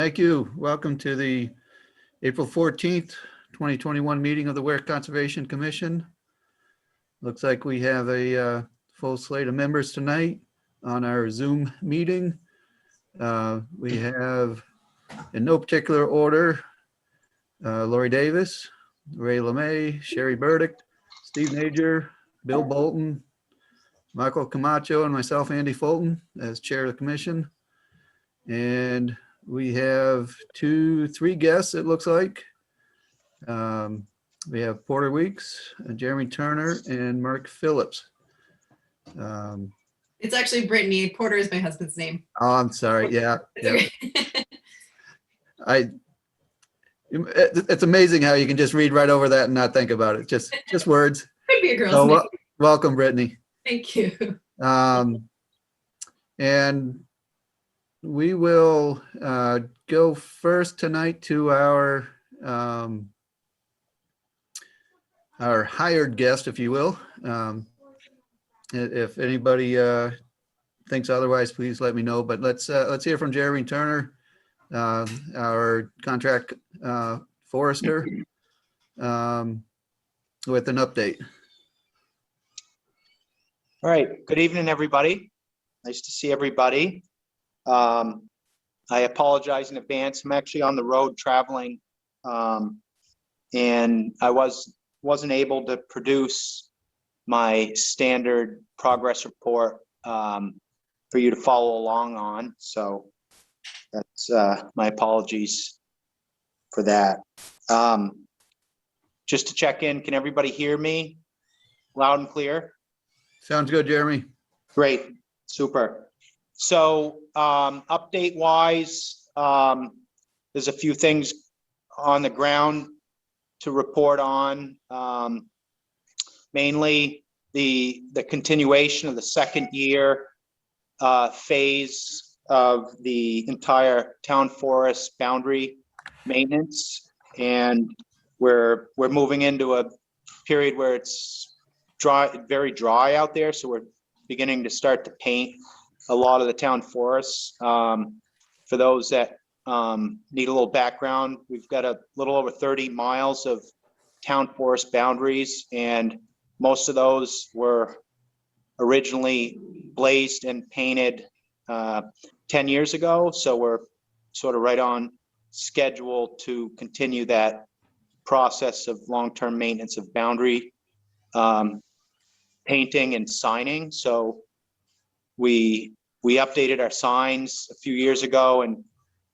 Thank you. Welcome to the April 14th, 2021 meeting of the Ware Conservation Commission. Looks like we have a full slate of members tonight on our Zoom meeting. We have, in no particular order, Lori Davis, Ray LeMay, Sherry Burdick, Steve Major, Bill Bolton, Michael Camacho, and myself, Andy Fulton, as chair of the commission. And we have three guests, it looks like. We have Porter Weeks, Jeremy Turner, and Mark Phillips. It's actually Brittany. Porter is my husband's name. Oh, I'm sorry. Yeah. It's okay. It's amazing how you can just read right over that and not think about it. Just words. Could be a girl's So name. welcome, Brittany. Thank you. And we will go first tonight to our hired guest, if you will. If anybody thinks otherwise, please let me know. But let's hear from Jeremy Turner, our contract forester, with an update. All right. Good evening, everybody. Nice to see everybody. I apologize in advance. I'm actually on the road traveling, and I wasn't able to produce my standard progress report for you to follow along on. So that's my apologies for that. Just to check in, can everybody hear me loud and clear? Sounds good, Jeremy. Great, super. So update wise, there's a few things on the ground to report on. Mainly the continuation of the second year phase of the entire town forest boundary maintenance, and we're moving into a period where it's very dry out there, so we're beginning to start to paint a lot of the town forests. For those that need a little background, we've got a little over 30 miles of town forest boundaries, and most of those were originally blazed and painted 10 years ago. So we're sort of right on schedule to continue that process of long-term maintenance of boundary painting and signing. So we updated our signs a few years ago, and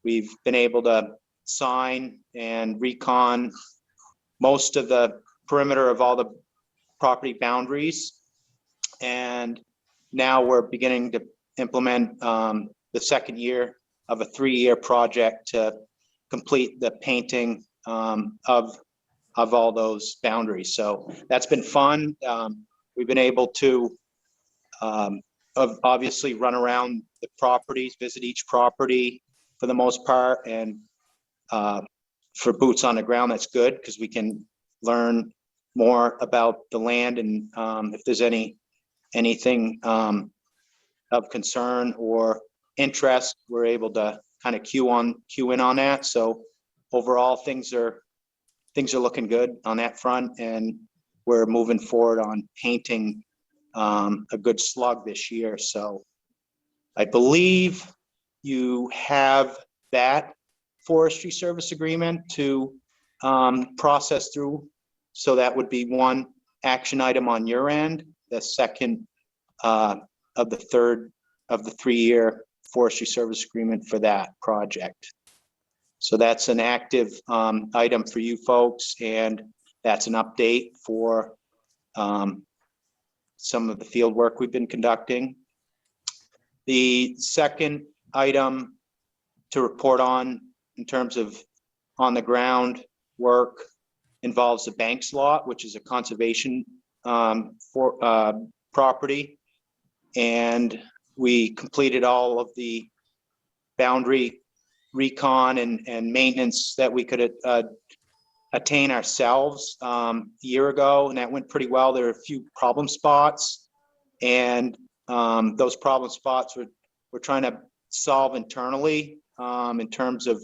we've been able to sign and recon most of the perimeter of all the property boundaries. And now we're beginning to implement the second year of a 3-year project to complete the painting of all those boundaries. So that's been fun. We've been able to obviously run around the properties, visit each property for the most part, and for boots on the ground, that's good because we can learn more about the land, and if there's anything of concern or interest, we're able to kind of cue in on that. So overall, things are looking good on that front, and we're moving forward on painting a good slug this year. So I believe you have that Forestry Service agreement to process through. So that would be one action item on your end. The second of the 3-year Forestry Service agreement for that project. So that's an active item for you folks, and that's an update for some of the field work we've been conducting. The second item to report on in terms of on the ground work involves the Banks lot, which is a conservation property. And we completed all of the boundary recon and maintenance that we could attain ourselves a year ago, and that went pretty well. There are a few problem spots, and those problem spots we're trying to solve internally in terms of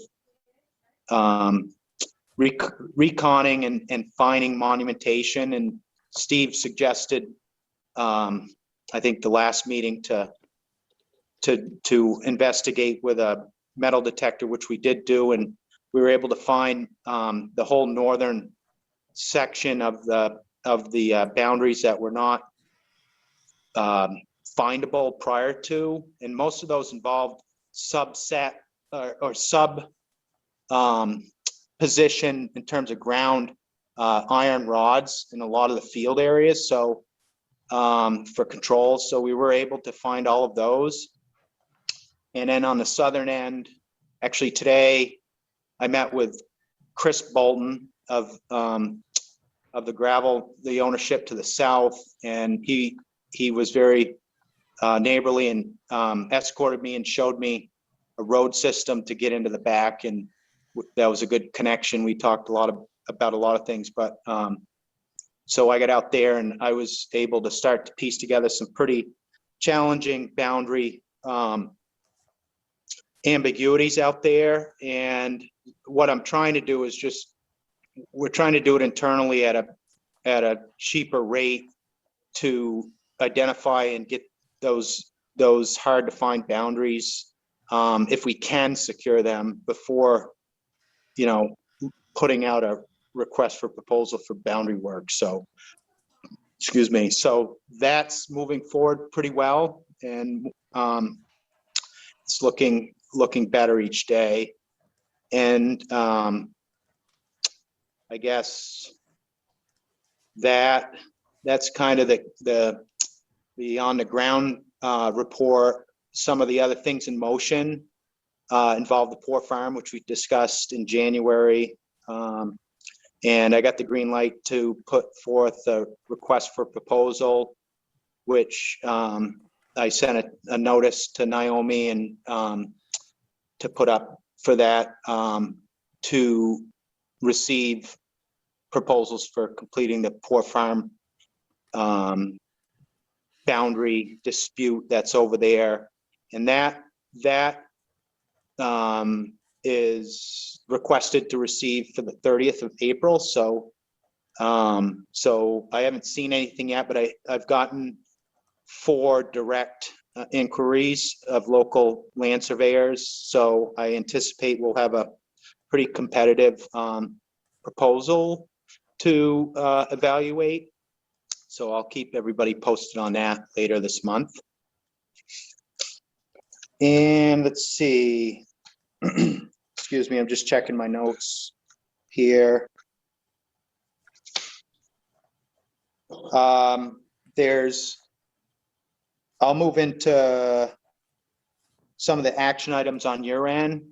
reconning and finding monumentation. And Steve suggested, I think the last meeting to investigate with a metal detector, which we did do, and we were able to find the whole northern section of the boundaries that were not findable prior to, and most of those involved subset or sub position in terms of ground iron rods in a lot of the field areas. So for controls, so we were able to find all of those. And then on the southern end, actually today, I met with Chris Bolton of the gravel, the ownership to the south, and he was very neighborly and escorted me and showed me a road system to get into the back, and that was a good connection. We talked about a lot of things, but so I got out there and I was able to start to piece together some pretty challenging boundary ambiguities out there. And what I'm trying to do is we're trying to do it internally at a cheaper rate to identify and get those hard to find boundaries, if we can secure them before, putting out a request for proposal for boundary work. So, excuse me. So that's moving forward pretty well, and it's looking better each day. And I guess that's kind of the on the ground report. Some of the other things in motion involve the Poor Farm, which we discussed in January. And I got the green light to put forth a request for proposal, which I sent a notice to Naomi and to put up for that, to receive proposals for completing the Poor Farm boundary dispute that's over there. And that is requested to receive for the 30th of April. So I haven't seen anything yet, but I've gotten 4 direct inquiries of local land surveyors. So I anticipate we'll have a pretty competitive proposal to evaluate. So I'll keep everybody posted on that later this month. And let's see. Excuse me, I'm just checking my notes here. I'll move into some of the action items on your end.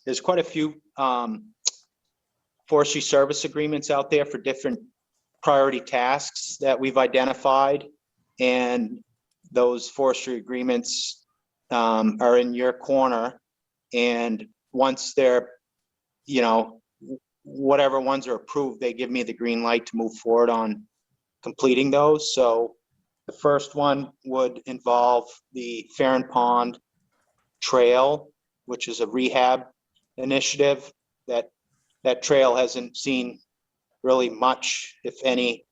There's quite a few forestry service agreements out there for different priority tasks that we've identified, and those forestry agreements are in your corner. And once they're, whatever ones are approved, they give me the green light to move forward on completing those. So the first one would involve the Farron Pond Trail, which is a rehab initiative. That trail hasn't seen really much, if any,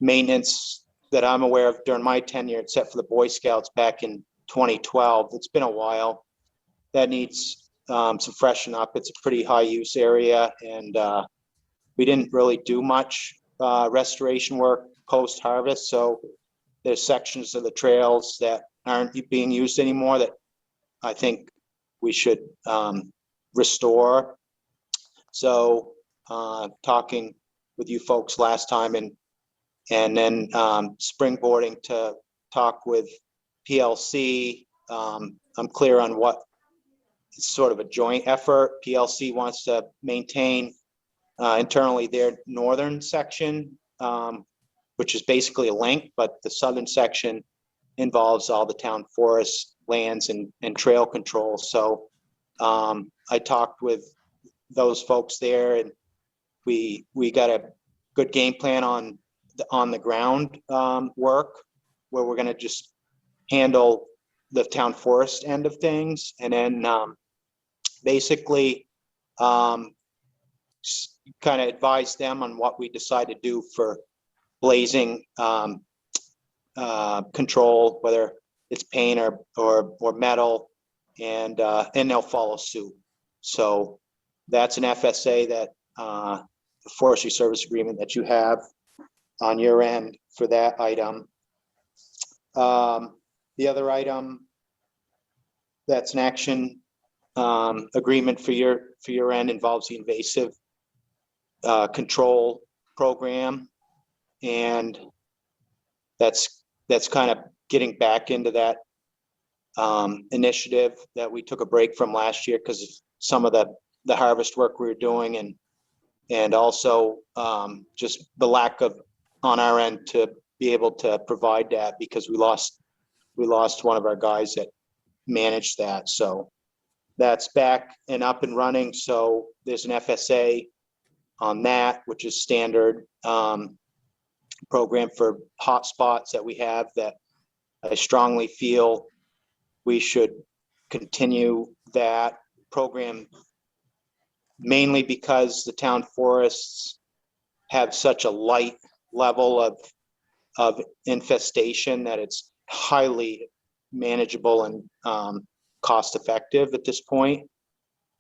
maintenance that I'm aware of during my tenure, except for the Boy Scouts back in 2012. It's been a while. That needs some freshen up. It's a pretty high use area, and we didn't really do much restoration work post harvest. So there's sections of the trails that aren't being used anymore that I think we should restore. So talking with you folks last time, and then springboarding to talk with PLC. I'm clear on what it's sort of a joint effort. PLC wants to maintain internally their northern section, which is basically a link, but the southern section involves all the town forest lands and trail control. So I talked with those folks there, and we got a good game plan on the ground work, where we're going to just handle the town forest end of things. And then basically kind of advise them on what we decide to do for blazing control, whether it's paint or metal, and they'll follow suit. So that's an FSA that the forestry service agreement that you have on your end for that item. The other item that's an action agreement for your end involves the invasive control program, and that's kind of getting back into that initiative that we took a break from last year because of some of the harvest work we were doing, and also just the lack of on our end to be able to provide that because we lost one of our guys that managed that. So that's back and up and running. So there's an FSA on that, which is standard program for hotspots that we have, that I strongly feel we should continue that program, mainly because the town forests have such a light level of infestation that it's highly manageable and cost effective at this point,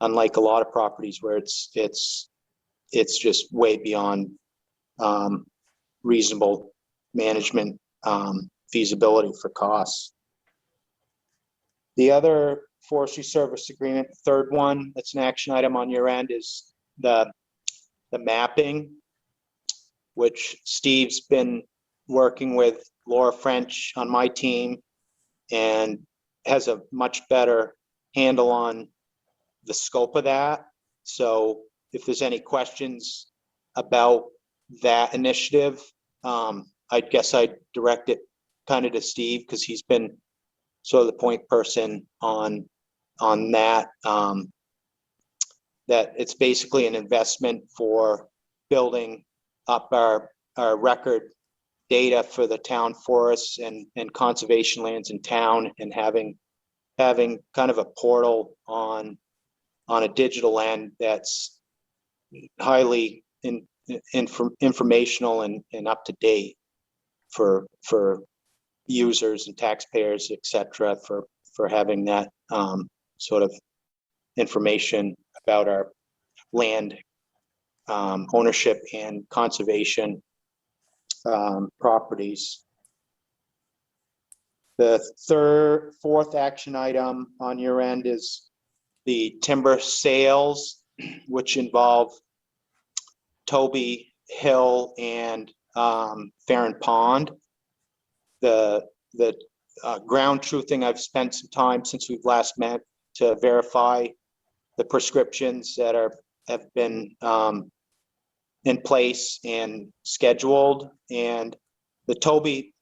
unlike a lot of properties where it's just way beyond reasonable management feasibility for costs. The other forestry service agreement, third one, that's an action item on your end, is the mapping, which Steve's been working with Laura French on my team and has a much better handle on the scope of that. So if there's any questions about that initiative, I guess I'd direct it kind of to Steve, because he's been sort of the point person on that. That it's basically an investment for building up our record data for the town forests and conservation lands in town, and having kind of a portal on a digital end that's highly informational and up to date for users and taxpayers, et cetera, for having that sort of information about our land ownership and conservation properties. The fourth action item on your end is the timber sales, which involve Toby Hill and Farron Pond. The ground truthing, I've spent some time since we've last met to verify the prescriptions that have been in place and scheduled, and the Toby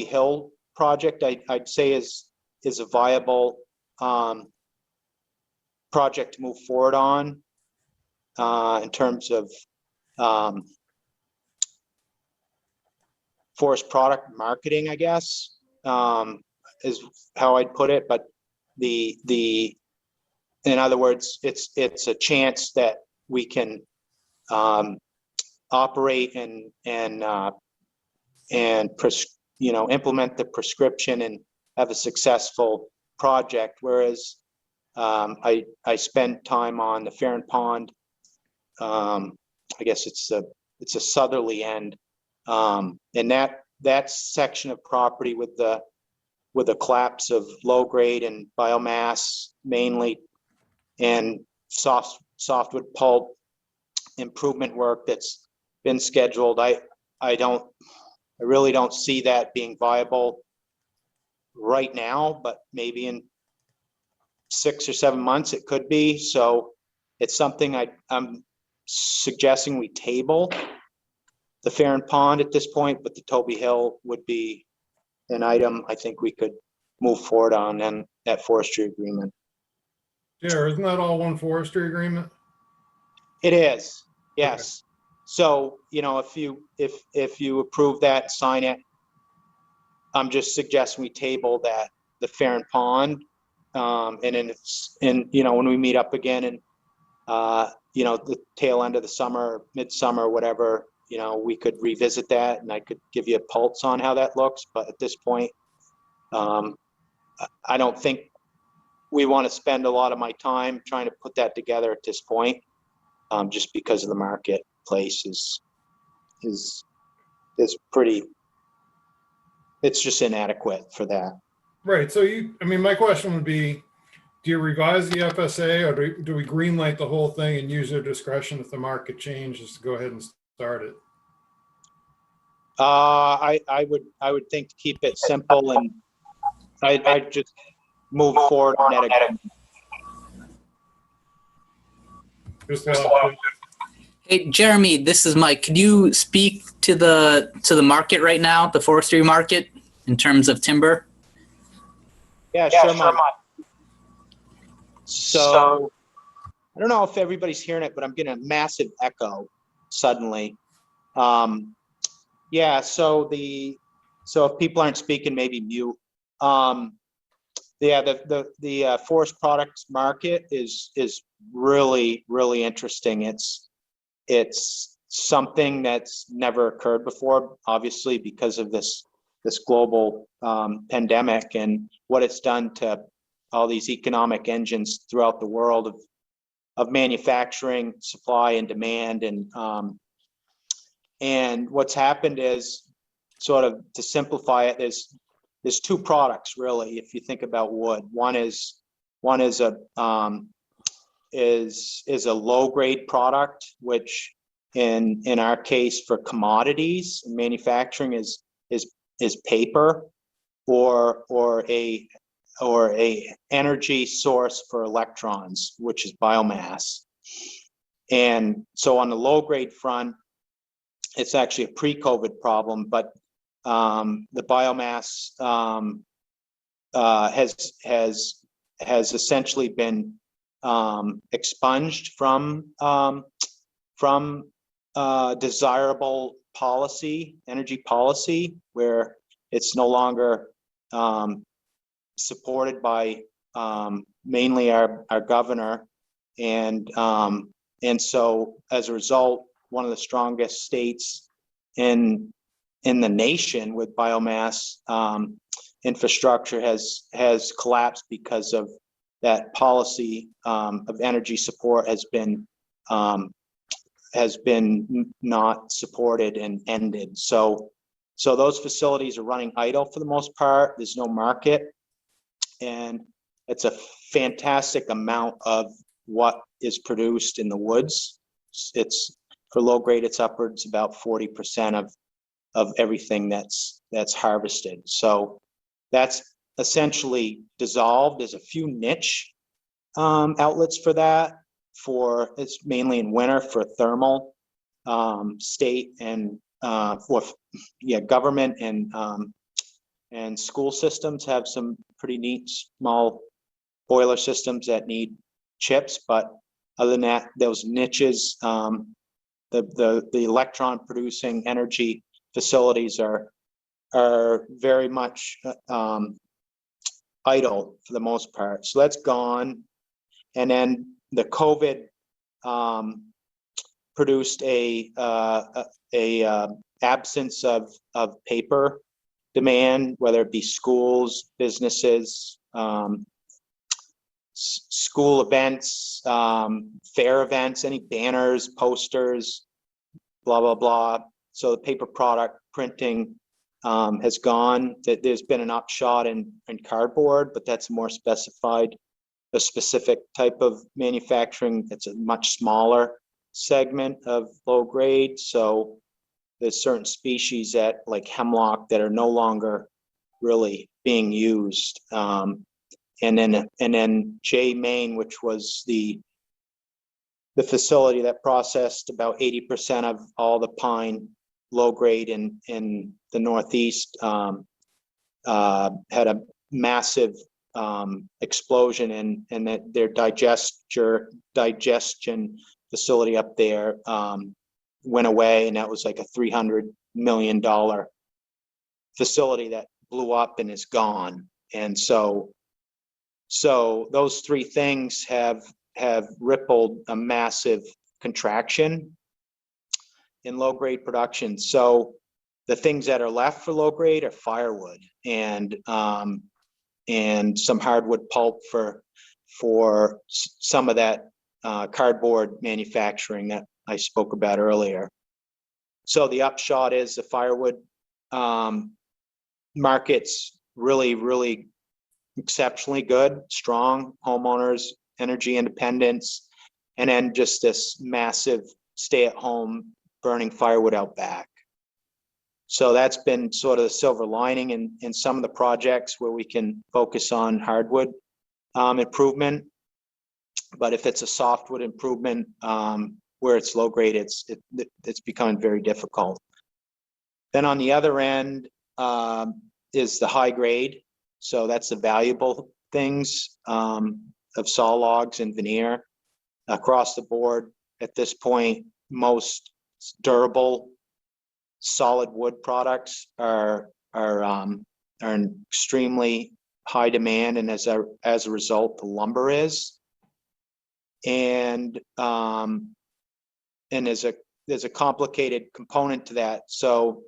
Hill project I'd say is a viable project to move forward on in terms of forest product marketing, I guess, is how I'd put it. But in other words, it's a chance that we can operate and implement the prescription and have a successful project. Whereas I spent time on the Farron Pond. I guess it's a southerly end, and that section of property with the collapse of low grade and biomass mainly, and softwood pulp improvement work that's been scheduled. I really don't see that being viable right now, but maybe in 6 or 7 months it could be. So it's something I'm suggesting we table the Farron Pond at this point, but the Toby Hill would be an item I think we could move forward on, and that forestry agreement. Yeah, isn't that all one forestry agreement? It is, yes. Okay. So, if you approve that, sign it, I'm just suggesting we table that, the Farron Pond, and when we meet up again the tail end of the summer, midsummer, whatever, we could revisit that and I could give you a pulse on how that looks. But at this point, I don't think we want to spend a lot of my time trying to put that together at this point, just because of the marketplace is pretty, it's just inadequate for that. Right, so my question would be, do you revise the FSA or do we green light the whole thing and use their discretion if the market changes to go ahead and start it? I would think to keep it simple, and I'd just move forward on that again. Just lost Hey, Jeremy, this is Mike. Could you speak to the market right now, the forestry market, in terms of timber? Yeah, sure, Mike. So I don't know if everybody's hearing it, but I'm getting a massive echo suddenly. Yeah, so if people aren't speaking, maybe mute. Yeah, the forest products market is really, really interesting. It's something that's never occurred before, obviously, because of this global pandemic and what it's done to all these economic engines throughout the world of manufacturing, supply and demand. And what's happened is, sort of to simplify it, there's two products really, if you think about wood. One is a low grade product, which in our case for commodities manufacturing is paper, or a energy source for electrons, which is biomass. And so on the low grade front, it's actually a pre-COVID problem, but the biomass has essentially been expunged from desirable policy, energy policy, where it's no longer supported by mainly our governor, and so as a result, one of the strongest states in the nation with biomass infrastructure has collapsed because of that policy of energy support has been not supported and ended. So those facilities are running idle for the most part. There's no market, and it's a fantastic amount of what is produced in the woods. It's for low grade, it's upwards about 40% of everything that's harvested. So that's essentially dissolved. There's a few niche outlets for that. It's mainly in winter for thermal, state and government and school systems have some pretty neat small boiler systems that need chips. But other than that, those niches, the electron producing energy facilities are very much idle for the most part. So that's gone. And then the COVID produced a absence of paper demand, whether it be schools, businesses, school events, fair events, any banners, posters, blah, blah, blah. So the paper product printing has gone. There's been an upshot in cardboard, but that's more specified, a specific type of manufacturing. It's a much smaller segment of low grade. So there's certain species that, like hemlock, that are no longer really being used. And then J Main, which was the facility that processed about 80% of all the pine low grade in the Northeast, had a massive explosion, and that their digestion facility up there went away, and that was like a $300 million facility that blew up and is gone. And so those three things have rippled a massive contraction in low grade production. So the things that are left for low grade are firewood and some hardwood pulp for some of that cardboard manufacturing that I spoke about earlier. So the upshot is the firewood market's really exceptionally good, strong homeowners, energy independence, and then just this massive stay-at-home burning firewood out back. So that's been sort of the silver lining in some of the projects where we can focus on hardwood improvement. But if it's a softwood improvement where it's low grade, it's becoming very difficult. Then on the other end is the high grade. So that's the valuable things of saw logs and veneer across the board. At this point, most durable solid wood products are in extremely high demand, and as a result, the lumber is. And there's a complicated component to that. So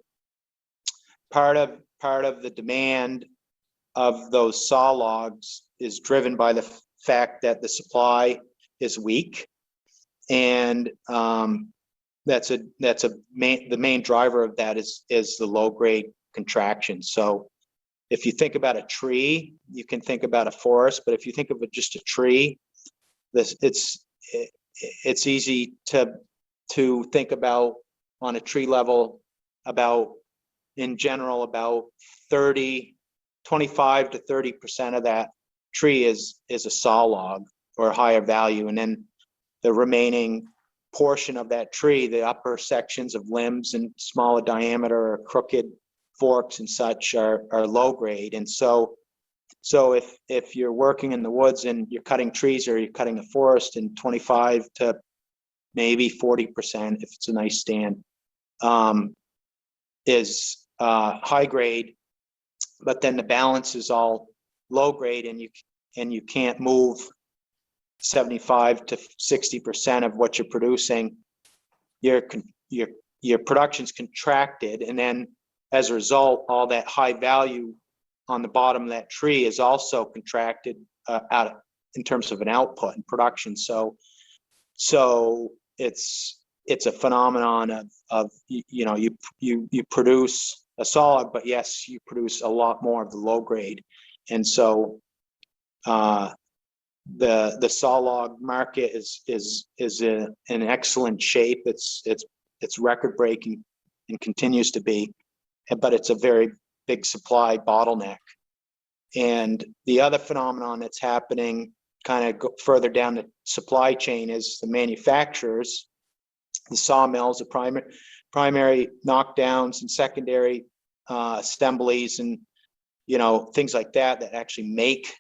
part of the demand of those saw logs is driven by the fact that the supply is weak, and the main driver of that is the low grade contraction. So if you think about a tree, you can think about a forest, but if you think of it just a tree, it's easy to think about on a tree level about, in general, about 25 to 30% of that tree is a saw log or a higher value, and then the remaining portion of that tree, the upper sections of limbs and smaller diameter or crooked forks and such, are low grade. And so if you're working in the woods and you're cutting trees or you're cutting a forest, and 25 to maybe 40%, if it's a nice stand, is high grade, but then the balance is all low grade, and you can't move 75 to 60% of what you're producing, your production's contracted, and then as a result, all that high value on the bottom of that tree is also contracted out in terms of an output and production. So it's a phenomenon of you produce a saw log, but yes, you produce a lot more of the low grade, and so the saw log market is in excellent shape. It's record breaking and continues to be, but it's a very big supply bottleneck. And the other phenomenon that's happening kind of further down the supply chain is the manufacturers, the sawmills, the primary knockdowns and secondary assemblies, and things like that actually make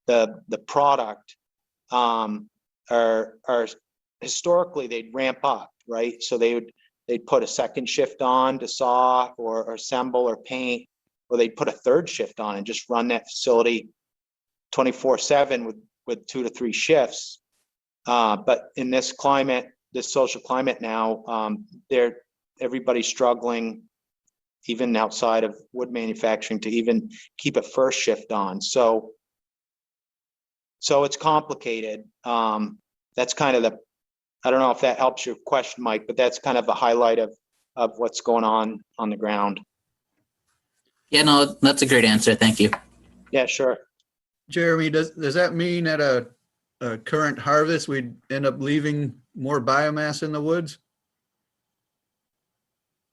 the product are historically they'd ramp up, right? So they'd put a second shift on to saw or assemble or paint, or they'd put a third shift on and just run that facility 24/7 with 2 to 3 shifts. But in this climate, this social climate now, everybody's struggling, even outside of wood manufacturing, to even keep a first shift on. So it's complicated. That's kind of I don't know if that helps your question, Mike, but that's kind of the highlight of what's going on the ground. Yeah, no, that's a great answer. Thank you. Yeah, sure. Jeremy, does that mean at a current harvest, we'd end up leaving more biomass in the woods?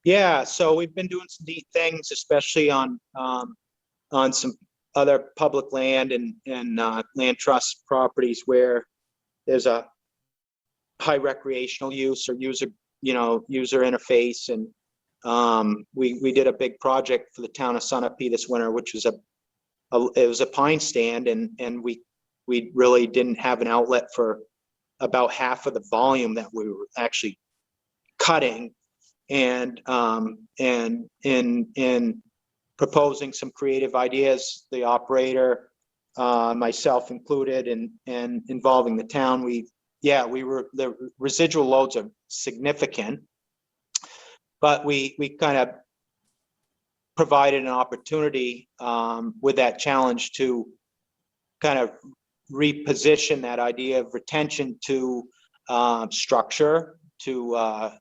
Yeah, so we've been doing some neat things, especially on some other public land and land trust properties where there's a high recreational use or user interface. And we did a big project for the town of Sunapee this winter, which was it was a pine stand, and we really didn't have an outlet for about half of the volume that we were actually cutting. And in proposing some creative ideas, the operator, myself included, and involving the town, we yeah, the residual loads are significant, but we kind of provided an opportunity with that challenge to kind of reposition that idea of retention to structure, to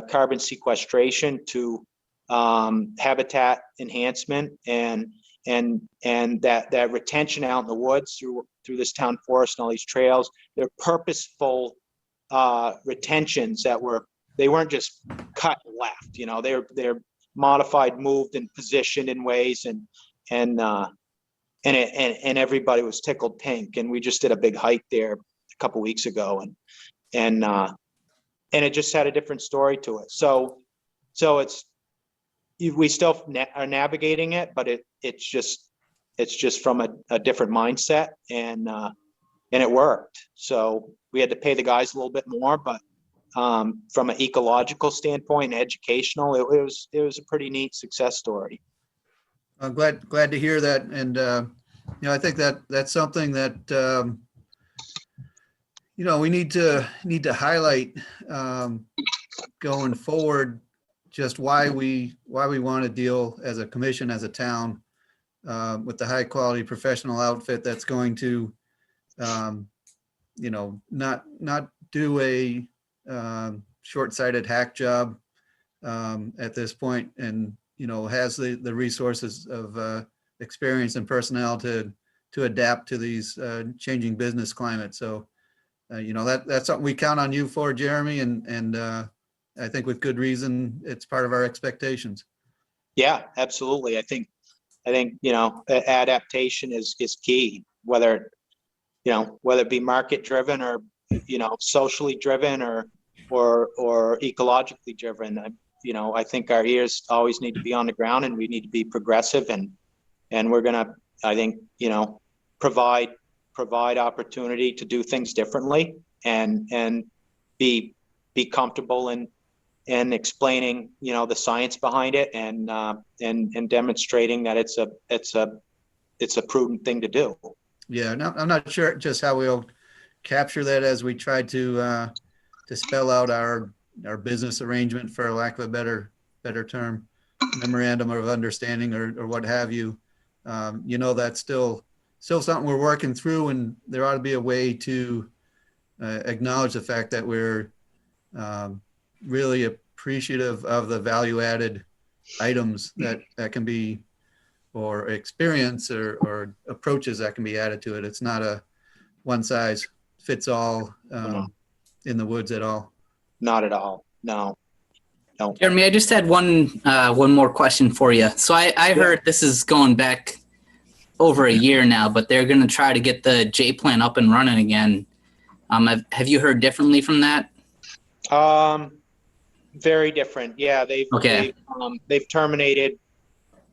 carbon sequestration, to habitat enhancement, and that retention out in the woods through this town forest and all these trails. They're purposeful retentions that they weren't just cut and left. You know, they're modified, moved, and positioned in ways, and everybody was tickled pink. And we just did a big hike there a couple weeks ago, and it just had a different story to it. So we still are navigating it, but it's just from a different mindset, and it worked. So we had to pay the guys a little bit more, but from an ecological standpoint, educational, it was a pretty neat success story. I'm glad to hear that. And, I think that's something that, we need to highlight going forward, just why we want to deal as a commission, as a town, with the high quality professional outfit that's going to, not do a short-sighted hack job at this point, and has the resources of experience and personnel to adapt to these changing business climates. So that's something we count on you for, Jeremy, and I think with good reason. It's part of our expectations. Yeah, absolutely. I think adaptation is key, whether it be market driven or socially driven or ecologically driven. I think our ears always need to be on the ground, and we need to be progressive, and we're gonna, I think, provide opportunity to do things differently, and be comfortable in explaining the science behind it, and demonstrating that it's a prudent thing to do. Yeah, no, I'm not sure just how we'll capture that as we try to spell out our business arrangement, for lack of a better term, memorandum of understanding or what have you. That's still something we're working through, and there ought to be a way to acknowledge the fact that we're really appreciative of the value added items that can be, or experience or approaches that can be added to it. It's not a one size fits all in the woods at all. Not at all. No. Jeremy, I just had one more question for you. So I heard this is going back over a year now, but they're going to try to get the J plan up and running again. Have you heard differently from that? Very different. Yeah, they've terminated,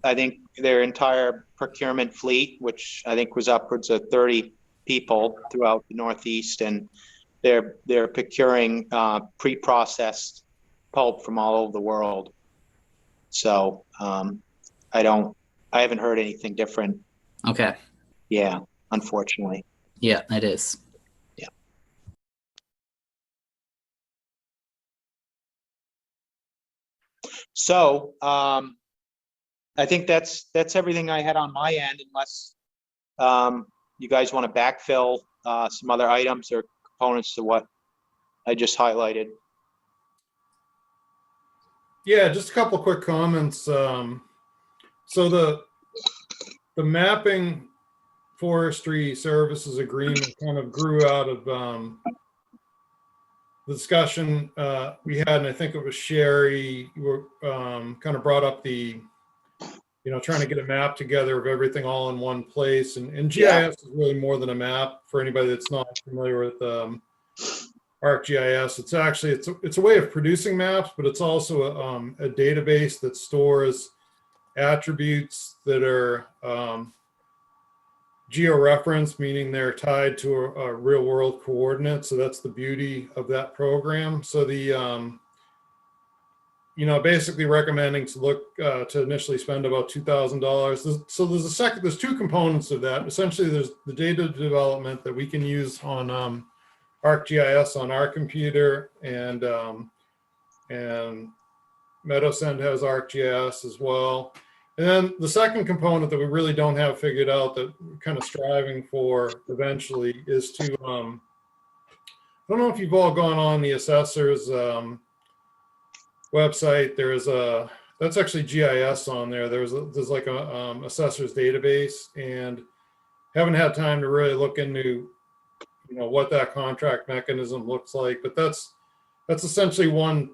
I think, their entire procurement fleet, which I think was upwards of 30 people throughout the Northeast, and they're procuring pre-processed pulp from all over the world. So I haven't heard anything different. Okay. Yeah, unfortunately. Yeah, it is. Yeah. So I think that's everything I had on my end, unless you guys want to backfill some other items or components to what I just highlighted. Yeah, just a couple quick comments. So the mapping forestry services agreement kind of grew out of the discussion we had, and I think it was Sherry, you were kind of brought up the, trying to get a map together of everything all in one place. And GIS is really more than a map for anybody that's not familiar with ArcGIS. It's actually, it's a way of producing maps, but it's also a database that stores attributes that are geo-referenced, meaning they're tied to a real world coordinate. So that's the beauty of that program. So the, basically recommending to look to initially spend about $2,000. So there's two components of that. Essentially, there's the data development that we can use on ArcGIS on our computer, and Meadowsend has ArcGIS as well. And then the second component that we really don't have figured out that we're kind of striving for eventually is to, I don't know if you've all gone on the assessor's website. That's actually GIS on there. There's like a assessor's database, and haven't had time to really look into, what that contract mechanism looks like, but that's essentially one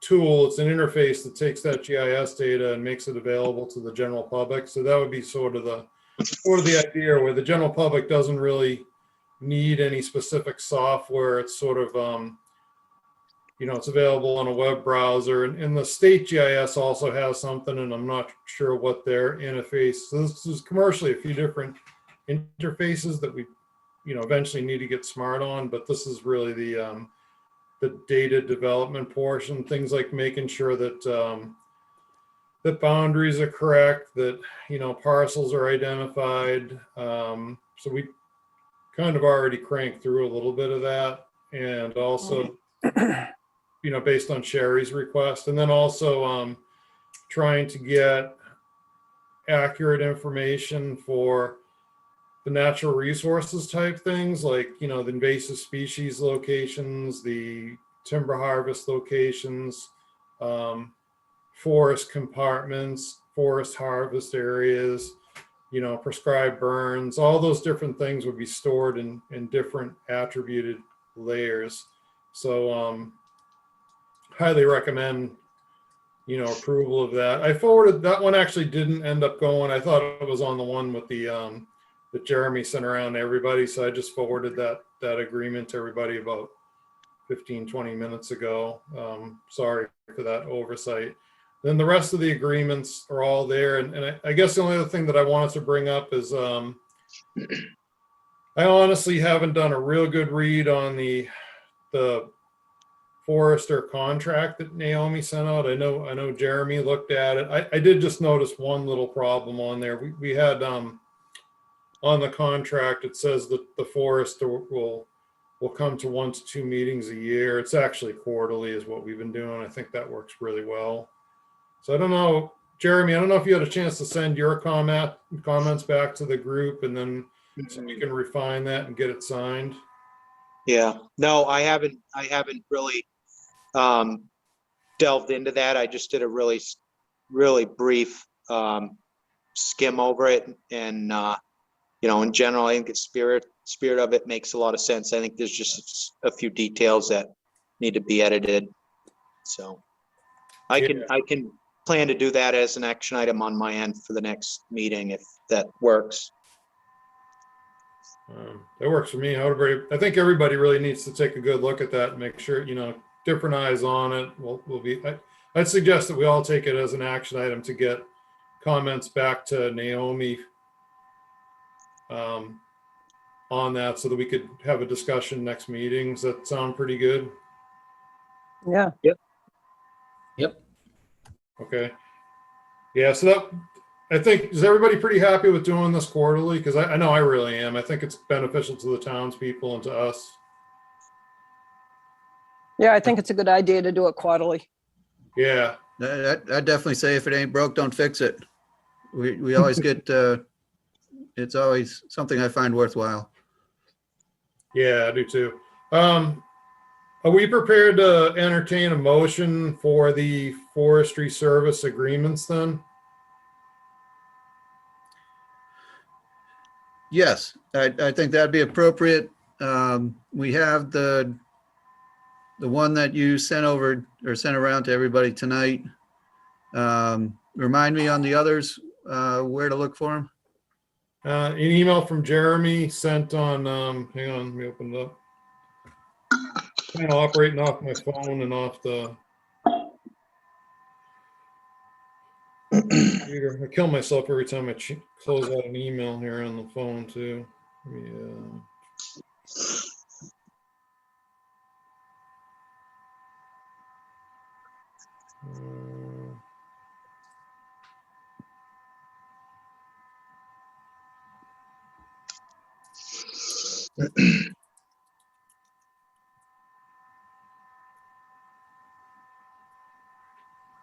tool. It's an interface that takes that GIS data and makes it available to the general public. So that would be sort of the idea, where the general public doesn't really need any specific software. It's sort of, it's available on a web browser, and the state GIS also has something, and I'm not sure what their interface. So this is commercially a few different interfaces that we, eventually need to get smart on, but this is really the data development portion, things like making sure that that boundaries are correct, that parcels are identified. So we kind of already cranked through a little bit of that, and also based on Sherry's request, and then also trying to get accurate information for the natural resources type things, like the invasive species locations, the timber harvest locations, forest compartments, forest harvest areas, prescribed burns. All those different things would be stored in different attributed layers. So highly recommend approval of that. I forwarded that one. Actually didn't end up going. I thought it was on the one with the that Jeremy sent around to everybody, so I just forwarded that agreement to everybody about 15-20 minutes ago. Sorry for that oversight. Then the rest of the agreements are all there, and I guess the only other thing that I wanted to bring up is I honestly haven't done a real good read on the forester contract that Naomi sent out. I know Jeremy looked at it. I did just notice one little problem on there. We had on the contract, it says that the forester will come to 1 to 2 meetings a year. It's actually quarterly is what we've been doing. I think that works really well. So I don't know, Jeremy, I don't know if you had a chance to send your comments back to the group, and then so we can refine that and get it signed. Yeah, no, I haven't really delved into that. I just did a really brief skim over it, and in general, I think the spirit of it makes a lot of sense. I think there's just a few details that need to be edited. So I can plan to do that as an action item on my end for the next meeting, if that works. That works for me. I think everybody really needs to take a good look at that and make sure, different eyes on it. I'd suggest that we all take it as an action item to get comments back to Naomi on that, so that we could have a discussion next meeting. Does that sound pretty good? Yeah. Yep. Okay. Yeah, so I think, is everybody pretty happy with doing this quarterly? Because I know I really am. I think it's beneficial to the townspeople and to us. Yeah, I think it's a good idea to do it quarterly. Yeah. I'd definitely say if it ain't broke, don't fix it. We always get, it's always something I find worthwhile. Yeah, I do too. Are we prepared to entertain a motion for the forestry service agreements then? Yes, I think that'd be appropriate. We have the one that you sent over or sent around to everybody tonight. Remind me on the others, where to look for them. An email from Jeremy sent on, hang on, let me open it up. Kind of operating off my phone and off the computer. I kill myself every time I close out an email here on the phone too.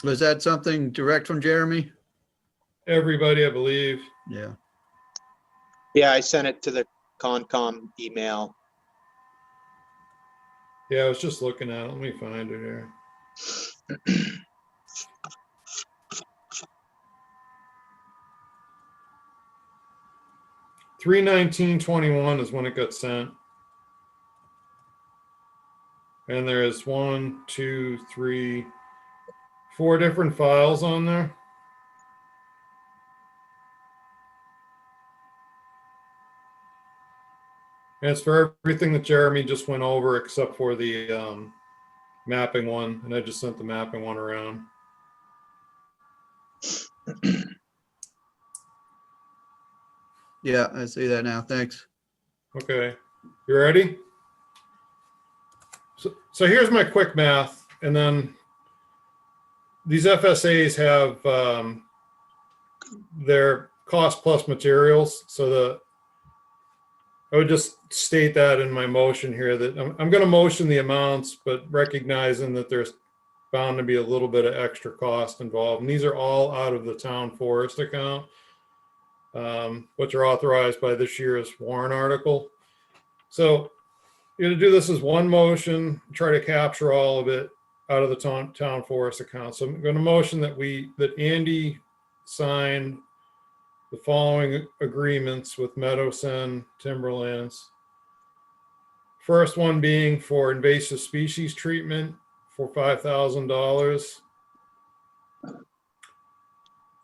Was that something direct from Jeremy? Everybody, I believe. Yeah. Yeah, I sent it to the Concom email. Yeah, I was just looking at it. Let me find it here. $3/19/21 is when it got sent. And there is 1, 2, 3, 4 different files on there. And it's for everything that Jeremy just went over except for the mapping one. And I just sent the mapping one around. Yeah, I see that now. Thanks. Okay, you ready? So here's my quick math, and then these FSAs have their cost plus materials. So I would just state that in my motion here that I'm going to motion the amounts, but recognizing that there's bound to be a little bit of extra cost involved. And these are all out of the town forest account, which are authorized by this year's warrant article. So you're going to do this as one motion, try to capture all of it out of the town forest account. So I'm going to motion that Andy sign the following agreements with Meadowson Timberlands. First one being for invasive species treatment for $5,000.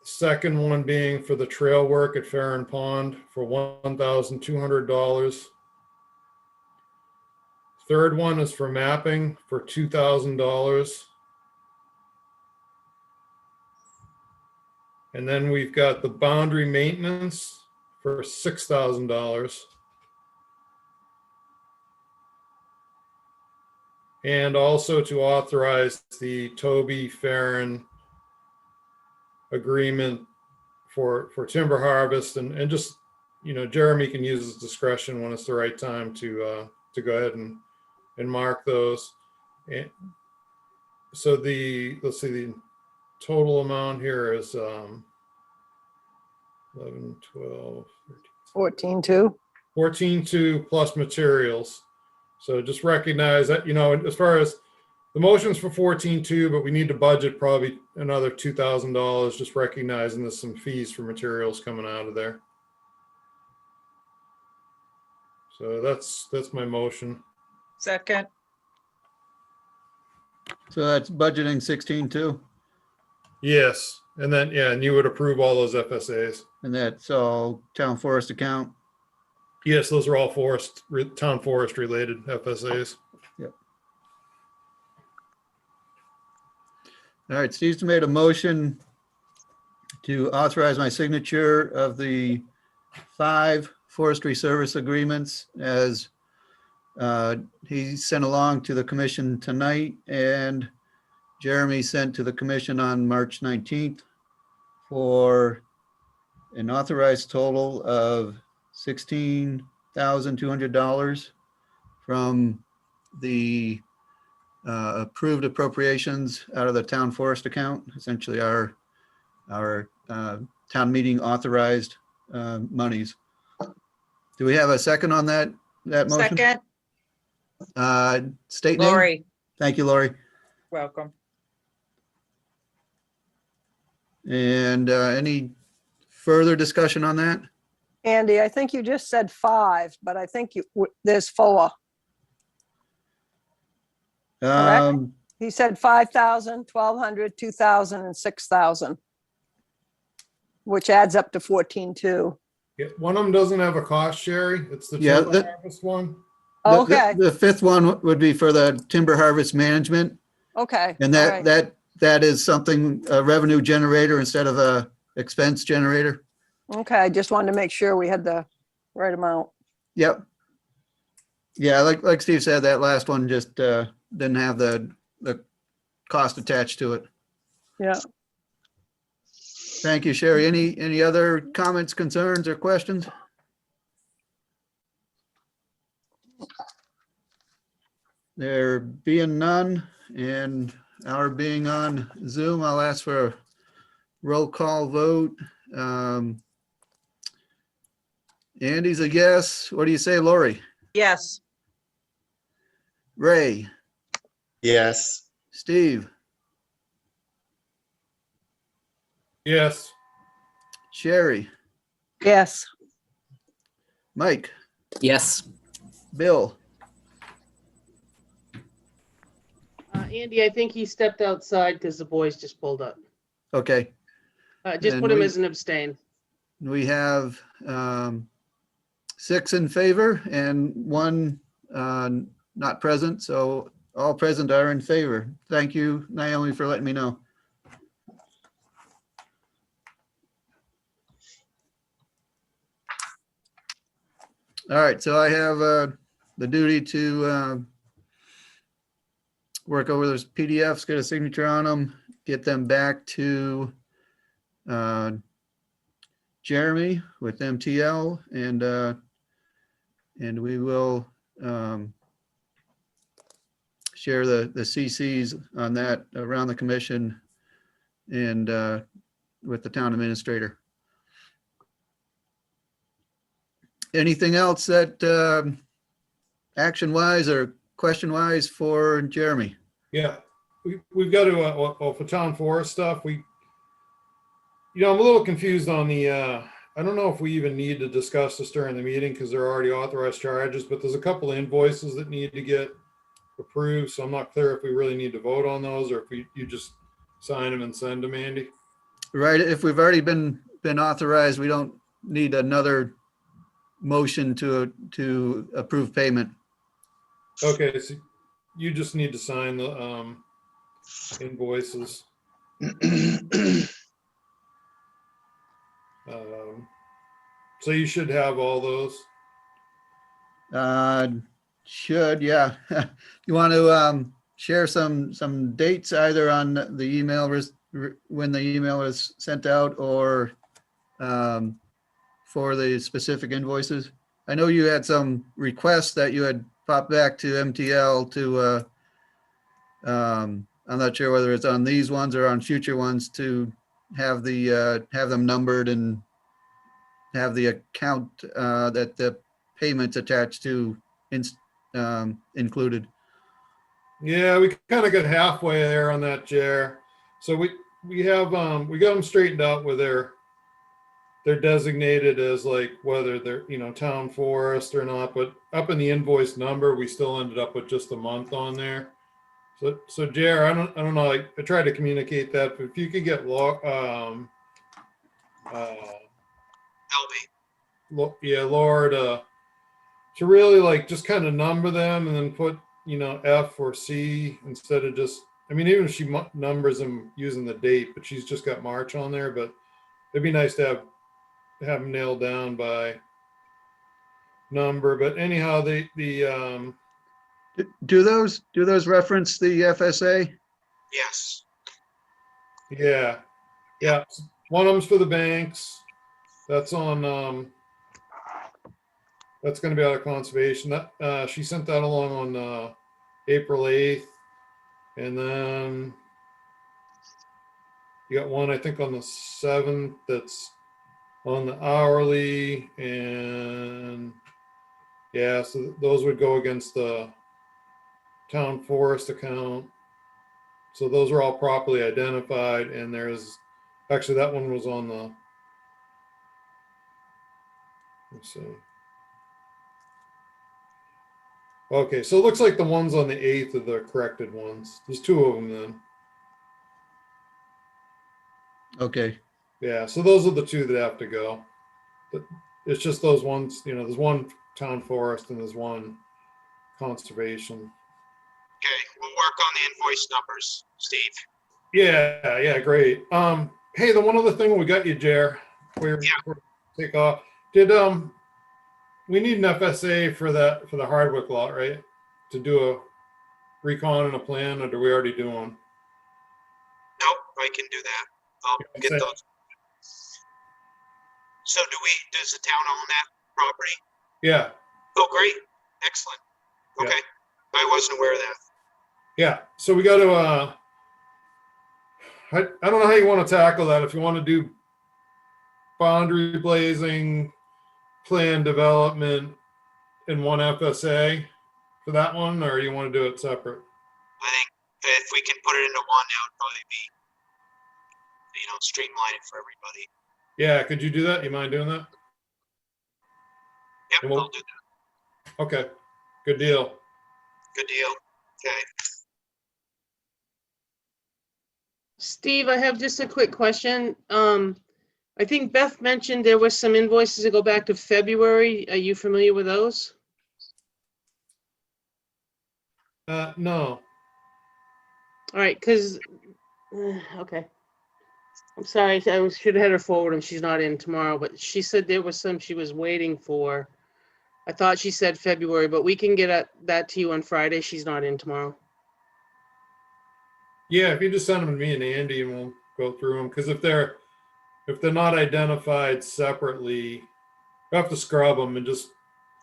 Second one being for the trail work at Farron Pond for $1,200. Third one is for mapping for $2,000. And then we've got the boundary maintenance for $6,000. And also to authorize the Toby Farron agreement for timber harvest and just, Jeremy can use his discretion when it's the right time to go ahead and mark those. And so let's see, the total amount here is 11, 12, 13, 14-2. 14.2 plus materials. So just recognize that, as far as the motion's for 14.2, but we need to budget probably another $2,000, just recognizing there's some fees for materials coming out of there. So that's my motion. Second, So that's budgeting 16 Yes. And then, yeah, and you would approve all those FSAs. and that's all town forest account. Yes, those are all town forest related FSAs. All right, Steve's made a motion to authorize my signature of the 5 forestry service agreements as he sent along to the commission tonight and Jeremy sent to the commission on March 19th for an authorized total of $16,200 from the approved appropriations out of the town forest account, essentially our town meeting authorized monies. Do we have a second on that motion? second, State name? Lori, Thank you, Lori. welcome. And any further discussion on that? Andy, I think you just said 5, but I think there's 4. Correct. He said 5,000, 1,200, 2,000, and 6,000, which adds up to 14.2. Yeah, one of them doesn't have a cost, Sherry. It's the Yeah, timber harvest one. Okay, The fifth one would be for the timber harvest management. okay. And all right. that is something, a revenue generator instead of a expense generator. Okay, I just wanted to make sure we had the right amount. Yep. Yeah, like Steve said, that last one just didn't have the cost attached to it. Yeah. Thank you, Sherry. Any other comments, concerns, or questions? There being none, and our being on Zoom, I'll ask for a roll call vote. Andy's a yes. What do you say, Lori? Yes. Ray? Yes. Steve? Yes. Sherry? Yes. Mike? Yes. Bill? Andy, I think he stepped outside because the boys just pulled up. Okay. Just And put him we- as an abstain. We have 6 in favor and 1 not present, so all present are in favor. Thank you, Naomi, for letting me know. All right, so I have the duty to work over those PDFs, get a signature on them, get them back to Jeremy with MTL, and we will share the CCs on that around the commission and with the town administrator. Anything else that action-wise or question-wise for Jeremy? Yeah, we've got to, well, for town forest stuff, I'm a little confused on the, I don't know if we even need to discuss this during the meeting because they're already authorized charges, but there's a couple of invoices that need to get approved. So I'm not clear if we really need to vote on those or if you just sign them and send them, Andy. Right, if we've already been authorized, we don't need another motion to approve payment. Okay, so you just need to sign the invoices. So you should have all those. Should, yeah. You want to share some dates either on the email when the email is sent out or for the specific invoices? I know you had some requests that you had popped back to MTL to, I'm not sure whether it's on these ones or on future ones to have have them numbered and have the account that the payments attached to included. Yeah, we kind of got halfway there on that, Jer. So we have we got them straightened out where they're designated as like whether they're town forest or not, but up in the invoice number we still ended up with just a month on there. So Jer, I don't know, I tried to communicate that, but if you could get Laura to really like just kind of number them and then put F or C instead of just, even if she numbers them using the date, but she's just got March on there, but it'd be nice to have them nailed down by number. But anyhow, Do those reference the FSA? Yes. yeah. One of them's for the banks. That's on that's going to be out of conservation. That she sent that along on April 8th, and then you got one I think on the 7th that's on the hourly, and yeah, so those would go against the town forest account. So those are all properly identified, and there's actually that one was on the, let's see. Okay, so it looks like the ones on the 8th are the corrected ones. There's 2 of them then. Okay, Yeah, so those are the 2 that have to go. But it's just those ones, there's one town forest and there's one conservation. Okay, we'll work on the invoice numbers, Steve. Yeah, great. Hey, the one other thing we got you, Jer, we're take off. Did we need an FSA for the Hardwick lot, right? To do a recon and a plan, or do we already do one? Nope, I can do that. I'll get those. So does the town own that property? Yeah. Oh, great. Excellent. Okay. I wasn't aware of that. Yeah, so we got to, I don't know how you want to tackle that. If you want to do boundary blazing, plan development in one FSA for that one, or you want to do it separate? I think if we can put it into one, that would probably be, streamline it for everybody. Yeah, could you do that? You mind doing that? Yep, And we'll- I'll do that. Okay, good deal. Good deal. Okay. Steve, I have just a quick question. I think Beth mentioned there was some invoices that go back to February. Are you familiar with those? No. All right, because, okay. I'm sorry, should have had her forward and she's not in tomorrow, but she said there was some she was waiting for. I thought she said February, but we can get that to you on Friday. She's not in tomorrow. Yeah, if you just send them to me and Andy, and we'll go through them. Because if they're not identified separately, you have to scrub them and just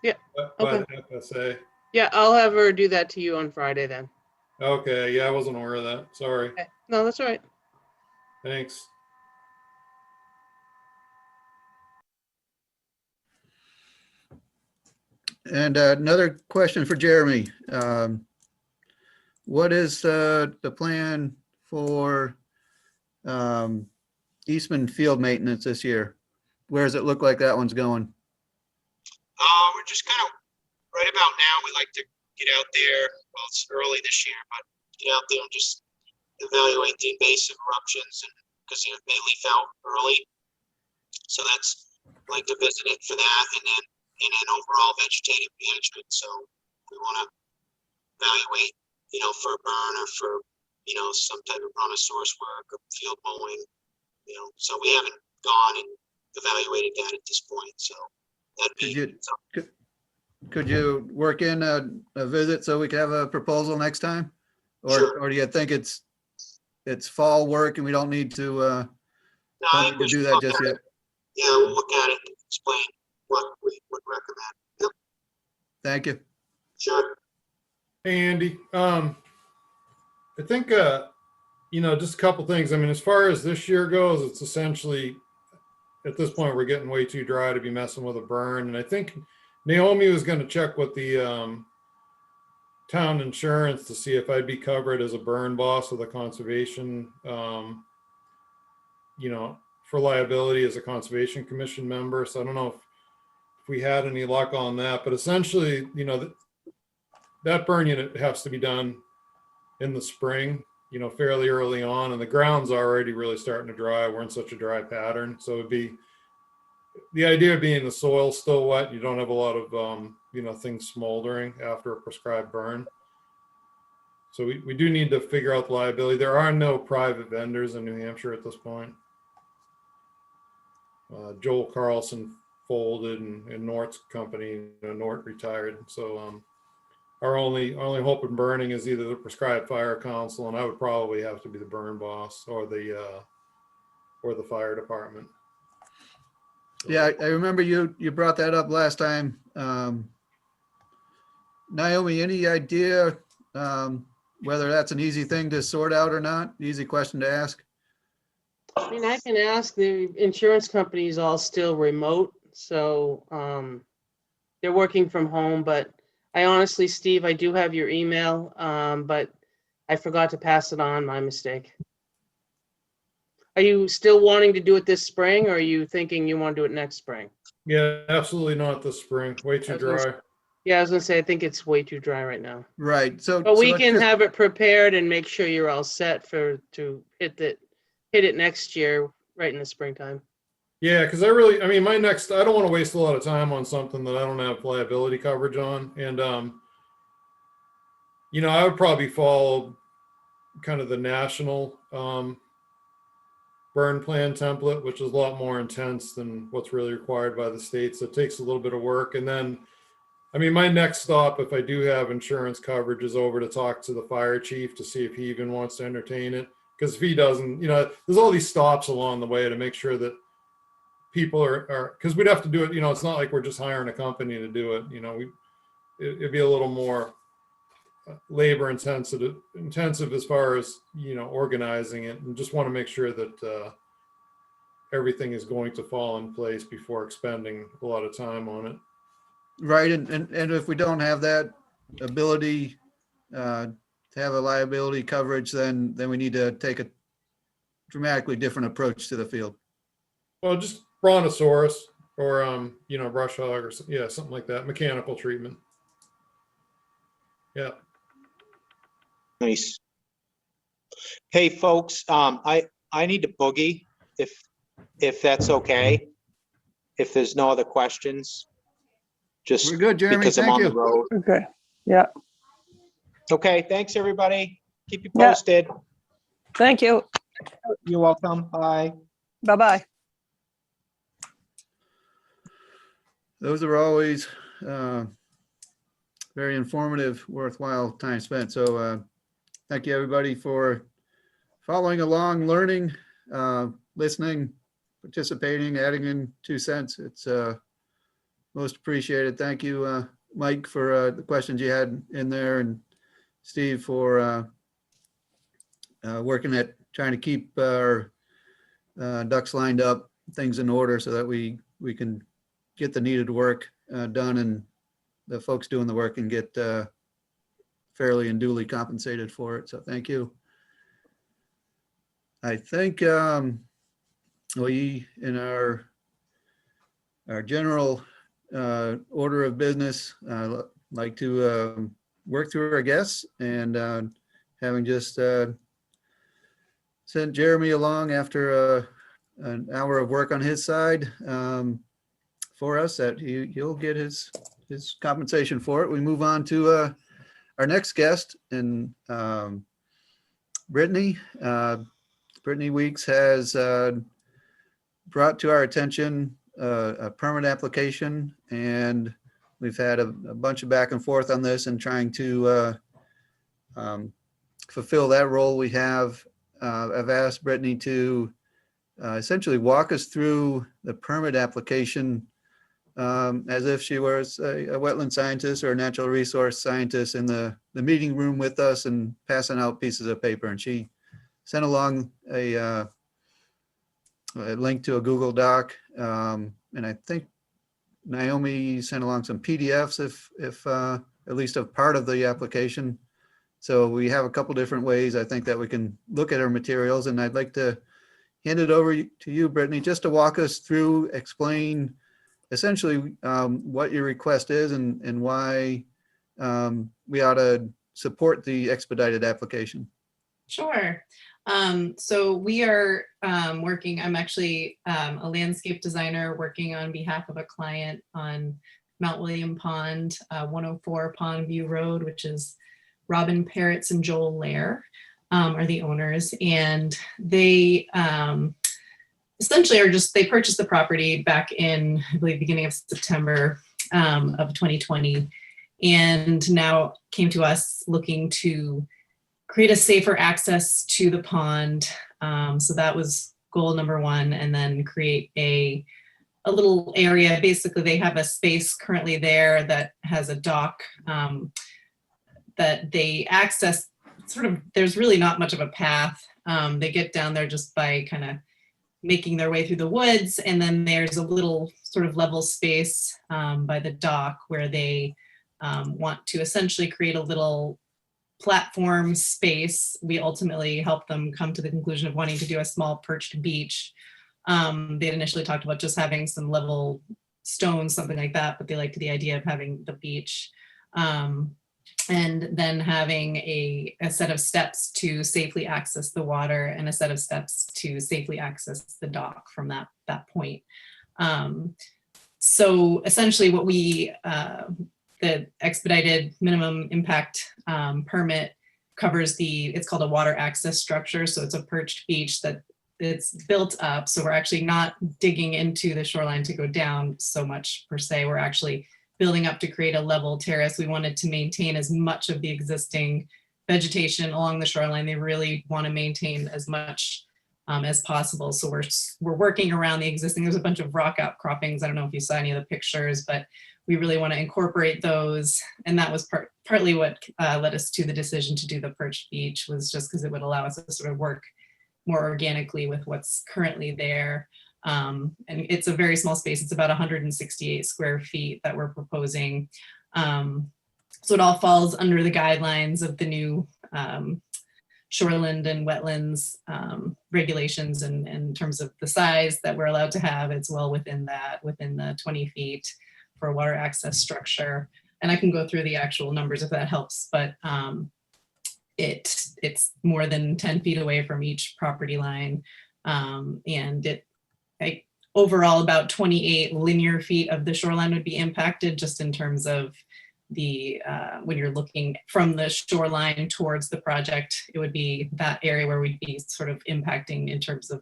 Yeah, by okay. the FSA. Yeah, I'll have her do that to you on Friday then. Okay, yeah, I wasn't aware of that. Sorry. Okay. No, that's all right. Thanks. And another question for Jeremy. What is the plan for Eastman Field maintenance this year? Where does it look like that one's going? We're just kind of right about now. We like to get out there. Well, it's early this year, but get out there and just evaluate the invasive eruptions, and because they leaf out early. So that's like to visit it for that, and then overall vegetative management. So we want to evaluate, for a burn or for some type of brontosaurus work or field mowing. So we haven't gone and evaluated that at this point. So that'd be. Could you work in a visit so we could have a proposal next time? Sure. Or do you think it's fall work and we don't need to No, I think we do should that look just at yet? it. Yeah, we'll look at it and explain what we would recommend. Yep, Thank you. sure. Hey, Andy. I think just a couple things. I mean, as far as this year goes, it's essentially at this point we're getting way too dry to be messing with a burn. And I think Naomi was going to check with the town insurance to see if I'd be covered as a burn boss with a conservation, for liability as a conservation commission member. So I don't know if we had any luck on that, but essentially, that burn unit has to be done in the spring, fairly early on, and the ground's already really starting to dry. We're in such a dry pattern. So it'd be the idea being the soil's still wet. You don't have a lot of, things smoldering after a prescribed burn. So we do need to figure out the liability. There are no private vendors in New Hampshire at this point. Joel Carlson folded and Nort's company, Nort retired. So our only hope in burning is either the prescribed fire council, and I would probably have to be the burn boss, or the fire department. So, Yeah, I remember you brought that up last time. Naomi, any idea whether that's an easy thing to sort out or not? Easy question to ask. I mean, I can ask. The insurance company is all still remote, so they're working from home. But I honestly, Steve, I do have your email, but I forgot to pass it on. My mistake. Are you still wanting to do it this spring, or are you thinking you want to do it next spring? yeah, absolutely not this spring. Way too dry. Yeah, I was gonna say, I think it's way too dry right now. Right. So, But we so can just- have it prepared and make sure you're all set to hit it next year, right in the springtime. Yeah, because I don't want to waste a lot of time on something that I don't have liability coverage on. And, I would probably follow kind of the national burn plan template, which is a lot more intense than what's really required by the state. So it takes a little bit of work. And then, my next stop, if I do have insurance coverage, is over to talk to the fire chief to see if he even wants to entertain it. Because if he doesn't, there's all these stops along the way to make sure that people are because we'd have to do it. It's not like we're just hiring a company to do it. It'd be a little more labor intensive as far as, organizing it, and just want to make sure that everything is going to fall in place before expending a lot of time on it. Right, and if we don't have that ability to have a liability coverage, then we need to take a dramatically different approach to the field. Well, just brontosaurus or, brush hog or, something like that, mechanical treatment. Yeah. Nice. Hey, folks, I need to boogie if that's okay. If there's no other questions, just We're good, Jeremy. because I'm Thank on the you. road. Okay, yeah, Okay, thanks, everybody. Keep you Yeah. posted. thank you. You're welcome. Bye. Bye-bye. Those are always very informative, worthwhile time spent. So thank you, everybody, for following along, learning, listening, participating, adding in 2 cents. It's most appreciated. Thank you, Mike, for the questions you had in there, and Steve for working at trying to keep our ducks lined up, things in order so that we can get the needed work done, and the folks doing the work can get fairly and duly compensated for it. So thank you. I think we, in our general order of business, like to work through our guests, and having just sent Jeremy along after an hour of work on his side for us, that he'll get his compensation for it. We move on to our next guest, and Brittany. Brittany Weeks has brought to our attention a permit application, and we've had a bunch of back and forth on this and trying to fulfill that role. We have I've asked Brittany to essentially walk us through the permit application as if she was a wetland scientist or a natural resource scientist in the meeting room with us and passing out pieces of paper. And she sent along a link to a Google Doc. And I think Naomi sent along some PDFs if at least of part of the application. So we have a couple different ways, I think, that we can look at our materials. And I'd like to hand it over to you, Brittany, just to walk us through, explain essentially what your request is and why we ought to support the expedited application. Sure. So we are working, I'm actually a landscape designer working on behalf of a client on Mount William Pond, 104 Pond View Road, which is Robin Parrots and Joel Lair are the owners. And they essentially they purchased the property back in, I believe, beginning of September of 2020, and now came to us looking to create a safer access to the pond. So that was goal number one, and then create a little area. Basically, they have a space currently there that has a dock that they access. There's really not much of a path. They get down there just by kind of making their way through the woods, and then there's a little sort of level space by the dock where they want to essentially create a little platform space. We ultimately helped them come to the conclusion of wanting to do a small perched beach. They'd initially talked about just having some level stones, something like that, but they liked the idea of having the beach. And then having a set of steps to safely access the water and a set of steps to safely access the dock from that point. So essentially what the expedited minimum impact permit covers it's called a water access structure. So it's a perched beach that it's built up. So we're actually not digging into the shoreline to go down so much per se. We're actually building up to create a level terrace. We wanted to maintain as much of the existing vegetation along the shoreline. They really want to maintain as much as possible. So we're working around the existing, there's a bunch of rock outcroppings. I don't know if you saw any of the pictures, but we really want to incorporate those. And that was partly what led us to the decision to do the perched beach, was just because it would allow us to sort of work more organically with what's currently there. And it's a very small space. It's about 168 square feet that we're proposing. So it all falls under the guidelines of the new shoreland and wetlands regulations, and in terms of the size that we're allowed to have, it's well within that, within the 20 feet for a water access structure. And I can go through the actual numbers if that helps, but it's more than 10 feet away from each property line. And overall about 28 linear feet of the shoreline would be impacted, just in terms of the when you're looking from the shoreline towards the project, it would be that area where we'd be sort of impacting in terms of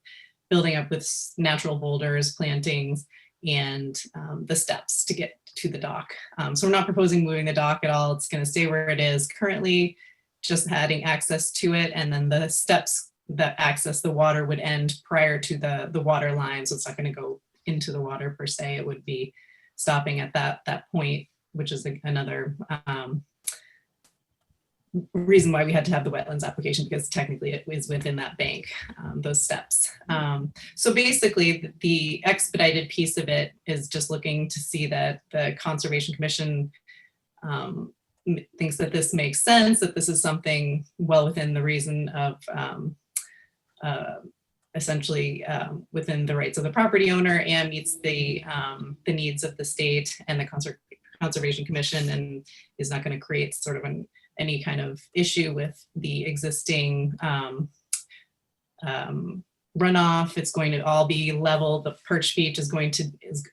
building up with natural boulders, plantings, and the steps to get to the dock. So we're not proposing moving the dock at all. It's going to stay where it is currently, just adding access to it, and then the steps that access the water would end prior to the water line. So it's not going to go into the water per se. It would be stopping at that point, which is another reason why we had to have the wetlands application, because technically it was within that bank, those steps. So basically the expedited piece of it is just looking to see that the Conservation Commission thinks that this makes sense, that this is something well within the reason of essentially within the rights of the property owner, and meets the needs of the state and the Conservation Commission, and is not going to create sort of any kind of issue with the existing runoff. It's going to all be level. The perch beach is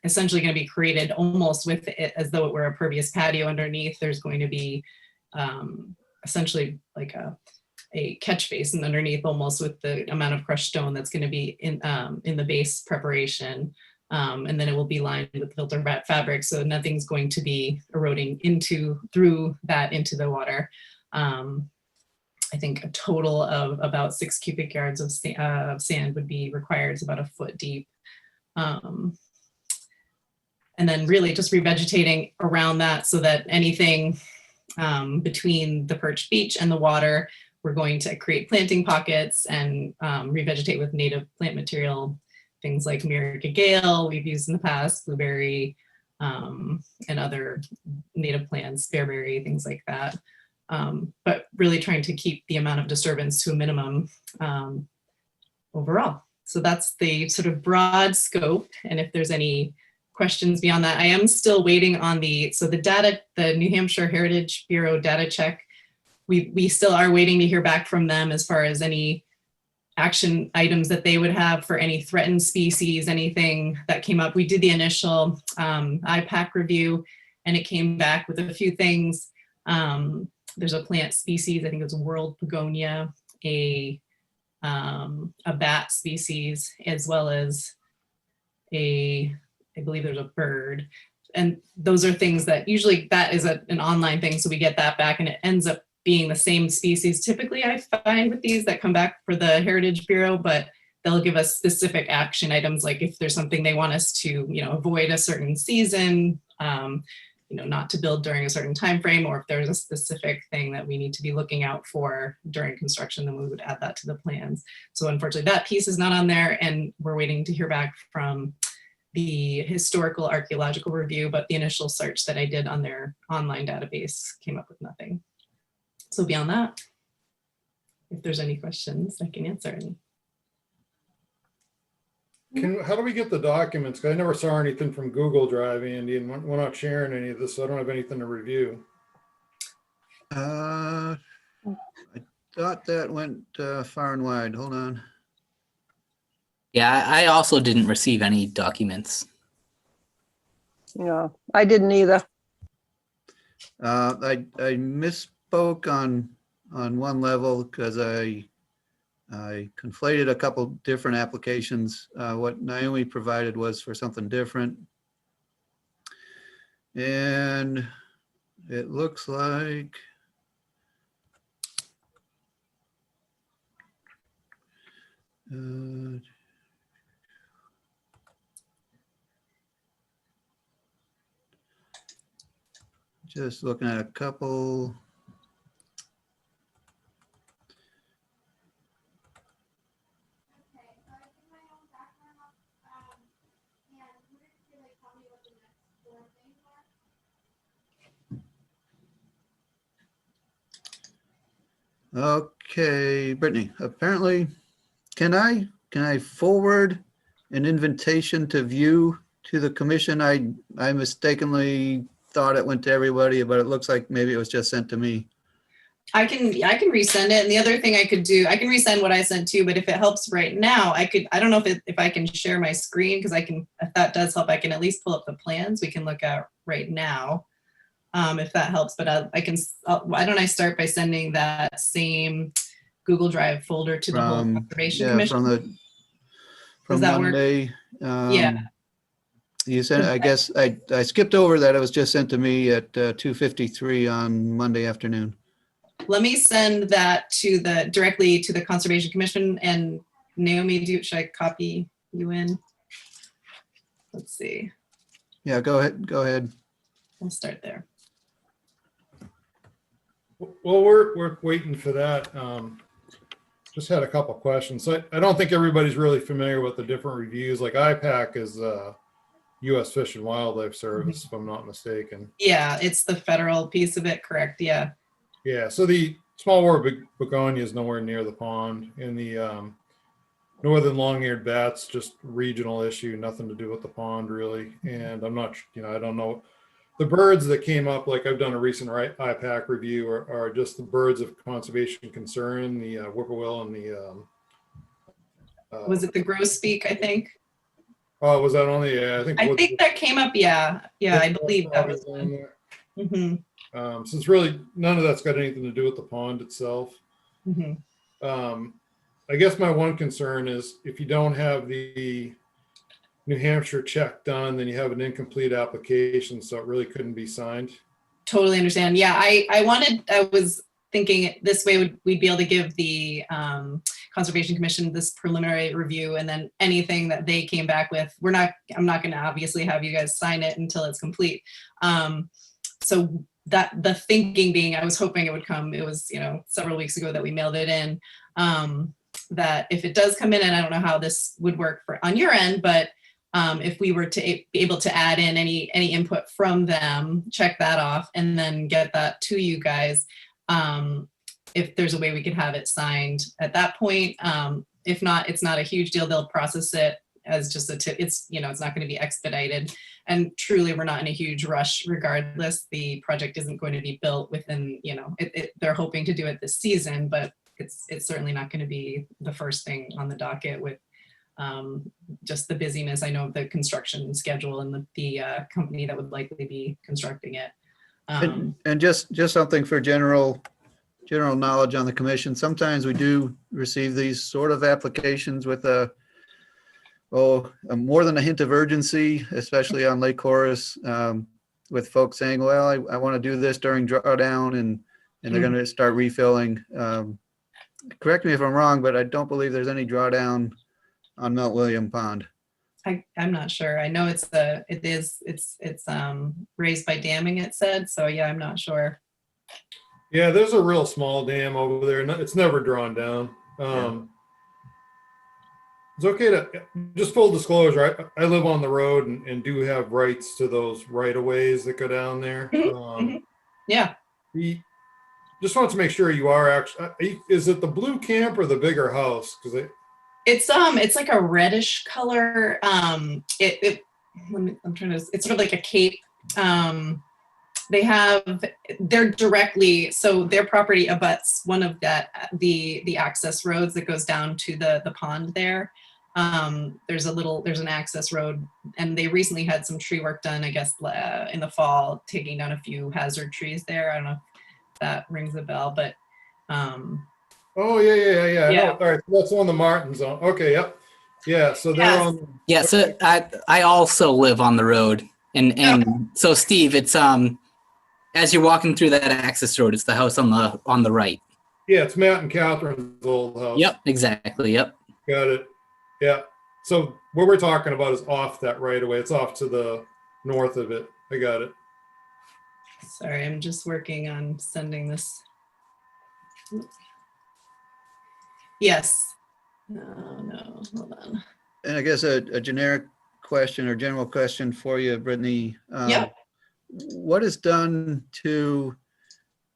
essentially going to be created almost with it as though it were a pervious patio underneath. There's going to be essentially like a catch basin underneath, almost, with the amount of crushed stone that's going to be in the base preparation. And then it will be lined with filter fabric, so nothing's going to be eroding through that into the water. I think a total of about 6 cubic yards of sand would be required. It's about a foot deep. And then really just revegetating around that, so that anything between the perched beach and the water, we're going to create planting pockets and revegetate with native plant material. Things like America Gale we've used in the past, blueberry, and other native plants, bearberry, things like that. But really trying to keep the amount of disturbance to a minimum overall. So that's the sort of broad scope. And if there's any questions beyond that, I am still waiting on the data, the New Hampshire Heritage Bureau data check. We still are waiting to hear back from them as far as any action items that they would have for any threatened species, anything that came up. We did the initial IPAC review, and it came back with a few things. There's a plant species, I think it was world begonia, a bat species, as well as I believe there's a bird. And those are things that usually that is an online thing. So we get that back, and it ends up being the same species. Typically I find with these that come back for the Heritage Bureau, but they'll give us specific action items, like if there's something they want us to, avoid a certain season, not to build during a certain time frame, or if there's a specific thing that we need to be looking out for during construction, then we would add that to the plans. So unfortunately that piece is not on there, and we're waiting to hear back from the historical archaeological review, but the initial search that I did on their online database came up with nothing. So beyond that, if there's any questions, I can answer any. How do we get the documents? 'Cause I never saw anything from Google Drive, Andy, and we're not sharing any of this, so I don't have anything to review. I thought that went far and wide. Hold on. Yeah, I also didn't receive any documents. Yeah, I didn't either. I misspoke on one level, because I conflated a couple different applications. What Naomi provided was for something different. And it looks like Just looking at a couple. Okay, Brittany, apparently, can I forward an invitation to view to the commission? I mistakenly thought it went to everybody, but it looks like maybe it was just sent to me. I can resend it. And the other thing I could do, I can resend what I sent too, but if it helps right now, I don't know if I can share my screen, because if that does help, I can at least pull up the plans we can look at right now. If that helps, but why don't I start by sending that same Google Drive folder to the whole From, Conservation yeah, Commission? from that work? Monday. Yeah. You sent, I guess, I skipped over that. It was just sent to me at 2:53 on Monday afternoon. Let me send that directly to the Conservation Commission. And Naomi, should I copy you in? Let's see. Yeah, go ahead. We'll start there. Well, we're waiting for that. Just had a couple questions. So I don't think everybody's really familiar with the different reviews. Like IPAC is U.S. Fish and Wildlife Service, if I'm not mistaken. Yeah, it's the federal piece of it, correct? Yeah. Yeah, so the small wart begonia is nowhere near the pond, and the northern long-eared bat's just regional issue, nothing to do with the pond really. And I'm not, I don't know. The birds that came up, like I've done a recent IPAC review, are just the birds of conservation concern, the whippoorwill and the. Was it the grosbeak, I think? Oh, was that on the? Yeah, I think that came up. Yeah, I believe that was on one. there. Mm-hmm. So it's really none of that's got anything to do with the pond itself. Mm-hmm. I guess my one concern is if you don't have the New Hampshire check done, then you have an incomplete application, so it really couldn't be signed. Totally understand. Yeah, I was thinking this way we'd be able to give the Conservation Commission this preliminary review, and then anything that they came back with, I'm not going to obviously have you guys sign it until it's complete. So that the thinking being, I was hoping it would come. It was, several weeks ago that we mailed it in. That if it does come in, and I don't know how this would work on your end, but if we were to be able to add in any input from them, check that off, and then get that to you guys. If there's a way we could have it signed at that point. If not, it's not a huge deal. They'll process it as just a tip. It's, it's not going to be expedited. And truly, we're not in a huge rush regardless. The project isn't going to be built within, they're hoping to do it this season, but it's certainly not going to be the first thing on the docket with just the busyness. I know the construction schedule and the company that would likely be constructing it. And just something for general knowledge on the commission. Sometimes we do receive these sort of applications with more than a hint of urgency, especially on Lake Horace, with folks saying, well, I want to do this during drawdown, and they're going to start refilling. Correct me if I'm wrong, but I don't believe there's any drawdown on Mount William Pond. I'm not sure. I know it's raised by damming, it said. So yeah, I'm not sure. Yeah, there's a real small dam over there. It's never drawn down. It's okay to, just full disclosure, I live on the road and do have rights to those right-of-ways that go down there. Yeah. Just want to make sure you are actually, is it the blue camp or the bigger house? Because it's like a reddish color. It's sort of like a cape. They're directly, so their property abuts one of the access roads that goes down to the pond there. There's an access road, and they recently had some tree work done, I guess, in the fall, taking down a few hazard trees there. I don't know if that rings a bell, but oh yeah. I know. All right, that's on the Martins on. Okay, yep. Yeah, so they're on. Yeah, so I also live on the road, and so Steve, it's as you're walking through that access road, it's the house on the right. Yeah, it's Matt and Catherine's old house. Yep, exactly. Yep. Got it. Yeah. So what we're talking about is off that right away. It's off to the north of it. I got it. Sorry, I'm just working on sending this. Yes. No, hold on. And I guess a generic question or general question for you, Brittany. Yep. What is done to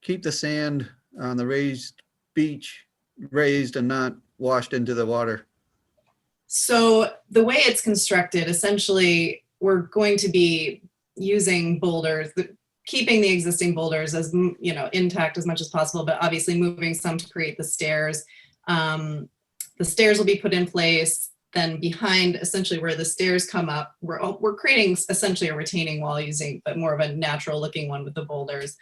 keep the sand on the raised beach raised and not washed into the water? So the way it's constructed, essentially, we're going to be using boulders, keeping the existing boulders as intact as much as possible, but obviously moving some to create the stairs. The stairs will be put in place. Then behind, essentially where the stairs come up, we're creating essentially a retaining wall using, but more of a natural looking one with the boulders.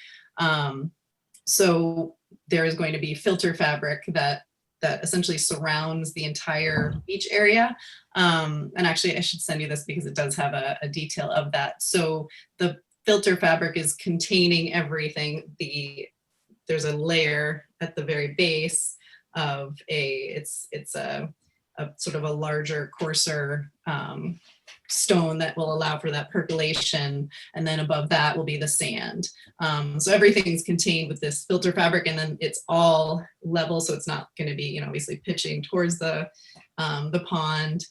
So there is going to be filter fabric that essentially surrounds the entire beach area. And actually I should send you this because it does have a detail of that. So the filter fabric is containing everything. There's a layer at the very base of it's a sort of a larger, coarser stone that will allow for that percolation. And then above that will be the sand. So everything's contained with this filter fabric, and then it's all level. So it's not going to be, obviously pitching towards the pond.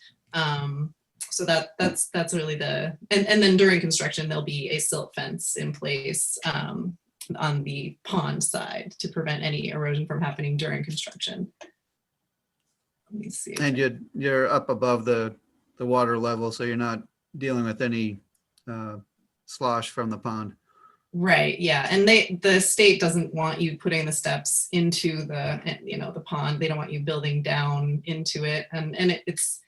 So that's really and then during construction, there'll be a silt fence in place on the pond side to prevent any erosion from happening during construction. Let me see. And you're up above the water level, so you're not dealing with any slosh from the pond. Right, yeah, and the state doesn't want you putting the steps into the pond. They don't want you building down into it, and it's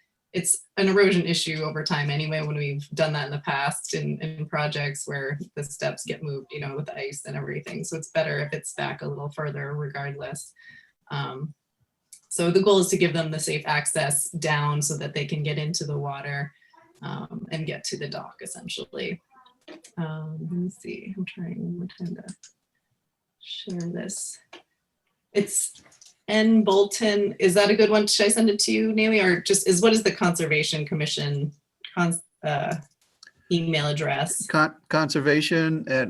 an erosion issue over time anyway, when we've done that in the past in projects where the steps get moved, with the ice and everything. So it's better if it's back a little further regardless. So the goal is to give them the safe access down so that they can get into the water and get to the dock essentially. Let me see, I'm trying one more time to share this. It's N Bolton. Is that a good one? Should I send it to you, Naomi, or what is the Conservation Commission email address? Conservation at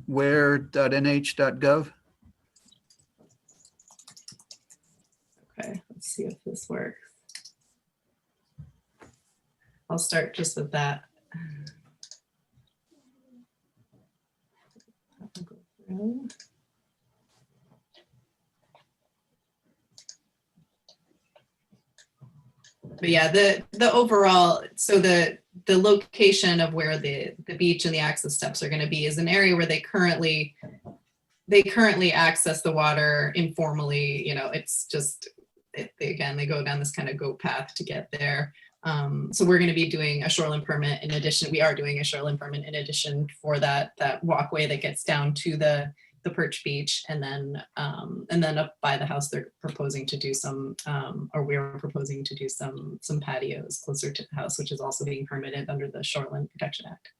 where.nh.gov. Okay, let's see if this works. I'll start just with that. But yeah, the overall, so the location of where the beach and the access steps are going to be is an area where they currently access the water informally. It's just they go down this kind of goat path to get there. So we're going to be doing a shoreline permit in addition. We are doing a shoreline permit in addition for that walkway that gets down to the Perch Beach, and then up by the house they're proposing to do some or we're proposing to do some patios closer to the house, which is also being permitted under the Shoreline Protection Act.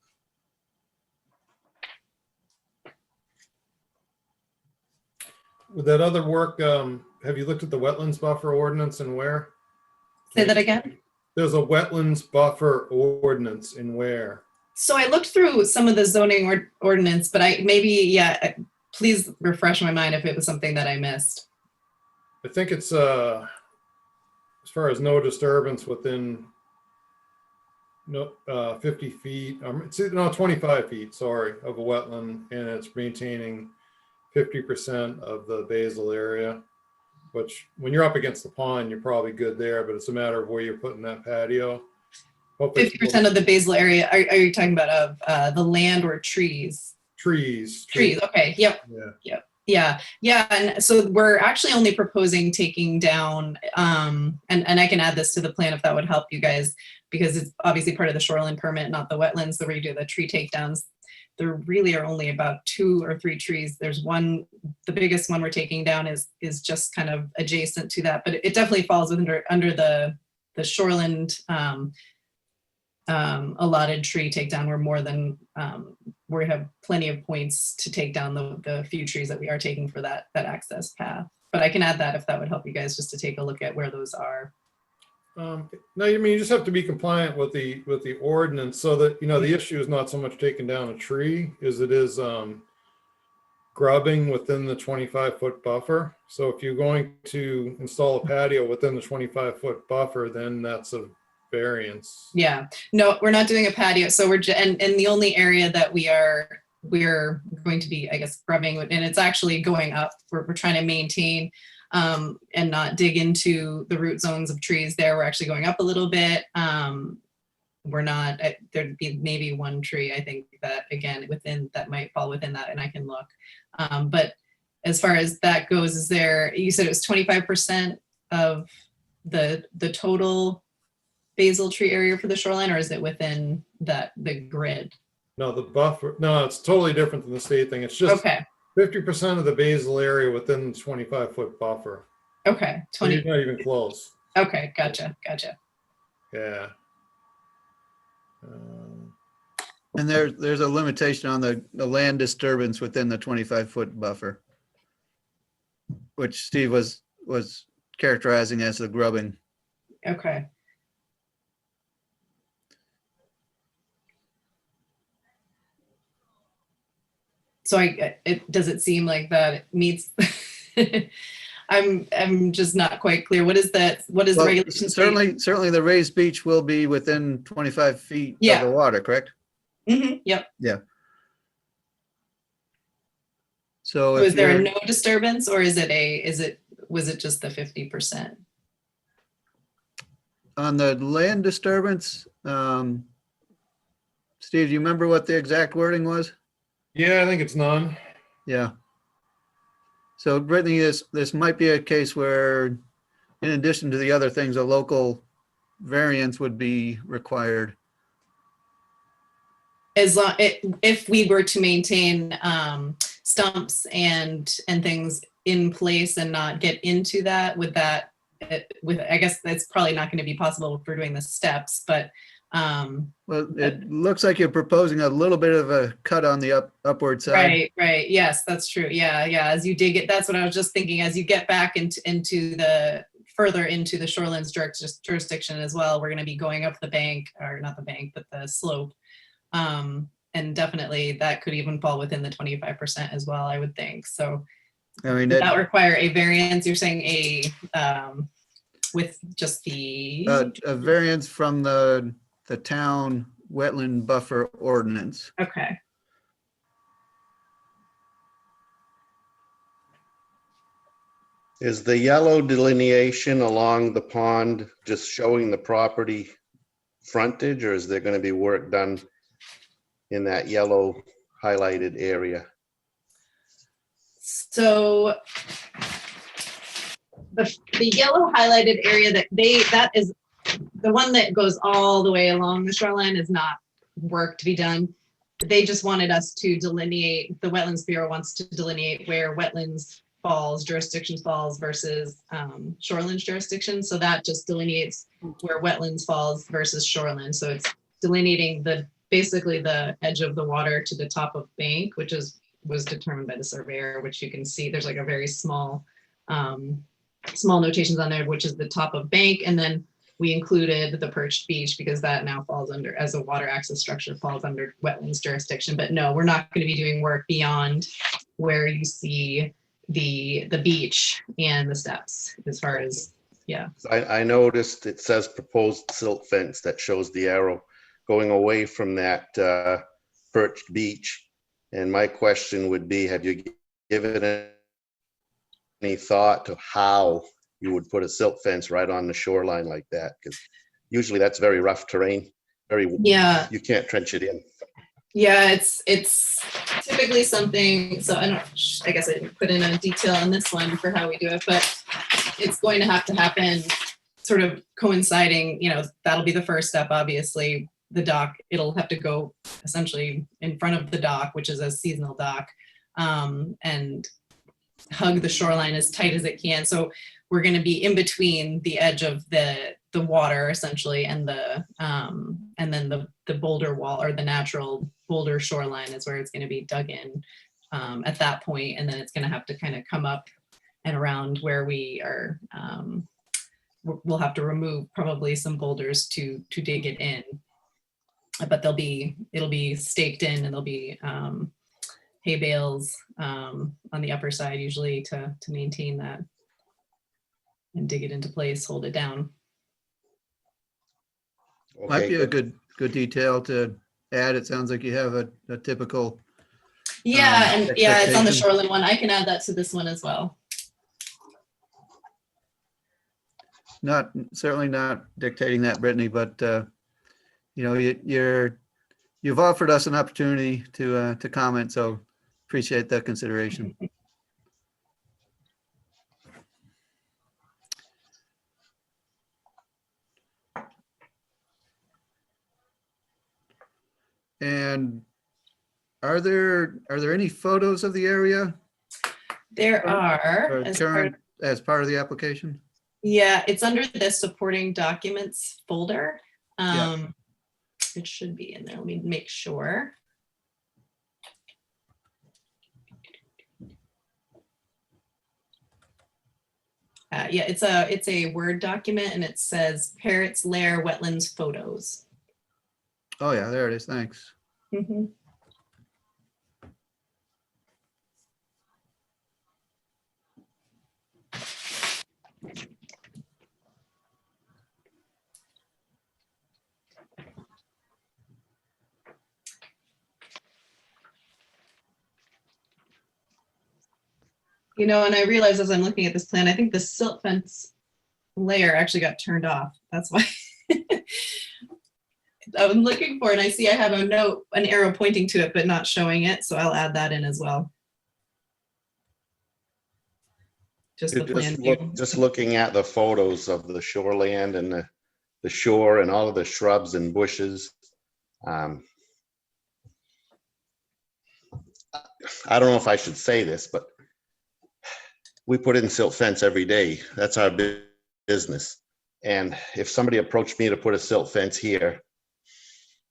With that other work, have you looked at the wetlands buffer ordinance and where? Say that again. There's a wetlands buffer ordinance in where? So I looked through some of the zoning ordinance, but please refresh my mind if it was something that I missed. I think it's as far as no disturbance within 50 feet, 25 feet, sorry, of a wetland, and it's maintaining 50% of the basal area, which when you're up against the pond, you're probably good there, but it's a matter of where you're putting that patio. 50% of the basal area, are you talking about of the land or trees? Trees. Okay. Yep. Yeah. And so we're actually only proposing taking down, and I can add this to the plan if that would help you guys, because it's obviously part of the shoreline permit, not the wetlands, the redo the tree takedowns. There really are only about 2 or 3 trees. There's one, the biggest one we're taking down is just kind of adjacent to that, but it definitely falls under the shoreland allotted tree takedown. We're more than we have plenty of points to take down the few trees that we are taking for that access path. But I can add that if that would help you guys just to take a look at where those are. No, I mean, you just have to be compliant with the ordinance, so that the issue is not so much taking down a tree as it is grubbing within the 25-foot buffer. So if you're going to install a patio within the 25-foot buffer, then that's a variance. Yeah, no, we're not doing a patio. So and the only area that we're going to be, I guess, grubbing, and it's actually going up. We're trying to maintain and not dig into the root zones of trees there. We're actually going up a little bit. We're not, there'd be maybe one tree, I think, that again, that might fall within that, and I can look. But as far as that goes, you said it was 25% of the total basal tree area for the shoreline, or is it within the grid? No, the buffer, no, it's totally different than the state thing. It's just Okay, 50% of the basal area within the 25-foot buffer. okay, So you're not even close. okay, gotcha. Yeah. And there's a limitation on the land disturbance within the 25-foot buffer, which Steve was characterizing as the grubbing. Okay. So does it seem like that it meets? I'm just not quite clear. What is that? What is the Well, regulation? say? certainly the raised beach will be within 25 feet Yeah. of the water, correct? Yep. So So if is there you're- no disturbance, or was it just the 50%? on the land disturbance, Steve, do you remember what the exact wording was? Yeah, I think it's none. Yeah. So Brittany, this might be a case where, in addition to the other things, a local variance would be required. If we were to maintain stumps and things in place and not get into that, I guess that's probably not going to be possible if we're doing the steps, but Well, it looks like you're proposing a little bit of a cut on the upward side. right. Yes, that's true. Yeah. As you dig it, that's what I was just thinking. As you get back further into the shoreline's jurisdiction as well, we're going to be going up the bank, or not the bank, but the slope. And definitely that could even fall within the 25% as well, I would think. So I mean, would that require a variance? You're saying with just the, a variance from the town wetland buffer ordinance. okay. Is the yellow delineation along the pond just showing the property frontage, or is there going to be work done in that yellow highlighted area? So the yellow highlighted area that is the one that goes all the way along the shoreline is not work to be done. They just wanted us to delineate, the Wetlands Bureau wants to delineate where wetlands jurisdiction falls versus shoreline's jurisdiction. So that just delineates where wetlands falls versus shoreline. So it's delineating basically the edge of the water to the top of bank, which was determined by the surveyor, which you can see there's like a very small notations on there, which is the top of bank. And then we included the perched beach because that now falls under, as a water access structure, falls under wetlands jurisdiction. But no, we're not going to be doing work beyond where you see the beach and the steps as far as, yeah. I noticed it says proposed silt fence that shows the arrow going away from that perched beach. And my question would be, have you given any thought to how you would put a silt fence right on the shoreline like that? Because usually that's very rough terrain, Yeah. you can't trench it in. Yeah, it's typically something, so I guess I didn't put in a detail on this one for how we do it, but it's going to happen sort of coinciding, that'll be the first step, obviously. The dock, it'll have to go essentially in front of the dock, which is a seasonal dock, and hug the shoreline as tight as it can. So we're going to be in between the edge of the water essentially and then the boulder wall, or the natural boulder shoreline is where it's going to be dug in at that point. And then it's going to have to kind of come up and around where we are. We'll have to remove probably some boulders to dig it in, but it'll be staked in, and there'll be hay bales on the upper side usually to maintain that and dig it into place, hold it down. Might Okay, be a good. good detail to add. It sounds like you have a typical, Yeah, and yeah, it's on the expectation. shoreline one. I can add that to this one as well. not, certainly not dictating that, Brittany, but, you know, you've offered us an opportunity to comment, so appreciate that consideration. And are there any photos of the area There are, or as part of- current as part of the application? yeah, it's under the supporting documents folder. Yeah. It should be in there. Let me make sure. Yeah, it's a Word document and it says Parrots Lair Wetlands Photos. Oh, yeah, there it is. Thanks. Mhm. You know, and I realize as I'm looking at this plan, I think the silt fence layer actually got turned off. That's why. I'm looking for it and I see I have a note, an arrow pointing to it, but not showing it. So I'll add that in as well. Just the plan view. Just looking at the photos of the shoreland and the shore and all of the shrubs and bushes. I don't know if I should say this, but we put in silt fence every day. That's our business. And if somebody approached me to put a silt fence here,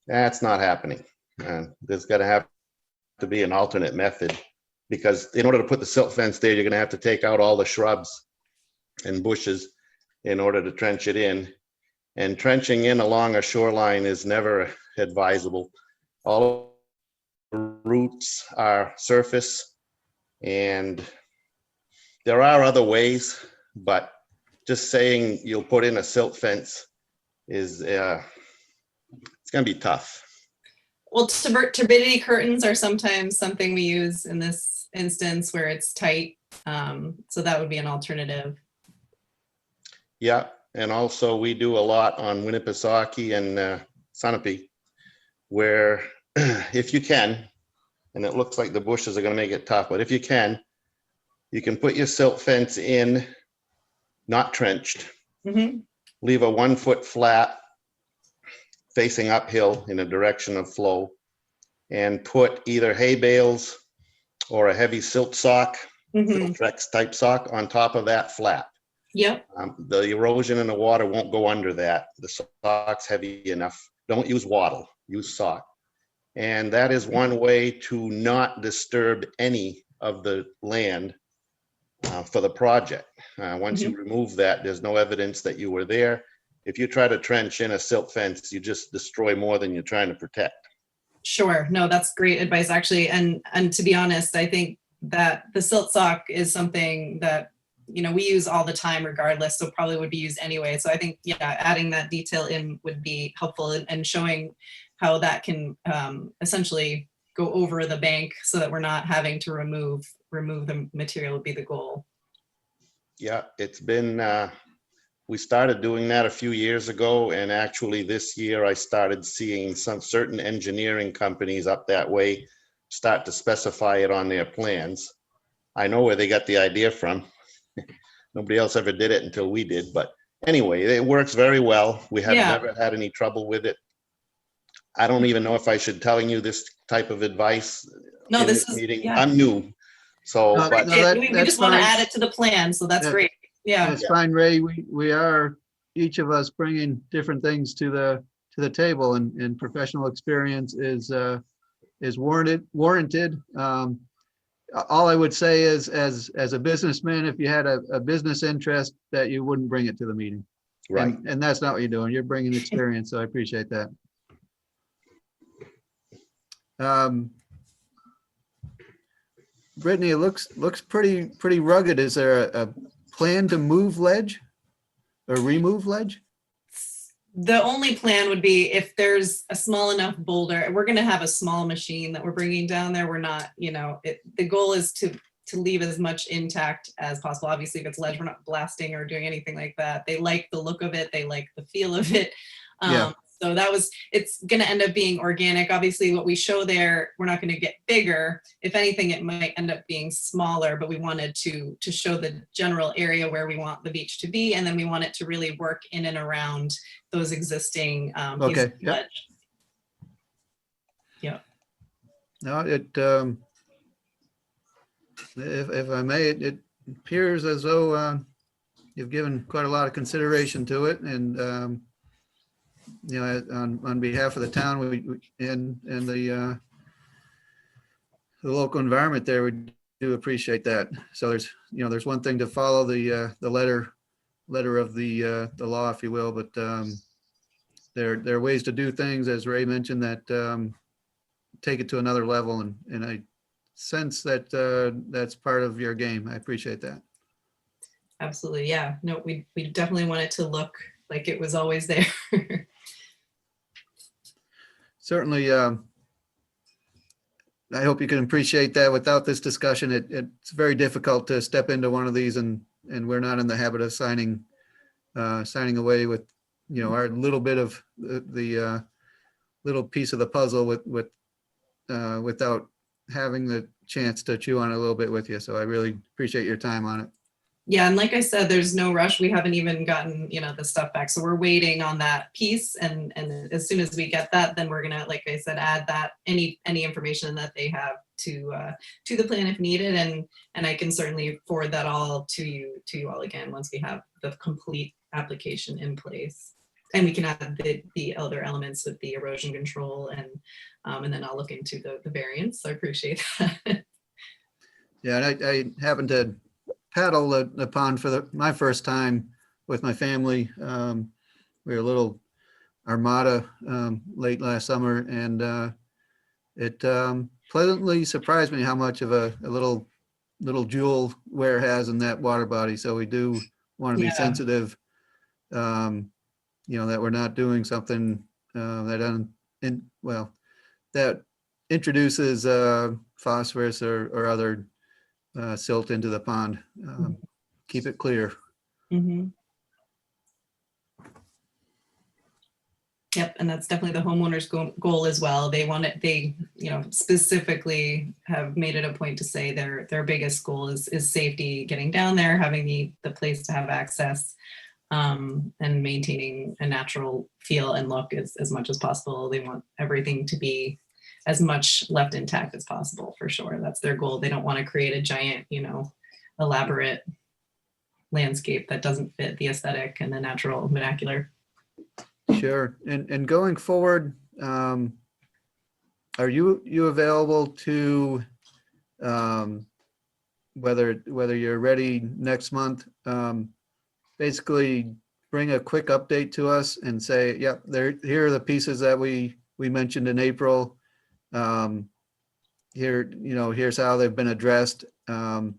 that's not happening. There's got to have to be an alternate method, because in order to put the silt fence there, you're going to have to take out all the shrubs and bushes in order to trench it in. And trenching in along a shoreline is never advisable. All roots are surface, and there are other ways, but just saying you'll put in a silt fence is it's going to be tough. Well, turbidity curtains are sometimes something we use in this instance where it's tight. So that would be an alternative. Yeah, and also we do a lot on Winnipesaukee and Sunapee, where if you can, and it looks like the bushes are going to make it tough, but if you can put your silt fence in, not trenched, Mhm. leave a 1 foot flat facing uphill in a direction of flow, and put either hay bales or a heavy silt sock, Mhm. Trex type sock on top of that flat. Yep. The erosion in the water won't go under that. The sock's heavy enough. Don't use wattle, use sock. And that is one way to not disturb any of the land for the project. Once you remove that, there's no evidence that you were there. If you try to trench in a silt fence, you just destroy more than you're trying to protect. Sure. No, that's great advice, actually. And to be honest, I think that the silt sock is something that, you know, we use all the time regardless, so probably would be used anyway. So I think, yeah, adding that detail in would be helpful and showing how that can essentially go over the bank so that we're not having to remove the material would be the goal. Yeah, it's been, we started doing that a few years ago, and actually this year I started seeing some certain engineering companies up that way start to specify it on their plans. I know where they got the idea from. Nobody else ever did it until we did, but anyway, it works very well. We have Yeah. never had any trouble with it. I don't even know if I should telling you this type of advice No, in this this is, meeting. yeah. I'm new, so, No, but no, that- We that's just want to fine. add it to the plan, so that's Yeah. great. Yeah. It's fine, Ray. We are, each of us bringing different things to the table, and professional experience is warranted. All I would say is, as a businessman, if you had a business interest, that you wouldn't bring it to the meeting. right. And that's not what you're doing. You're bringing experience, so I appreciate that. Brittany, it looks pretty rugged. Is there a plan to move ledge or remove ledge? The only plan would be if there's a small enough boulder, we're gonna have a small machine that we're bringing down there. We're not, the goal is to leave as much intact as possible. Obviously, if it's ledge, we're not blasting or doing anything like that. They like the look of it. They like the feel of it. Yeah. So it's gonna end up being organic. Obviously, what we show there, we're not gonna get bigger. If anything, it might end up being smaller, but we wanted to show the general area where we want the beach to be. And then we want it to really work in and around those existing pieces Okay, of yep. ledge. Yeah. No, if I may, it appears as though you've given quite a lot of consideration to it, and on behalf of the town, and the local environment there, we do appreciate that. So there's one thing to follow the letter of the law, if you will, but there are ways to do things, as Ray mentioned, that take it to another level, and I sense that that's part of your game. I appreciate that. Absolutely. Yeah. No, we definitely want it to look like it was always there. Certainly, I hope you can appreciate that. Without this discussion, it's very difficult to step into one of these, and we're not in the habit of signing away with, our little bit of the little piece of the puzzle without having the chance to chew on it a little bit with you. So I really appreciate your time on it. Yeah, and like I said, there's no rush. We haven't even gotten, the stuff back. So we're waiting on that piece. And as soon as we get that, then we're gonna, like I said, add that any information that they have to the plan if needed. And I can certainly forward that all to you all again once we have the complete application in place. And we can add the other elements with the erosion control, and then I'll look into the variance. So I appreciate that. Yeah, and I happened to paddle the pond for my first time with my family. We were a little armada late last summer, and it pleasantly surprised me how much of a little jewel Ware has in that water body. So we do want to be Yeah. sensitive, that we're not doing something that introduces phosphorus or other silt into the pond. Keep it clear. Mhm. Yep, and that's definitely the homeowner's goal as well. They want it, they, specifically have made it a point to say their biggest goal is safety, getting down there, having the place to have access, and maintaining a natural feel and look as much as possible. They want everything to be as much left intact as possible, for sure. That's their goal. They don't want to create a giant, elaborate landscape that doesn't fit the aesthetic and the natural vernacular. Sure. And going forward, are you available to, whether you're ready next month, basically bring a quick update to us and say, yep, here are the pieces that we mentioned in April. Here's how they've been addressed. 5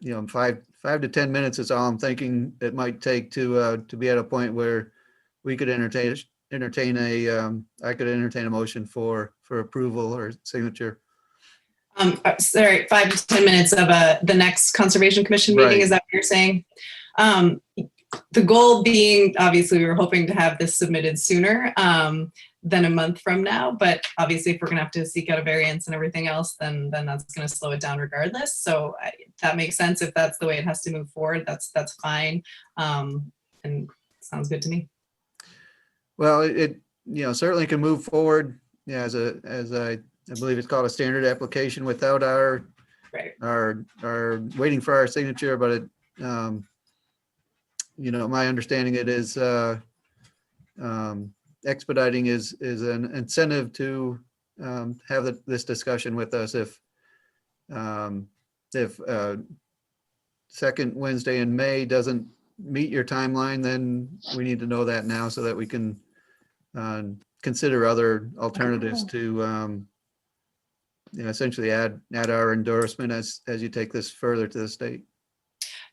to 10 minutes is all I'm thinking it might take to be at a point where we could entertain I could entertain a motion for approval or signature. Sorry, 5 to 10 minutes of the next Conservation Commission meeting. Right. Is that what you're saying? The goal being, obviously, we were hoping to have this submitted sooner than a month from now. But obviously, if we're going to have to seek out a variance and everything else, then that's going to slow it down regardless. So that makes sense. If that's the way it has to move forward, that's fine. And sounds good to me. Well, it certainly can move forward. Yeah, as I believe it's called a standard application without our waiting for our signature. But it, my understanding it is expediting is an incentive to have this discussion with us. If second Wednesday in May doesn't meet your timeline, then we need to know that now so that we can consider other alternatives to essentially add our endorsement as you take this further to the state.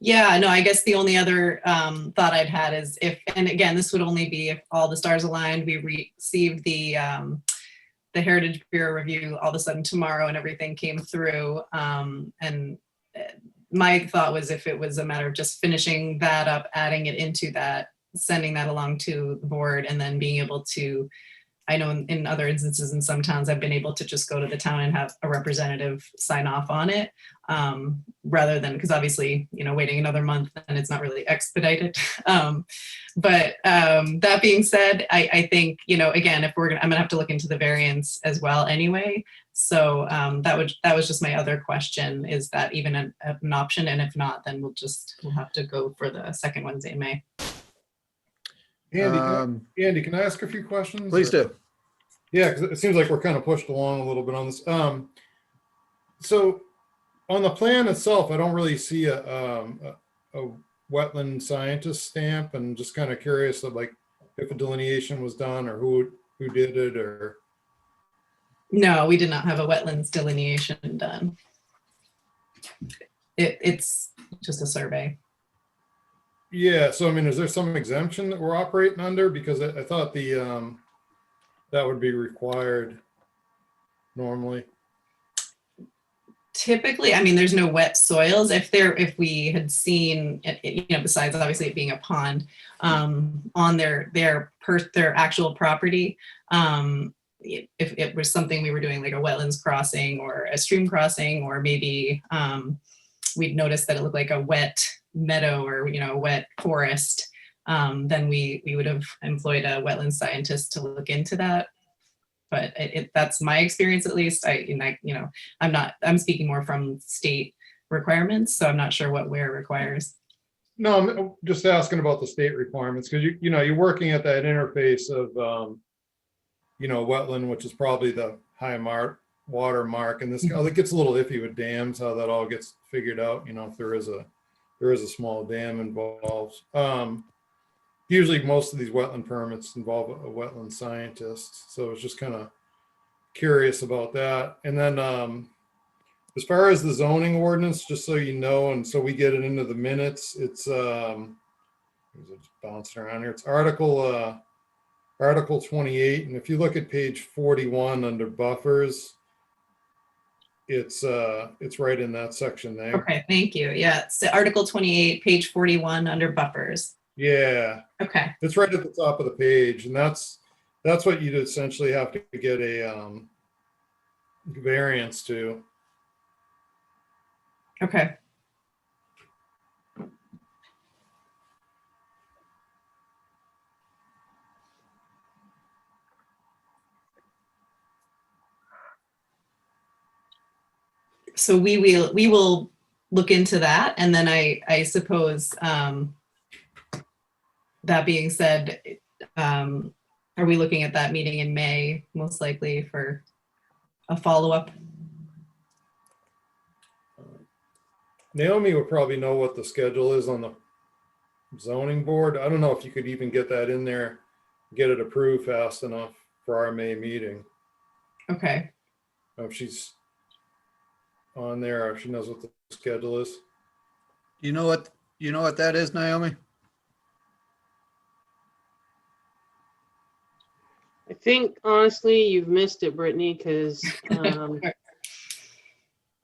Yeah, no, I guess the only other thought I'd had is if, and again, this would only be if all the stars aligned, we received the Heritage Bureau review all of a sudden tomorrow and everything came through. And my thought was if it was a matter of just finishing that up, adding it into that, sending that along to the board, and then being able to, I know in other instances in some towns, I've been able to just go to the town and have a representative sign off on it, rather than, because obviously, waiting another month and it's not really expedited. But that being said, I think, again, if I'm gonna have to look into the variance as well anyway. So that was just my other question, is that even an option? And if not, then we'll have to go for the second Wednesday in May. Andy, can I ask a few questions? Please do. Yeah, because it seems like we're kind of pushed along a little bit on this. So on the plan itself, I don't really see a wetland scientist stamp, and just kind of curious of like if a delineation was done or who did it, or. No, we did not have a wetlands delineation done. It's just a survey. Yeah, so I mean, is there some exemption that we're operating under? Because I thought that would be required normally. Typically, I mean, there's no wet soils. If we had seen, besides obviously it being a pond, on their actual property, if it was something we were doing like a wetlands crossing or a stream crossing, or maybe we'd noticed that it looked like a wet meadow or a wet forest, then we would have employed a wetland scientist to look into that. But that's my experience, at least. I'm speaking more from state requirements, so I'm not sure what WARE requires. No, I'm just asking about the state requirements, because you're working at that interface of wetland, which is probably the high water mark, and it gets a little iffy with dams, how that all gets figured out, if there is a small dam involved. Usually most of these wetland permits involve a wetland scientist, so I was just kind of curious about that. And then as far as the zoning ordinance, just so you know, and so we get it into the minutes, it's bouncing around here. It's Article 28, and if you look at page 41 under buffers, it's right in that section there. Okay, thank you. Yeah, so Article 28, page 41 under buffers. Yeah. Okay. It's right at the top of the page, and that's what you'd essentially have to get a variance to. Okay. So we will look into that, and then I suppose that being said, are we looking at that meeting in May most likely for a follow-up? Naomi would probably know what the schedule is on the zoning board. I don't know if you could even get that in there, get it approved fast enough for our May meeting. Okay. If she's on there, or if she knows what the schedule is. You know what that is, Naomi? I think honestly, you've missed it, Brittany, because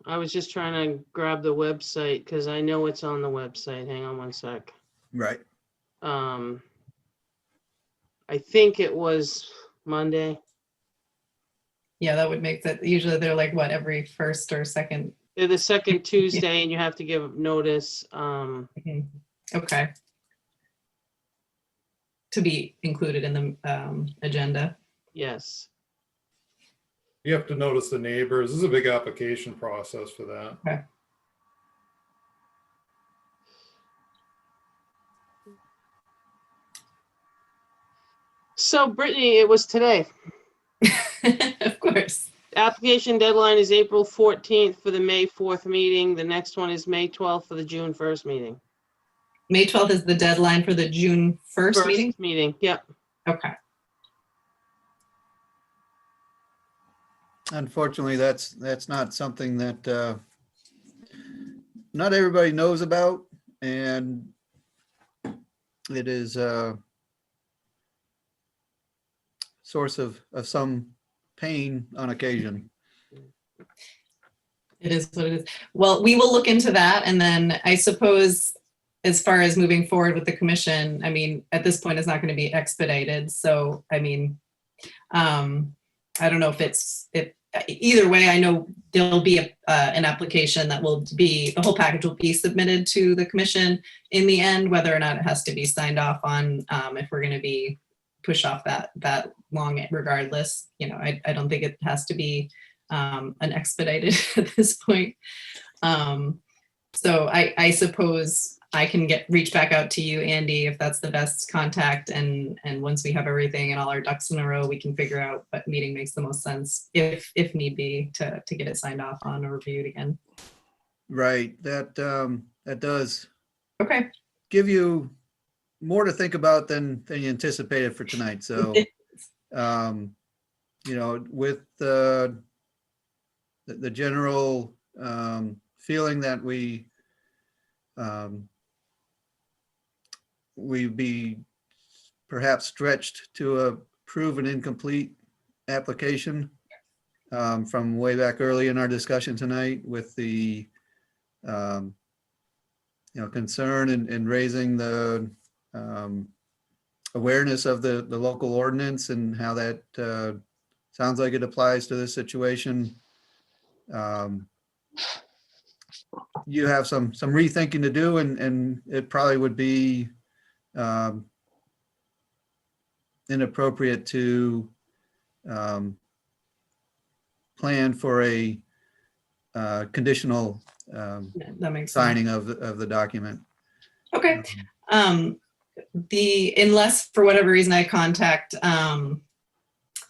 I was just trying to grab the website because I know it's on the website. Hang on one sec. Right. I think it was Monday. Yeah, that would make that. Usually they're like what, every first or second? They're the second Tuesday, and you have to give notice. Okay. To be included in the agenda. Yes. You have to notice the neighbors. This is a big application process for that. Okay. So Brittany, it was today. Of course. Application deadline is April 14th for the May 4th meeting. The next one is May 12th for the June 1st meeting. May 12th is the deadline for the June 1st meeting? Meeting, yep. Okay. unfortunately, that's not something that not everybody knows about, and it is a source of some pain on occasion. It is what it is. Well, we will look into that. And then I suppose as far as moving forward with the commission, I mean, at this point, it's not going to be expedited. So, I mean, I don't know if either way, I know there'll be an application that will be, the whole package will be submitted to the commission in the end, whether or not it has to be signed off on, if we're going to be pushed off that long regardless. You know, I don't think it has to be an expedited at this point. So I suppose I can reach back out to you, Andy, if that's the best contact. And once we have everything and all our ducks in a row, we can figure out what meeting makes the most sense, if need be, to get it signed off on or reviewed again. Right, that does Okay. give you more to think about than you anticipated for tonight. So, you know, with the general feeling that we'd be perhaps stretched to approve an incomplete application from way back early in our discussion tonight, with the concern and raising the awareness of the local ordinance and how that sounds like it applies to this situation. You have some rethinking to do, and it probably would be inappropriate to plan for a conditional That makes sense. signing of the document. Okay. Unless for whatever reason I contact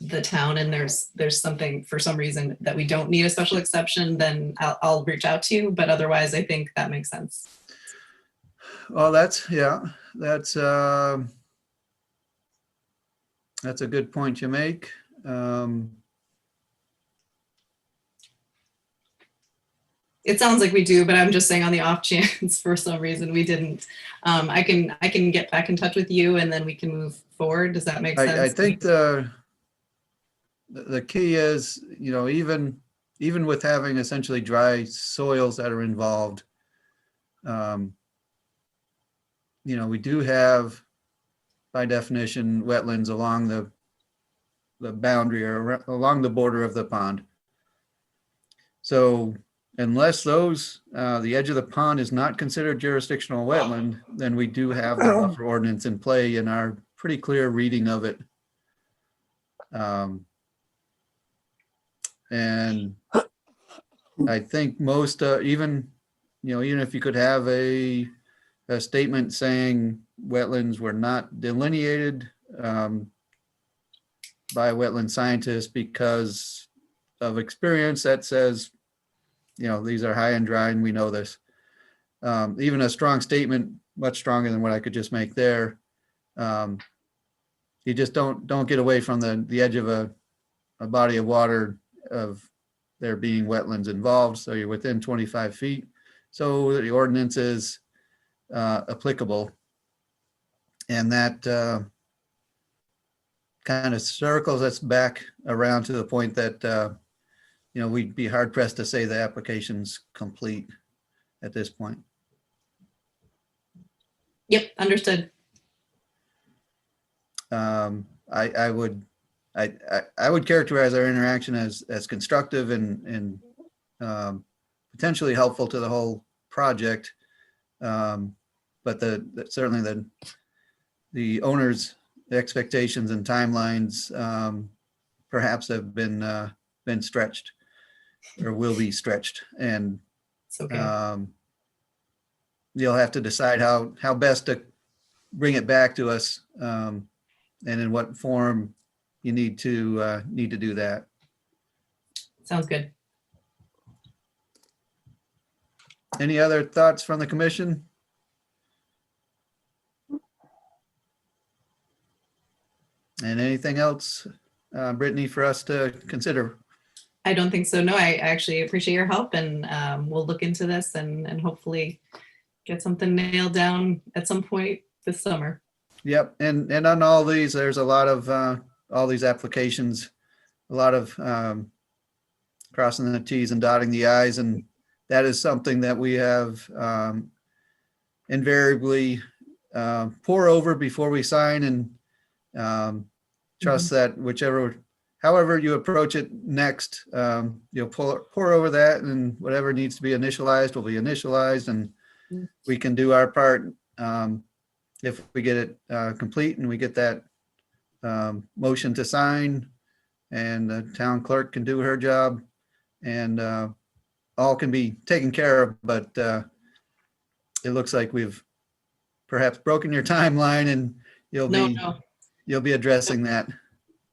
the town and there's something for some reason that we don't need a special exception, then I'll reach out to you. But otherwise, I think that makes sense. Well, that's a good point you make. It sounds like we do, but I'm just saying on the off chance for some reason we didn't. I can get back in touch with you and then we can move forward. Does that make sense? I think the key is, you know, even with having essentially dry soils that are involved, you know, we do have, by definition, wetlands along the boundary or along the border of the pond. So unless the edge of the pond is not considered jurisdictional wetland, then we do have the buffer ordinance in play in our pretty clear reading of it. And I think most, even if you could have a statement saying wetlands were not delineated by a wetland scientist because of experience that says, these are high and dry and we know this. Even a strong statement, much stronger than what I could just make there. You just don't get away from the edge of a body of water of there being wetlands involved. So you're within 25 feet. So the ordinance is applicable. And that kind of circles us back around to the point that, we'd be hard pressed to say the application's complete at this point. Yep, understood. I would characterize our interaction as constructive and potentially helpful to the whole project. But certainly the owner's expectations and timelines perhaps have been stretched or will be stretched, and It's okay. you'll have to decide how best to bring it back to us, and in what form you need to do that. Sounds good. Any other thoughts from the commission? And anything else, Brittany, for us to consider? I don't think so. No, I actually appreciate your help, and we'll look into this and hopefully get something nailed down at some point this summer. Yep, and on all these, there's a lot of, all these applications, a lot of crossing the Ts and dotting the Is, and that is something that we have invariably pour over before we sign, and trust that however you approach it next, you'll pour over that, and whatever needs to be initialized will be initialized, and we can do our part. If we get it complete and we get that motion to sign, and the town clerk can do her job, and all can be taken care of. But it looks like we've perhaps broken your timeline, and you'll be addressing that.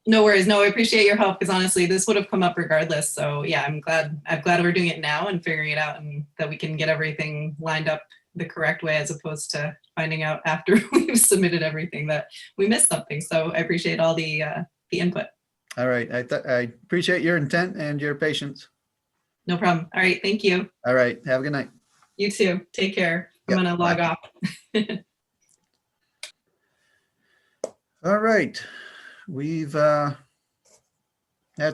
No worries. No, I appreciate your help, because honestly, this would have come up regardless. So yeah, I'm glad we're doing it now and figuring it out, and that we can get everything lined up the correct way, as opposed to finding out after we've submitted everything that we missed something. So I appreciate all the input. All right. I appreciate your intent and your patience. No problem. All right. Thank you. All right. Have a good night. You too. Take care. I'm Yep, going to log bye. off. All right. We've had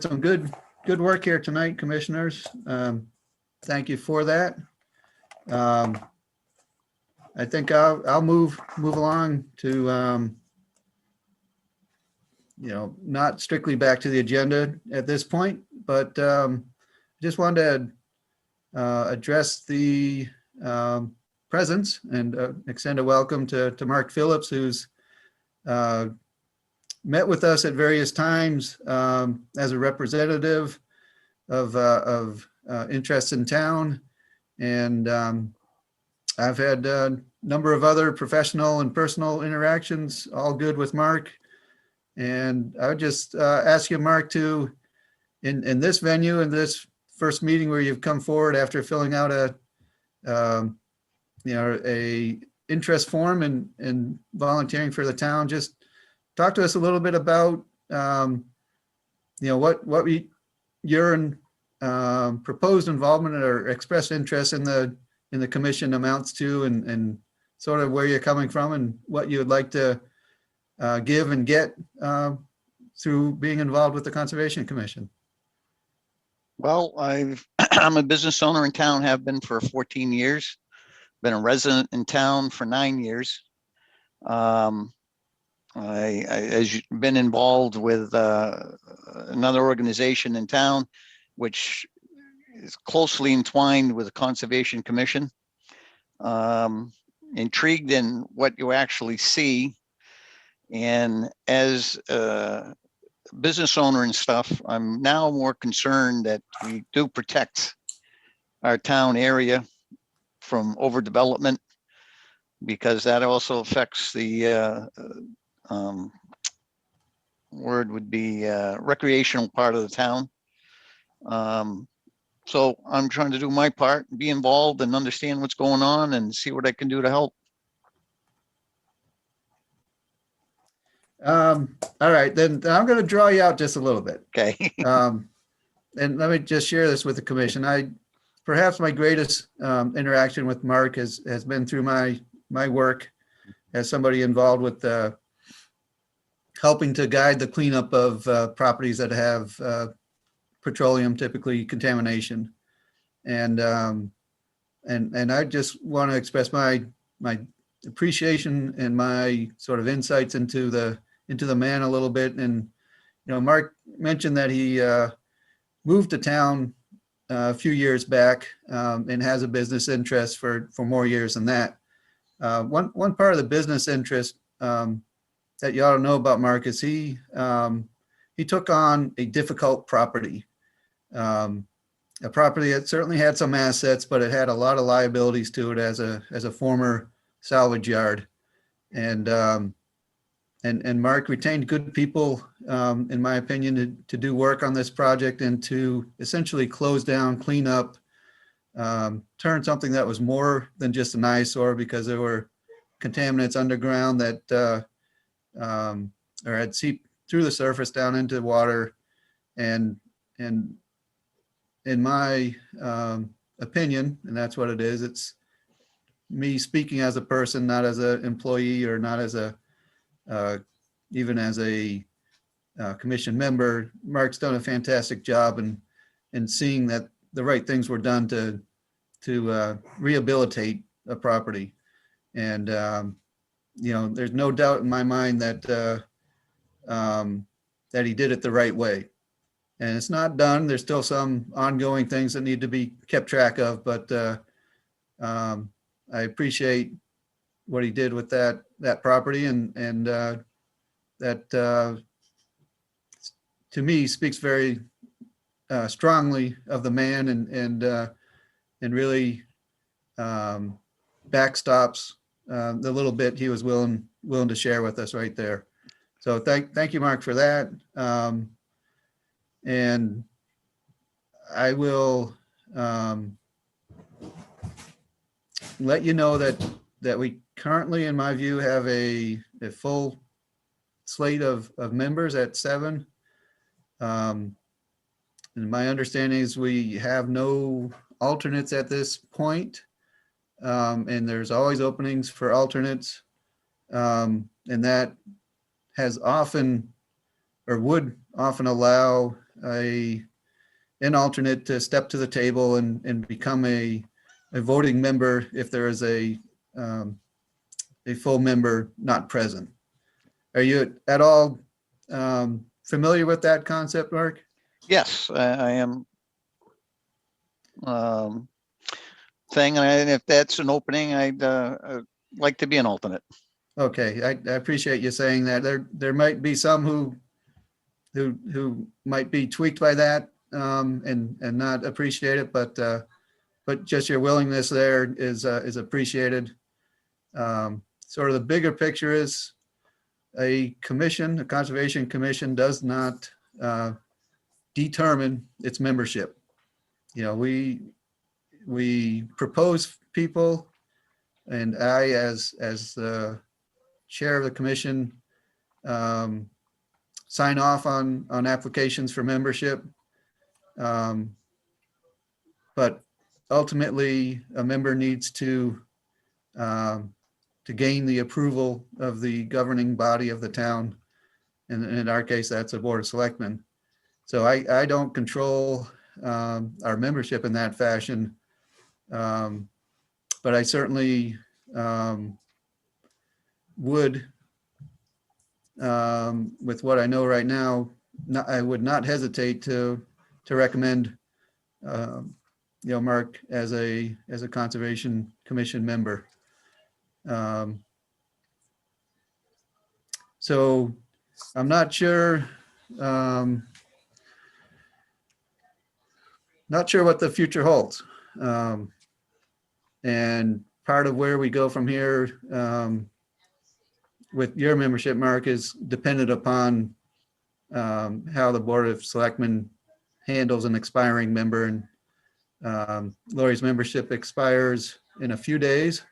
some good work here tonight, commissioners. Thank you for that. I think I'll move along to, not strictly back to the agenda at this point, but just wanted to address the presence and extend a welcome to Mark Phillips, who's met with us at various times as a representative of interests in town. And I've had a number of other professional and personal interactions, all good with Mark. And I would just ask you, Mark, to, in this venue, in this first meeting where you've come forward after filling out a interest form and volunteering for the town, just talk to us a little bit about, what your proposed involvement or expressed interest in the commission amounts to, and sort of where you're coming from and what you would like to give and get through being involved with the Conservation Commission. Well, I'm a business owner in town, have been for 14 years, been a resident in town for 9 years. I've been involved with another organization in town, which is closely entwined with the Conservation Commission. Intrigued in what you actually see. And as a business owner and stuff, I'm now more concerned that we do protect our town area from overdevelopment, because that also affects the word would be recreational part of the town. So I'm trying to do my part, be involved and understand what's going on and see what I can do to help. All right, then I'm going to draw you out just a little bit. Okay. And let me just share this with the commission. Perhaps my greatest interaction with Mark has been through my work as somebody involved with helping to guide the cleanup of properties that have petroleum, typically contamination. And I just want to express my appreciation and my sort of insights into the man a little bit. And, Mark mentioned that he moved to town a few years back and has a business interest for more years than that. One part of the business interest that you ought to know about Mark is he took on a difficult property, a property that certainly had some assets, but it had a lot of liabilities to it as a former salvage yard. And Mark retained good people, in my opinion, to do work on this project and to essentially close down, clean up, turn something that was more than just an eyesore, because there were contaminants underground that or had seeped through the surface down into the water, and in my opinion, and that's what it is, it's me speaking as a person, not as an employee or not as a, even as a commission member. Mark's done a fantastic job in seeing that the right things were done to rehabilitate a property. And, there's no doubt in my mind that that he did it the right way. And it's not done. There's still some ongoing things that need to be kept track of, but I appreciate what he did with that property, and that to me speaks very strongly of the man, and really backstops the little bit he was willing to share with us right there. So thank you, Mark, for that. And I will let you know that we currently, in my view, have a full slate of members at 7. And my understanding is we have no alternates at this point. And there's always openings for alternates. And that has often, or would often, allow an alternate to step to the table and become a voting member if there is a full member not present. Are you at all familiar with that concept, Mark? Yes, I am. Thing, and if that's an opening, I'd like to be an alternate. Okay, I appreciate you saying that. There might be some who might be tweaked by that and not appreciate it, but just your willingness there is appreciated. Sort of the bigger picture is a conservation commission does not determine its membership. We propose people, and I, as the chair of the commission, sign off on applications for membership. But ultimately, a member needs to gain the approval of the governing body of the town. And in our case, that's a board of selectmen. So I don't control our membership in that fashion. But I certainly would, with what I know right now, I would not hesitate to recommend Mark as a conservation commission member. So I'm not sure what the future holds. And part of where we go from here with your membership, Mark, is dependent upon how the Board of Selectmen handles an expiring member. And Lori's membership expires in a few days.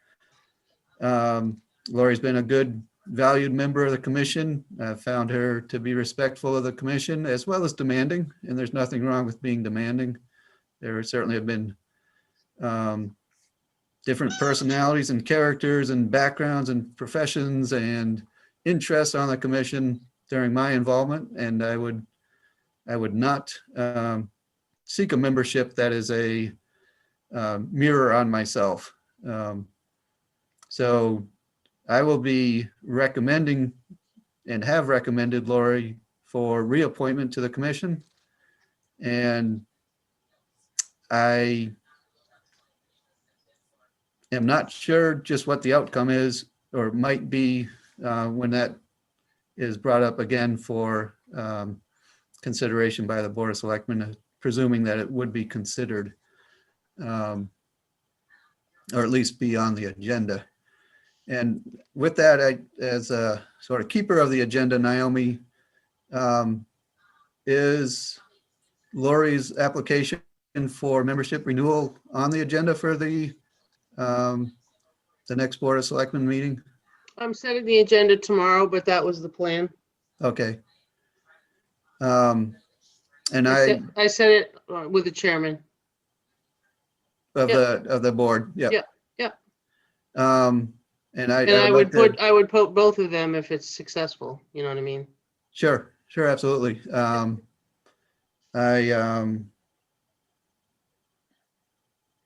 Lori's been a good, valued member of the commission. I've found her to be respectful of the commission as well as demanding, and there's nothing wrong with being demanding. There certainly have been different personalities and characters and backgrounds and professions and interests on the commission during my involvement, and I would not seek a membership that is a mirror on myself. So I will be recommending and have recommended Lori for reappointment to the commission. And I am not sure just what the outcome is or might be when that is brought up again for consideration by the Board of Selectmen, presuming that it would be considered, or at least be on the agenda. And with that, as a sort of keeper of the agenda, Naomi, is Lori's application for membership renewal on the agenda for the next Board of Selectmen meeting? I'm setting the agenda tomorrow, but that was the plan. Okay. And I said it with the chairman. of the board, yep. Yep, yep. And I And I would would like to. I would put both of them if it's successful, you know what I mean? Sure, absolutely. I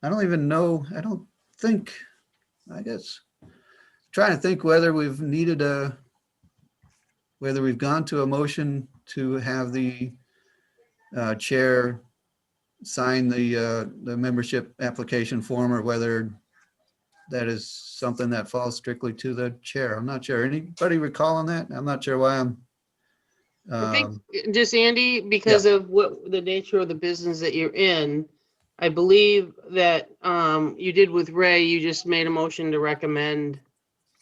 don't even know, I guess, trying to think whether we've gone to a motion to have the chair sign the membership application form, or whether that is something that falls strictly to the chair. I'm not sure. Anybody recalling that? I'm not sure why I'm. I think just Andy, because of what the nature of the business that you're in, I believe that you did with Ray, you just made a motion to recommend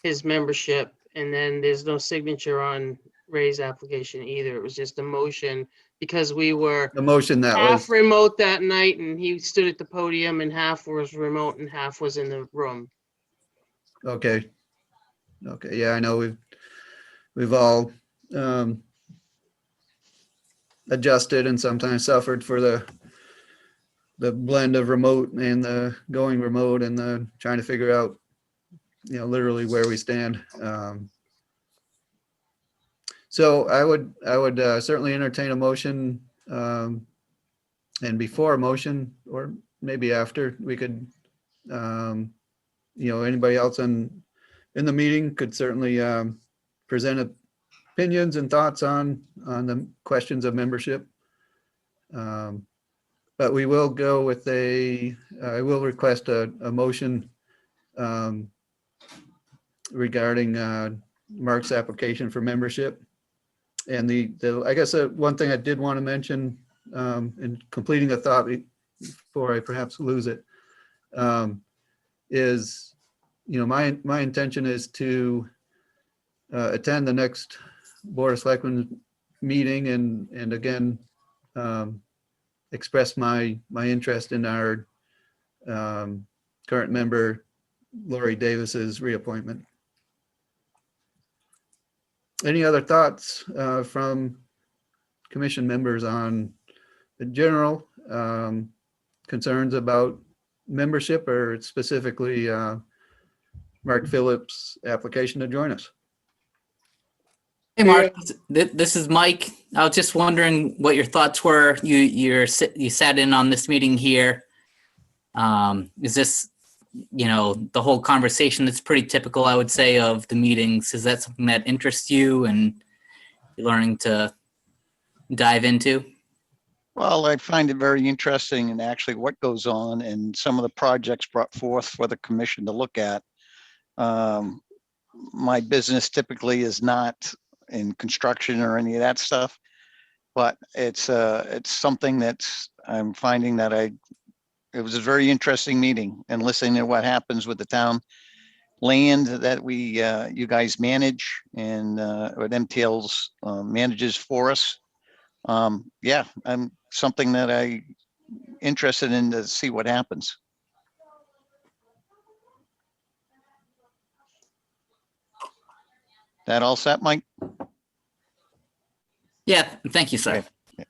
his membership, and then there's no signature on Ray's application either. It was just a motion because we were The motion that half was, remote that night, and he stood at the podium, and half was remote and half was in the room. okay. Okay, yeah, I know we've all adjusted and sometimes suffered for the blend of remote and the going remote and the trying to figure out, literally where we stand. So I would certainly entertain a motion, and before a motion, or maybe after, we could, anybody else in the meeting could certainly present opinions and thoughts on the questions of membership. But we will go with I will request a motion regarding Mark's application for membership. And I guess one thing I did want to mention, in completing a thought before I perhaps lose it, is, my intention is to attend the next Board of Selectmen meeting and again, express my interest in our current member, Lori Davis's reappointment. Any other thoughts from commission members on the general concerns about membership, or specifically Mark Phillips' application to join us? Hey, Mark, this is Mike. I was just wondering what your thoughts were. You sat in on this meeting here. Is this, the whole conversation that's pretty typical, I would say, of the meetings? Is that something that interests you and you're learning to dive into? Well, I find it very interesting and actually what goes on and some of the projects brought forth for the commission to look at. My business typically is not in construction or any of that stuff, but it's something that's, I'm finding that it was a very interesting meeting, and listening to what happens with the town land that you guys manage and what MTL's manages for us. Yeah, I'm something that I interested in to see what happens. That all set, Mike? Yeah, thank you, sir. Okay.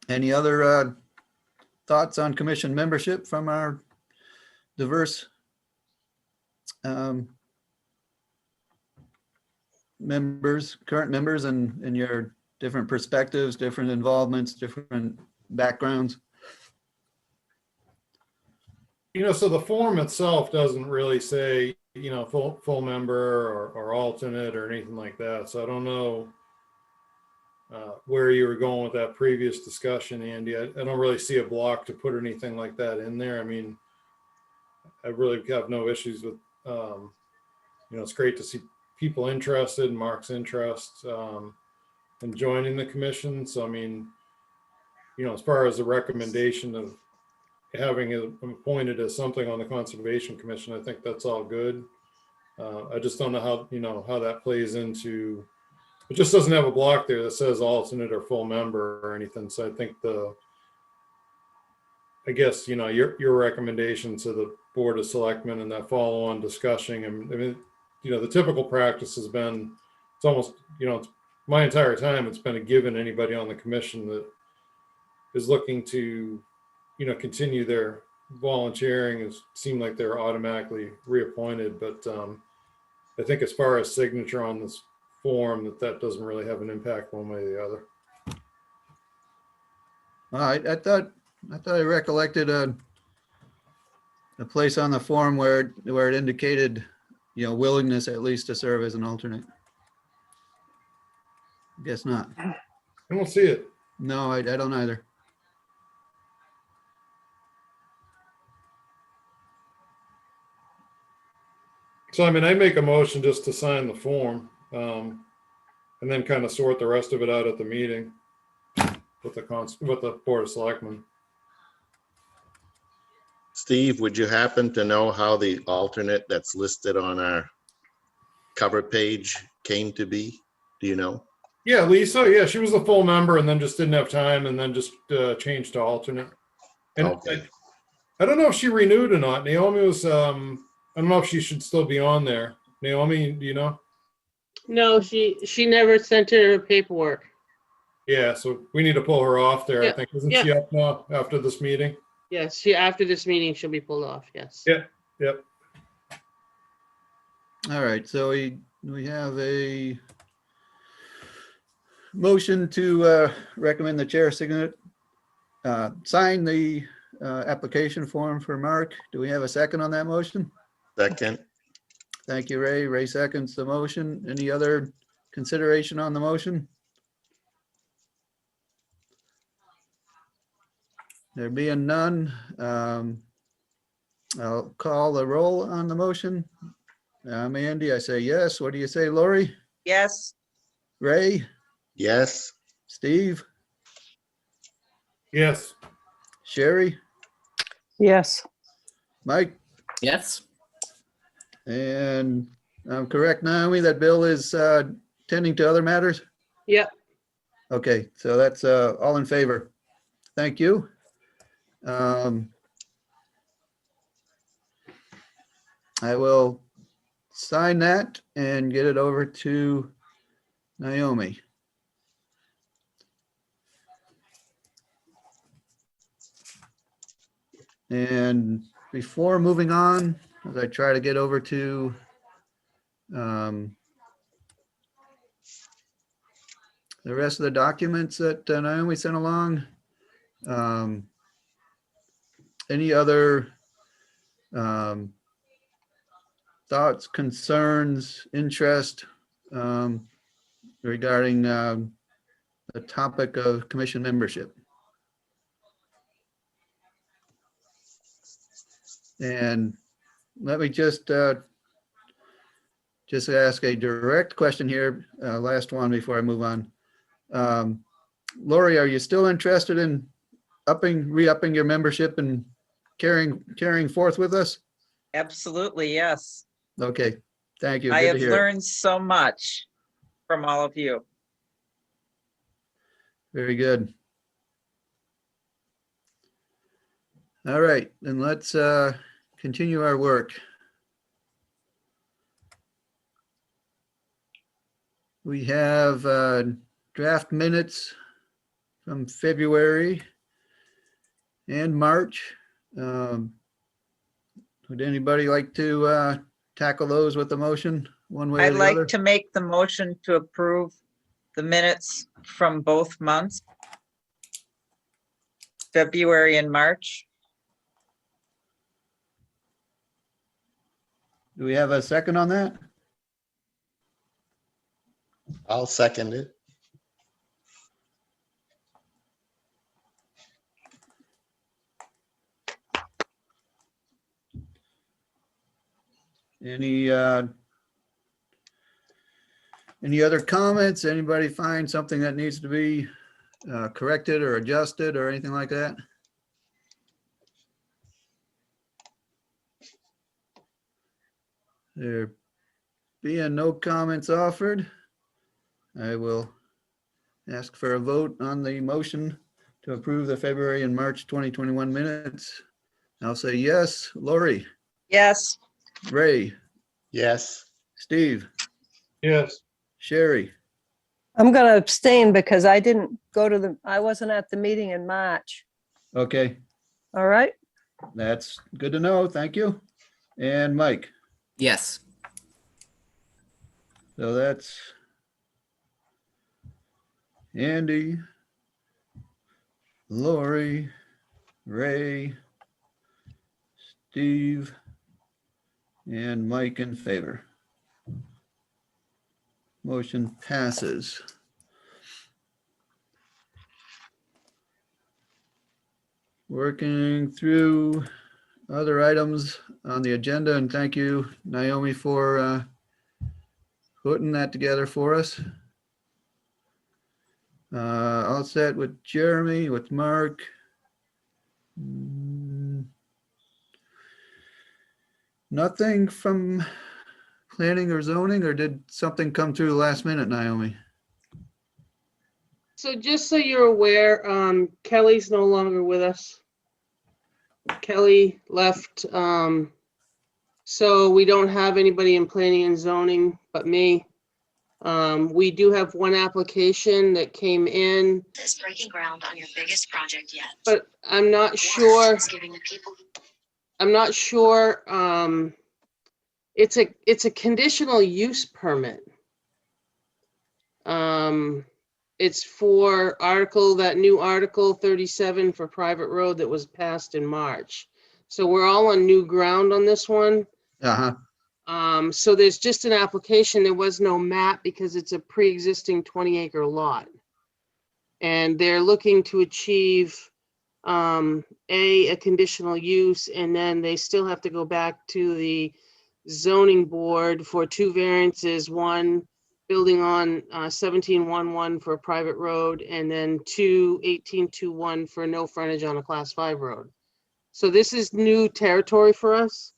Any other thoughts on commission membership from our diverse members, current members, and your different perspectives, different involvements, different backgrounds? So the form itself doesn't really say, full member or alternate or anything like that. So I don't know where you were going with that previous discussion, Andy. I don't really see a block to put anything like that in there. I mean, I really have no issues with, it's great to see people interested, Mark's interest in joining the commission. So, I mean, as far as the recommendation of having him appointed as something on the Conservation Commission, I think that's all good. I just don't know how that plays into, it just doesn't have a block there that says alternate or full member or anything. So I think I guess, your recommendation to the Board of Selectmen and that follow-on discussion. I mean, the typical practice has been, it's almost, it's my entire time, it's been a given anybody on the commission that is looking to, continue their volunteering, it seemed like they're automatically reappointed. But I think as far as signature on this form, that doesn't really have an impact one way or the other. I thought I recollected a place on the form where it indicated, willingness at least to serve as an alternate. Guess not. I don't see it. No, I don't either. So, I mean, I make a motion just to sign the form, and then kind of sort the rest of it out at the meeting with the Board of Selectmen. Steve, would you happen to know how the alternate that's listed on our cover page came to be? Do you know? Yeah, Lisa, yeah, she was a full member and then just didn't have time and then just changed to alternate. And Okay. I don't know if she renewed or not. Naomi was, I don't know if she should still be on there. Naomi, do you know? No, she never sent in her paperwork. Yeah, so we need to pull her off there, I Yeah, think. Isn't yeah. she up now after this meeting? Yes, after this meeting, she'll be pulled off, yes. Yeah. Yep. All right, so we have a motion to recommend the chair sign the application form for Mark. Do we have a second on that motion? Second, Thank you, Ray. Ray seconds the motion. Any other consideration on the motion? There being none, I'll call the roll on the motion. I'm Andy. I say yes. What do you say, Lori? Yes. Ray? yes, Steve? Yes. Sherry? Yes. Mike? Yes. And I'm correct, Naomi, that Bill is tending to other matters? Yep. Okay, so that's all in favor. Thank you. I will sign that and get it over to Naomi. And before moving on, as I try to get over to the rest of the documents that Naomi sent along, any other thoughts, concerns, interest regarding the topic of commission membership? And let me just ask a direct question here, last one before I move on. Lori, are you still interested in re-upping your membership and carrying forth with us? Absolutely, yes. Okay, thank you. I Good have to hear. learned so much from all of you. Very good. All right, then let's continue our work. We have draft minutes from February and March. Would anybody like to tackle those with the motion one way or I'd the like other? to make the motion to approve the minutes from both months, February and March. Do we have a second on that? I'll second it. Any other comments? Anybody find something that needs to be corrected or adjusted or anything like that? There being no comments offered, I will ask for a vote on the motion to approve the February and March 2021 minutes? I'll say yes. Lori, Yes, Ray, Yes, Steve, Yes, Sherry. I'm going to abstain because I didn't go to I wasn't at the meeting in March. Okay, All right? that's good to know. Thank you. And Mike. Yes. So that's Andy, Lori, Ray, Steve, and Mike in favor. Motion passes. Working through other items on the agenda, and thank you, Naomi, for putting that together for us. All set with Jeremy, with Mark. Nothing from planning or zoning, or did something come through last minute, Naomi? So just so you're aware, Kelly's no longer with us. Kelly left, so we don't have anybody in planning and zoning but me. We do have one application that came in, Is breaking ground on your biggest project yet. but I'm not sure. Is giving the people I'm not sure. It's a conditional use permit. It's for that new Article 37 for private road that was passed in March. So we're all on new ground on this one. Uh-huh. So there's just an application. There was no map because it's a pre-existing 20-acre lot. And they're looking to achieve a conditional use, and then they still have to go back to the zoning board for 2 variances, one building on 1711 for a private road, and then 1821 for no frontage on a class 5 road. So this is new territory for us.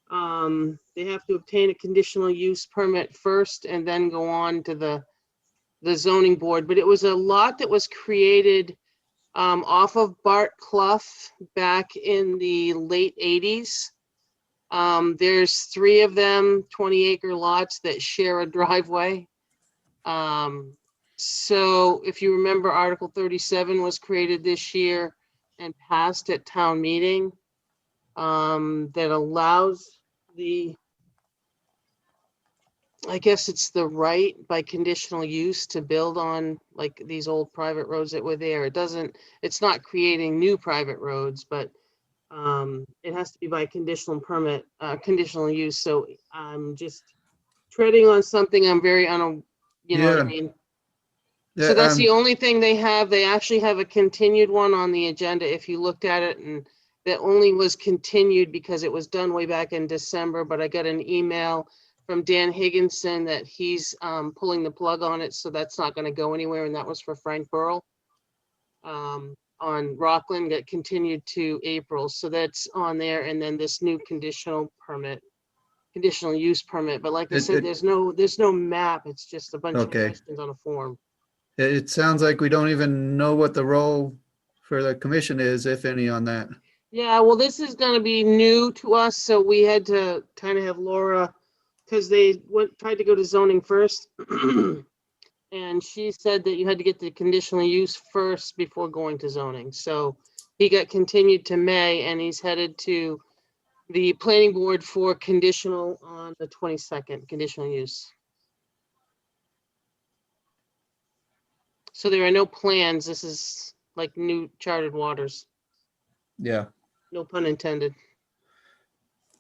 They have to obtain a conditional use permit first and then go on to the zoning board. But it was a lot that was created off of Bart Clough back in the late 80s. There's 3 of them, 20-acre lots that share a driveway. So if you remember, Article 37 was created this year and passed at town meeting, that allows I guess it's the right by conditional use to build on like these old private roads that were there. It's not creating new private roads, but it has to be by conditional permit, conditional use. So I'm just treading on something I'm very you know what I Yeah. mean? Yeah, So that's the only thing they have. They actually have a continued one on the agenda if you looked at it, and that only was continued because it was done way back in December, but I got an email from Dan Higginson that he's pulling the plug on it, so that's not going to go anywhere, and that was for Frank Burrell on Rockland, that continued to April, so that's on there, and then this new conditional use permit. But like I said, there's no map. It's just a bunch of Okay. questions on a form. It sounds like we don't even know what the role for the commission is, if any, on that. Yeah, well, this is going to be new to us, so we had to kind of have Laura, because they tried to go to zoning first. And she said that you had to get the conditional use first before going to zoning. So he got continued to May, and he's headed to the planning board for conditional on the 22nd, conditional use. So there are no plans. This is like new charted waters. Yeah. No pun intended.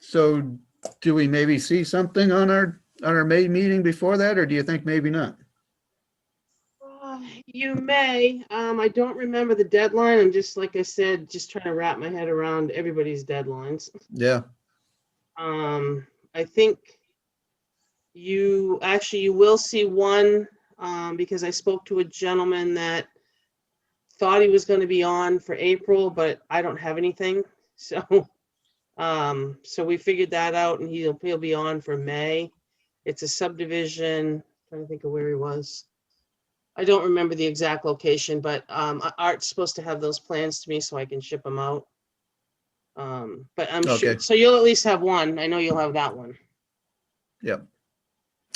So do we maybe see something on our May meeting before that, or do you think maybe not? You may. I don't remember the deadline. I'm just, like I said, just trying to wrap my head around everybody's deadlines. Yeah. I think you will see one, because I spoke to a gentleman that thought he was going to be on for April, but I don't have anything. So, so we figured that out, and he'll be on for May. It's a subdivision. Trying to think of where he was. I don't remember the exact location, but Art's supposed to have those plans to me so I can ship them out. But I'm sure, Okay. so you'll at least have one. I know you'll have that one. Yep.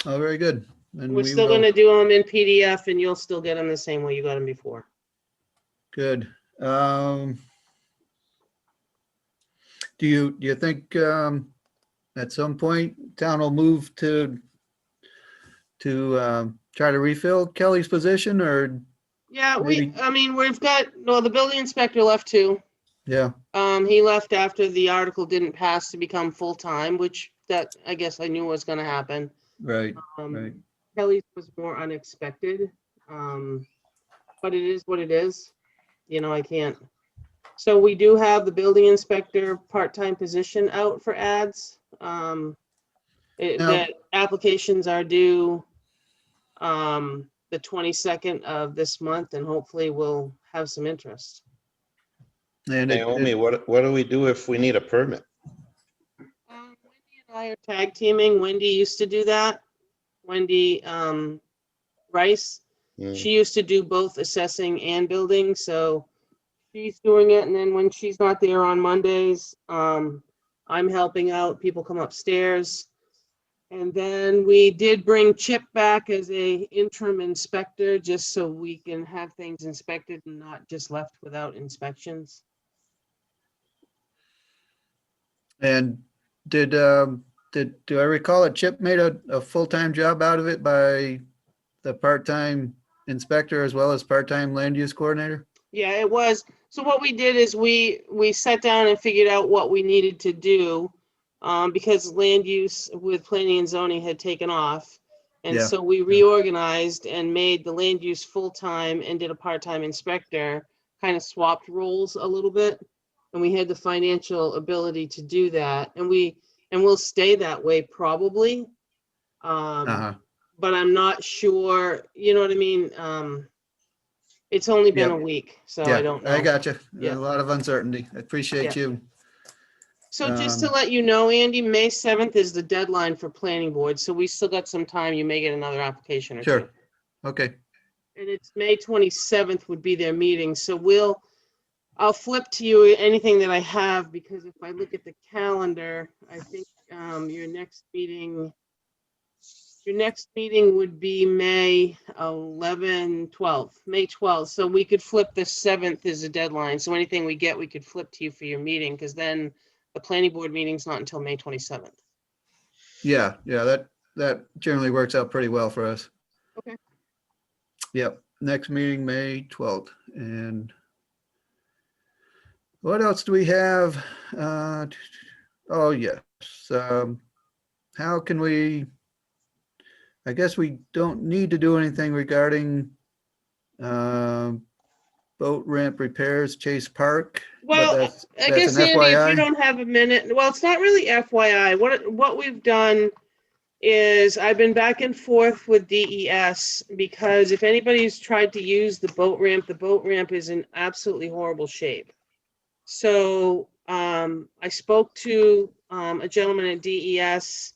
Oh, very good. And We're we still will- gonna do them in PDF and you'll still get them the same way you got them before. Good. Do you think at some point town will move to try to refill Kelly's position or, Yeah, Maybe- I mean, we've got, no, the building inspector left too. yeah, He left after the article didn't pass to become full-time, which that I guess I knew was gonna happen. right, right. Kelly's was more unexpected. But it is what it is. You know, I can't. So we do have the building inspector part-time position out for ads. Now- The applications are due the 22nd of this month, and hopefully we'll have some interest. And Naomi, what do we do if we need a permit? Wendy and I are tag teaming. Wendy used to do that. Wendy Rice. Mm. She used to do both assessing and building, so she's doing it. And then when she's not there on Mondays, I'm helping out. People come upstairs. And then we did bring Chip back as a interim inspector, just so we can have things inspected and not just left without inspections. And do I recall that Chip made a full-time job out of it by the part-time inspector as well as part-time land use coordinator? Yeah, it was. So what we did is we sat down and figured out what we needed to do, because land use with planning and zoning had taken off. And Yeah, so we reorganized and made the land use full-time and did a part-time inspector, kind of swapped roles a little bit. And we had the financial ability to do that. And we'll stay that way probably. uh-huh. But I'm not sure, you know what I mean? It's only been a Yep. week, so I don't know. I got you. Yeah. A lot of uncertainty. I appreciate Yeah. you. So just to Um, let you know, Andy, May 7th is the deadline for planning board, so we still got some time. You may get another application or two. Sure. Okay, And it's May 27th would be their meeting, so I'll flip to you anything that I have, because if I look at the calendar, I think your next meeting would be May 12th, May 12th. So we could flip the 7th as a deadline. So anything we get, we could flip to you for your meeting, because then the planning board meeting's not until May 27th. yeah, that generally works out pretty well for us. Okay. Yep, next meeting, May 12th. And what else do we have? Oh, yes. How can we, I guess we don't need to do anything regarding boat ramp repairs, Chase Park. but Well, that's- I that's guess, an Andy, if FYI. you don't have a minute, well, it's not really FYI. What we've done is I've been back and forth with DES, because if anybody's tried to use the boat ramp is in absolutely horrible shape. So I spoke to a gentleman at DES,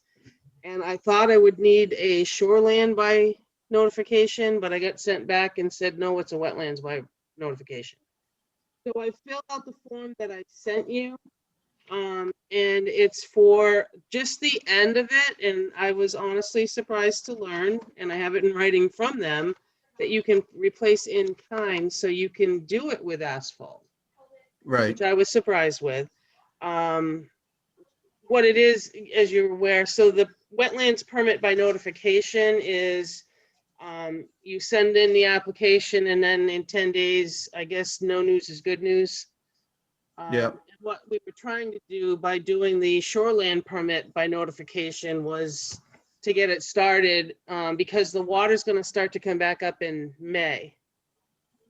and I thought I would need a shoreland by notification, but I got sent back and said, no, it's a wetlands by notification. So I filled out the form that I sent you, and it's for just the end of it. And I was honestly surprised to learn, and I have it in writing from them, that you can replace in kind, so you can do it with asphalt, Right, which I was surprised with. What it is, as you're aware, so the wetlands permit by notification is you send in the application, and then in 10 days, I guess no news is good news. Yep. And what we were trying to do by doing the shoreland permit by notification was to get it started, because the water's gonna start to come back up in May.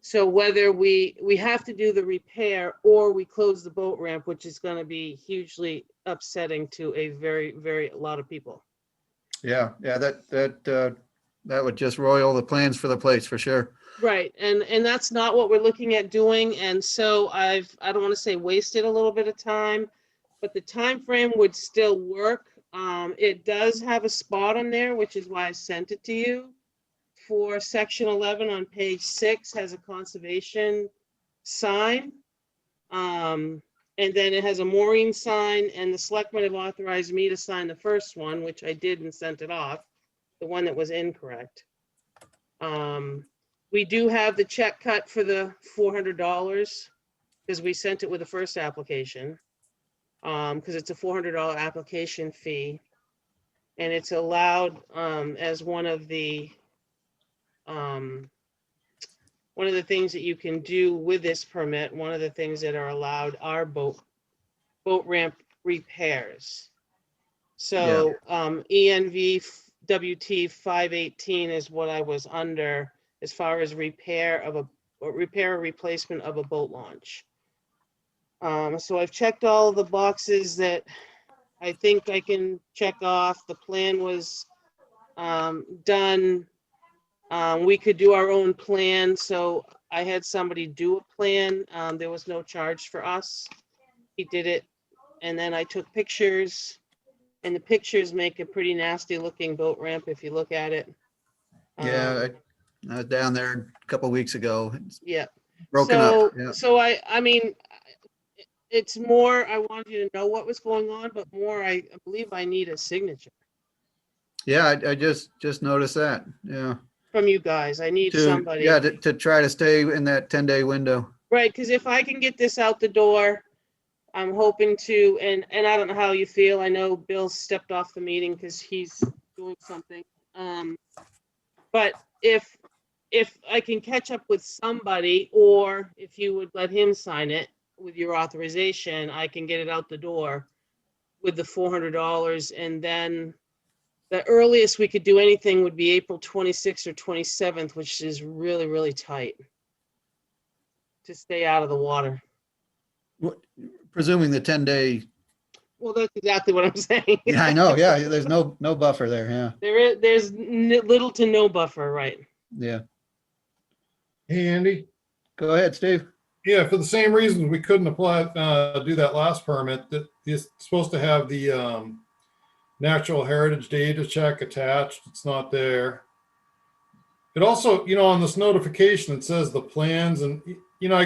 So whether we have to do the repair or we close the boat ramp, which is gonna be hugely upsetting to a very lot of people. yeah, that would just roil the plans for the place for sure. Right, and that's not what we're looking at doing, and so I don't want to say wasted a little bit of time, but the time frame would still work. It does have a spot on there, which is why I sent it to you, for section 11 on page 6 has a conservation sign. And then it has a mooring sign, and the selectmen have authorized me to sign the first one, which I did and sent it off, the one that was incorrect. We do have the check cut for the $400 because we sent it with the first application. Because it's a $400 application fee. And it's allowed as one of the things that you can do with this permit. One of the things that are allowed are boat ramp repairs. So ENV WT 518 is what I was under as far as repair or replacement of a boat launch. So I've checked all the boxes that I think I can check off. The plan was done. We could do our own plan, so I had somebody do a plan. There was no charge for us. He did it, and then I took pictures, and the pictures make a pretty nasty looking boat ramp if you look at it. Yeah, I was down there a couple weeks ago. It's Yeah. broken up. Yeah. So I mean, it's more, I wanted you to know what was going on, but more, I believe I need a signature Yeah, I just noticed that. Yeah. from you guys. I need To, somebody. yeah, to try to stay in that 10-day window. Right, because if I can get this out the door, I'm hoping to, and I don't know how you feel. I know Bill stepped off the meeting because he's doing something. But if I can catch up with somebody, or if you would let him sign it with your authorization, I can get it out the door with the $400. And then the earliest we could do anything would be April 26th or 27th, which is really, really tight to stay out of the water. Presuming the 10-day. Well, that's exactly what I'm saying. Yeah, I know. Yeah, there's no buffer there. Yeah. There's little to no buffer, right? Yeah. Hey, Andy. Go ahead, Steve. Yeah, for the same reasons we couldn't apply, do that last permit, that it's supposed to have the natural heritage data check attached. It's not there. It also, on this notification, it says the plans, and, I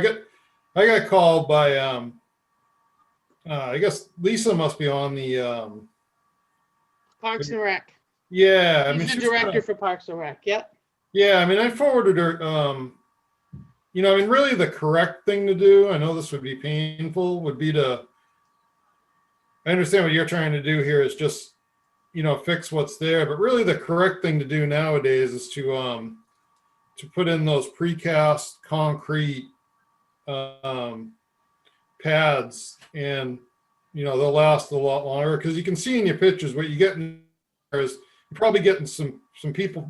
got called by, I guess Lisa must be on the, Parks and Rec. yeah. I mean, He's the she's kinda- director for Parks and Rec, yep. Yeah, I mean, I forwarded her, really the correct thing to do, I know this would be painful, would be to, I understand what you're trying to do here is just, fix what's there, but really the correct thing to do nowadays is to put in those precast concrete pads, and, they'll last a lot longer, because you can see in your pictures what you get in there is you're probably getting some people,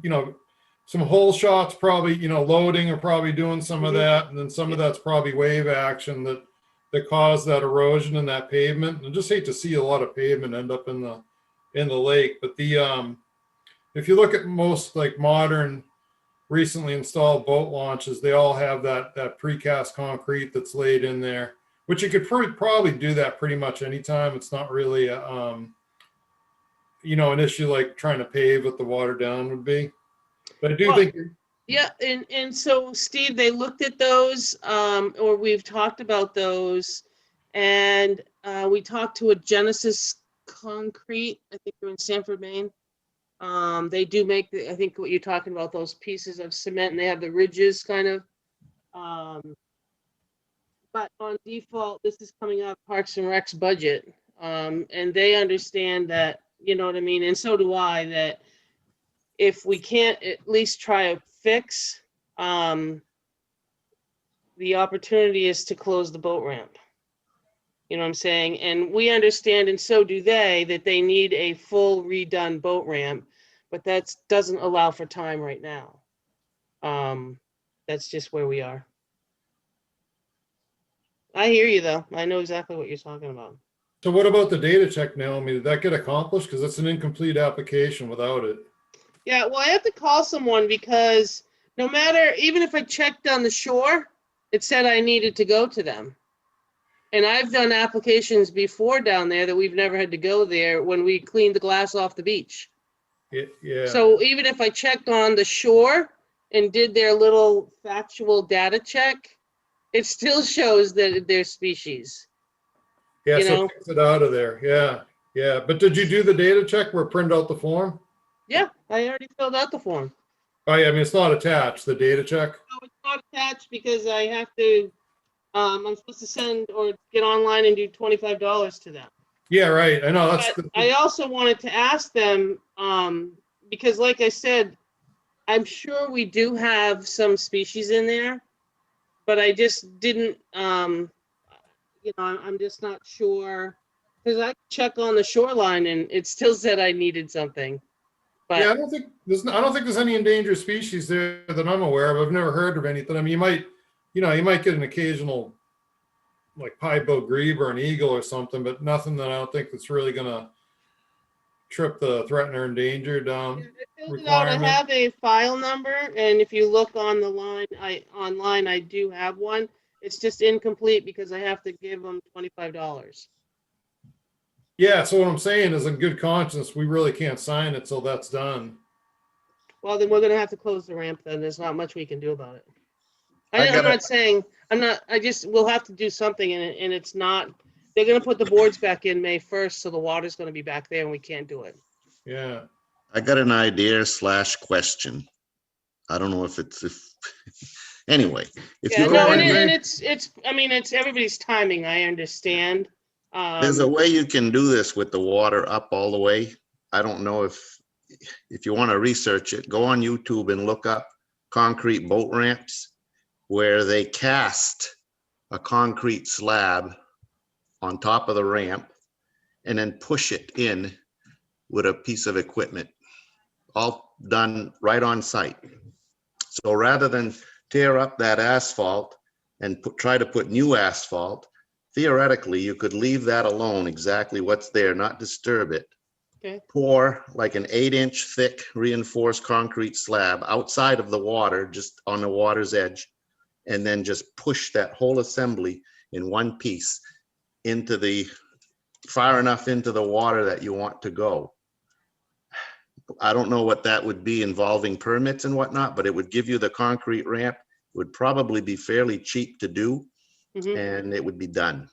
some hole shots probably, loading or probably doing some of that. And then some of that's probably wave action that caused that erosion in that pavement. And I just hate to see a lot of pavement end up in the lake. But if you look at most like modern, recently installed boat launches, they all have that precast concrete that's laid in there, which you could probably do that pretty much anytime. It's not really an issue like trying to pave what the water down would be. But I do think. Yeah, and so Steve, they looked at those, or we've talked about those, and we talked to a Genesis Concrete, I think they're in Sanford, Maine. They do make, I think what you're talking about, those pieces of cement, and they have the ridges kind of. But on default, this is coming out of Parks and Rec's budget, and they understand that, you know what I mean, and so do I, that if we can't at least try a fix, the opportunity is to close the boat ramp. You know what I'm saying? And we understand, and so do they, that they need a full redone boat ramp, but that doesn't allow for time right now. That's just where we are. I hear you though. I know exactly what you're talking about. So what about the data check, Naomi? Did that get accomplished? Because it's an incomplete application without it. Yeah, well, I have to call someone because no matter, even if I checked on the shore, it said I needed to go to them. And I've done applications before down there that we've never had to go there when we cleaned the glass off the beach. Yeah. So even if I checked on the shore, and did their little factual data check, it still shows that they're species. Yeah, You so know? it takes it out of there. Yeah, yeah. But did you do the data check where it printed out the form? Yeah, I already filled out the form. Oh, yeah, I mean, it's not attached, the data check. No, it's not attached because I have to, I'm supposed to send or get online and do $25 to them. Yeah, right. I know, But I also wanted to ask them, because like I said, I'm sure we do have some species in there, but I just didn't, I'm just not sure. Because I check on the shoreline and it still said I needed something. Yeah, I But don't think there's any endangered species there that I'm aware of. I've never heard of anything. I mean, you might get an occasional like piebald grebe or an eagle or something, but nothing that I don't think that's really gonna trip the threatened or endangered I filled it out. I requirement. have a file number, and if you look on the line, online, I do have one. It's just incomplete because I have to give them $25. Yeah, so what I'm saying is in good conscience, we really can't sign it till that's done. Well, then we're gonna have to close the ramp then. There's not much we can do about it. I I'm gotta- not saying, we'll have to do something and it's not, they're gonna put the boards back in May 1st, so the water's gonna be back there and we can't do it. Yeah. I got an idea / question. I don't know if anyway, if Yeah, you no, go and in, it's everybody's timing, I understand. there's a way you can do this with the water up all the way. I don't know if you want to research it, go on YouTube and look up concrete boat ramps where they cast a concrete slab on top of the ramp and then push it in with a piece of equipment, all done right on site. So rather than tear up that asphalt and try to put new asphalt, theoretically, you could leave that alone, exactly what's there, not disturb it. Okay. Pour like an 8-inch thick reinforced concrete slab outside of the water, just on the water's edge, and then just push that whole assembly in one piece far enough into the water that you want to go. I don't know what that would be involving permits and whatnot, but it would give you the concrete ramp. It would probably be fairly cheap to do, Mhm. and it would be done.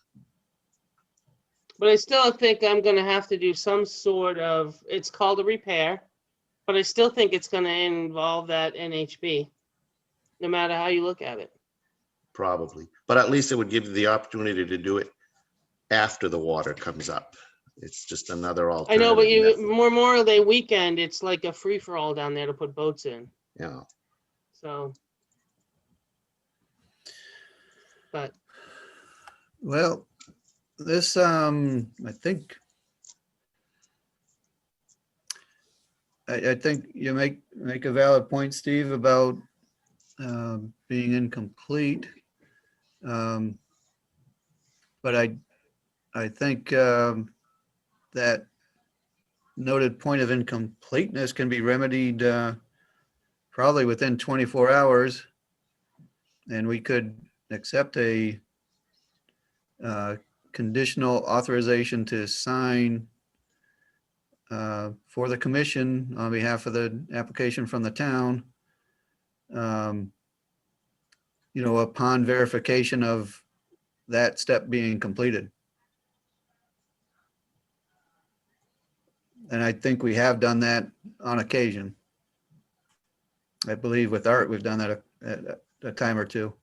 But I still think I'm gonna have to do some sort of, it's called a repair, but I still think it's gonna involve that NHB, no matter how you look at it. Probably, but at least it would give you the opportunity to do it after the water comes up. It's just another I alternative. know, but method, Memorial Day weekend, it's like a free-for-all down there to put boats in, you know. so. But, Well, this, I think you make a valid point, Steve, about being incomplete. But I think that noted point of incompleteness can be remedied probably within 24 hours. And we could accept a conditional authorization to sign for the commission on behalf of the application from the town. Upon verification of that step being completed. And I think we have done that on occasion. I believe with Art, we've done that a time or two.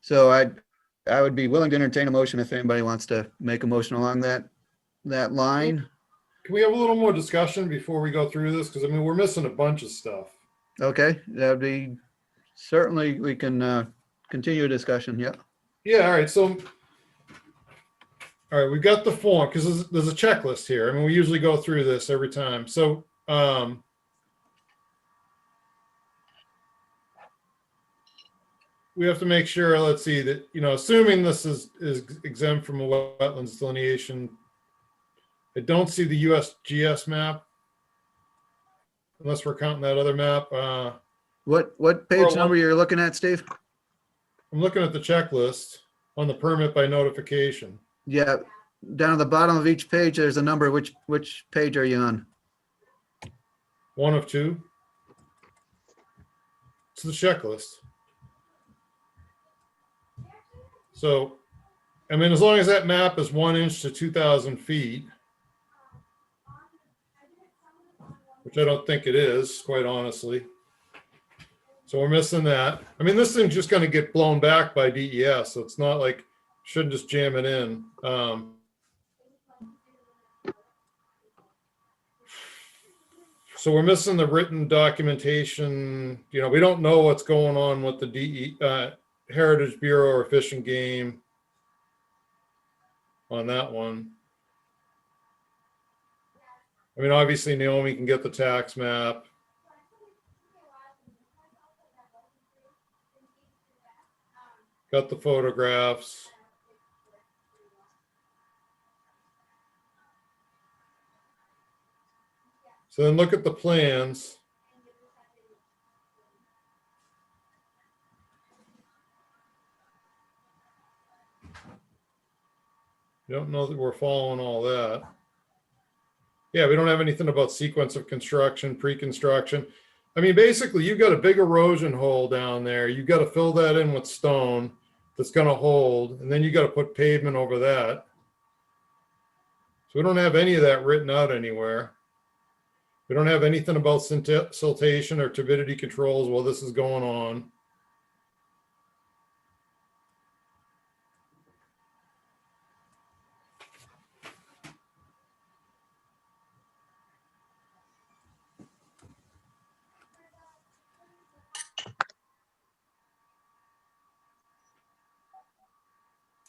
So I would be willing to entertain a motion if anybody wants to make a motion along that line. Can we have a little more discussion before we go through this? Because I mean, we're missing a bunch of stuff. Okay, that'd be, certainly we can continue a discussion, yeah. Yeah, all right, so, all right, we've got the form, because there's a checklist here. I mean, we usually go through this every time. So, we have to make sure, let's see, that, assuming this is exempt from a wetlands delineation, I don't see the USGS map, unless we're counting that other map. What page number you're looking at, Steve? I'm looking at the checklist on the permit by notification. Yeah, down at the bottom of each page, there's a number. Which page are you on? One of two. It's the checklist. So, I mean, as long as that map is 1 inch to 2,000 feet, which I don't think it is, quite honestly. So we're missing that. I mean, this thing's just going to get blown back by DES, so it's not like shouldn't just jam it in. So we're missing the written documentation. You know, we don't know what's going on with the Heritage Bureau or Fish and Game on that one. I mean, obviously Naomi can get the tax map. Got the photographs. So then look at the plans. You don't know that we're following all that. Yeah, we don't have anything about sequence of construction, pre-construction. I mean, basically, you've got a big erosion hole down there. You've got to fill that in with stone that's going to hold, and then you got to put pavement over that. So we don't have any of that written out anywhere. We don't have anything about siltation or turbidity controls while this is going on.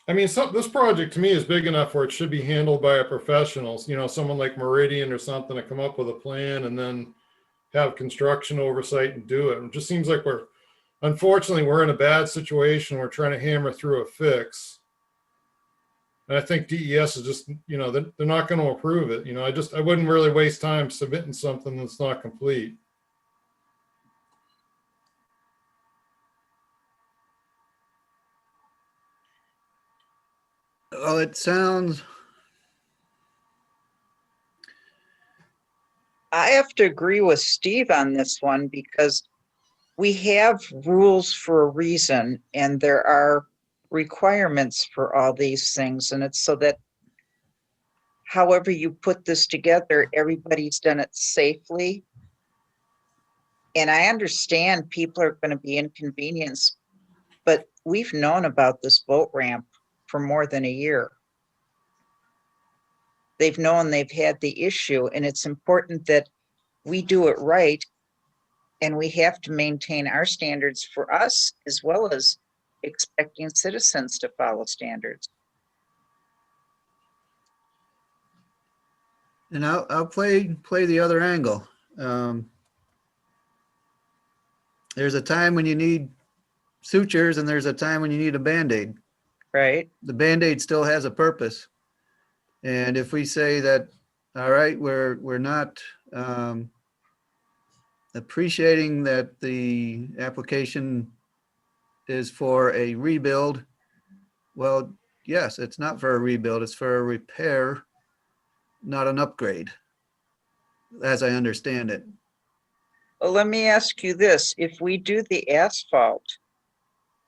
I mean, this project to me is big enough where it should be handled by a professionals, you know, someone like Meridian or something to come up with a plan and then have construction oversight and do it. It just seems like unfortunately, we're in a bad situation. We're trying to hammer through a fix. And I think DES is just, you know, they're not going to approve it. You know, I wouldn't really waste time submitting something that's not complete. Well, it sounds, I have to agree with Steve on this one because we have rules for a reason and there are requirements for all these things. And it's so that however you put this together, everybody's done it safely. And I understand people are going to be inconvenienced, but we've known about this boat ramp for more than a year. They've known they've had the issue, and it's important that we do it right. And we have to maintain our standards for us as well as expecting citizens to follow standards. and I'll play the other angle. There's a time when you need sutures and there's a time when you need a Band-Aid. Right. The Band-Aid still has a purpose. And if we say that, all right, we're not appreciating that the application is for a rebuild, well, yes, it's not for a rebuild, it's for a repair, not an upgrade, as I understand it. Well, let me ask you this. If we do the asphalt,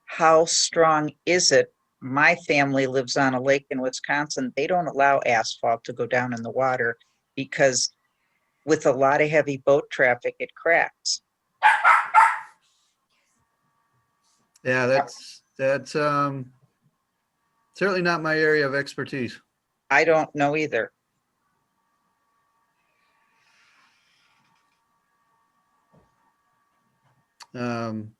how strong is it? My family lives on a lake in Wisconsin. They don't allow asphalt to go down in the water because with a lot of heavy boat traffic, it cracks. Yeah, that's certainly not my area of expertise. I don't know either. And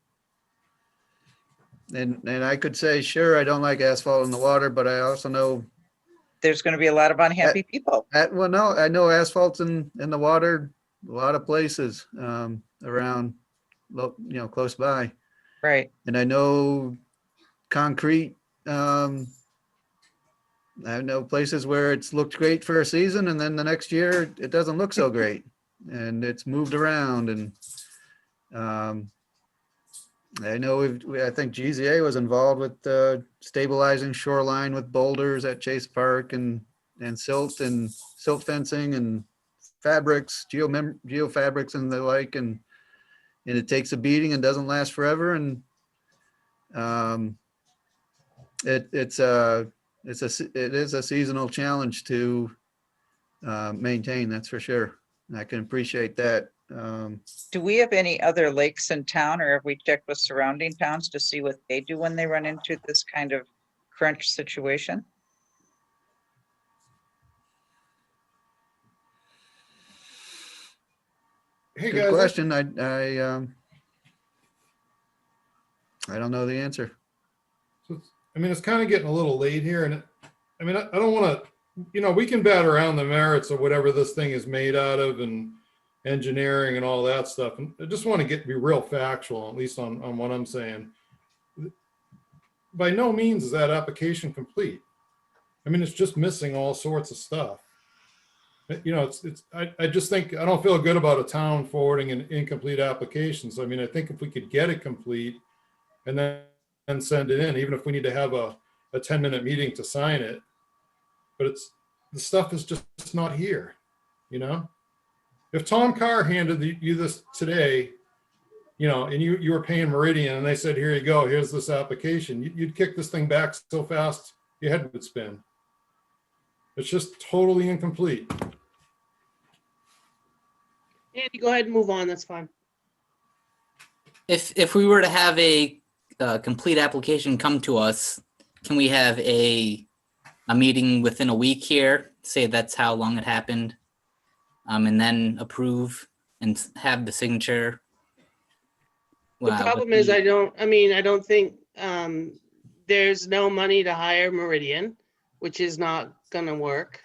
I could say, sure, I don't like asphalt in the water, but I also know There's going to be a lot of unhappy people. well, no, I know asphalt's in the water, a lot of places around, close by. Right. And I know concrete, I know places where it's looked great for a season and then the next year it doesn't look so great and it's moved around. And I know I think GZA was involved with stabilizing shoreline with boulders at Chase Park and silt fencing and fabrics, geofabrics and the like, and it takes a beating and doesn't last forever. And it is a seasonal challenge to maintain, that's for sure. And I can appreciate that. Do we have any other lakes in town, or have we checked with surrounding towns to see what they do when they run into this kind of crunch situation? Hey, Good guys, question. I don't know the answer. I mean, it's kind of getting a little late here, and I mean, I don't want to, we can bat around the merits of whatever this thing is made out of and engineering and all that stuff. And I just want to be real factual, at least on what I'm saying. By no means is that application complete. I mean, it's just missing all sorts of stuff. I just think, I don't feel good about a town forwarding an incomplete application. So, I mean, I think if we could get it complete and then send it in, even if we need to have a 10-minute meeting to sign it, but the stuff is just not here, If Tom Carr handed you this today, and you were paying Meridian and they said, here you go, here's this application, you'd kick this thing back so fast your head would spin. It's just totally incomplete. Andy, go ahead and move on. That's fine. If we were to have a complete application come to us, can we have a meeting within a week here? Say that's how long it happened, and then approve and have the signature. The problem is I don't think there's no money to hire Meridian, which is not gonna work.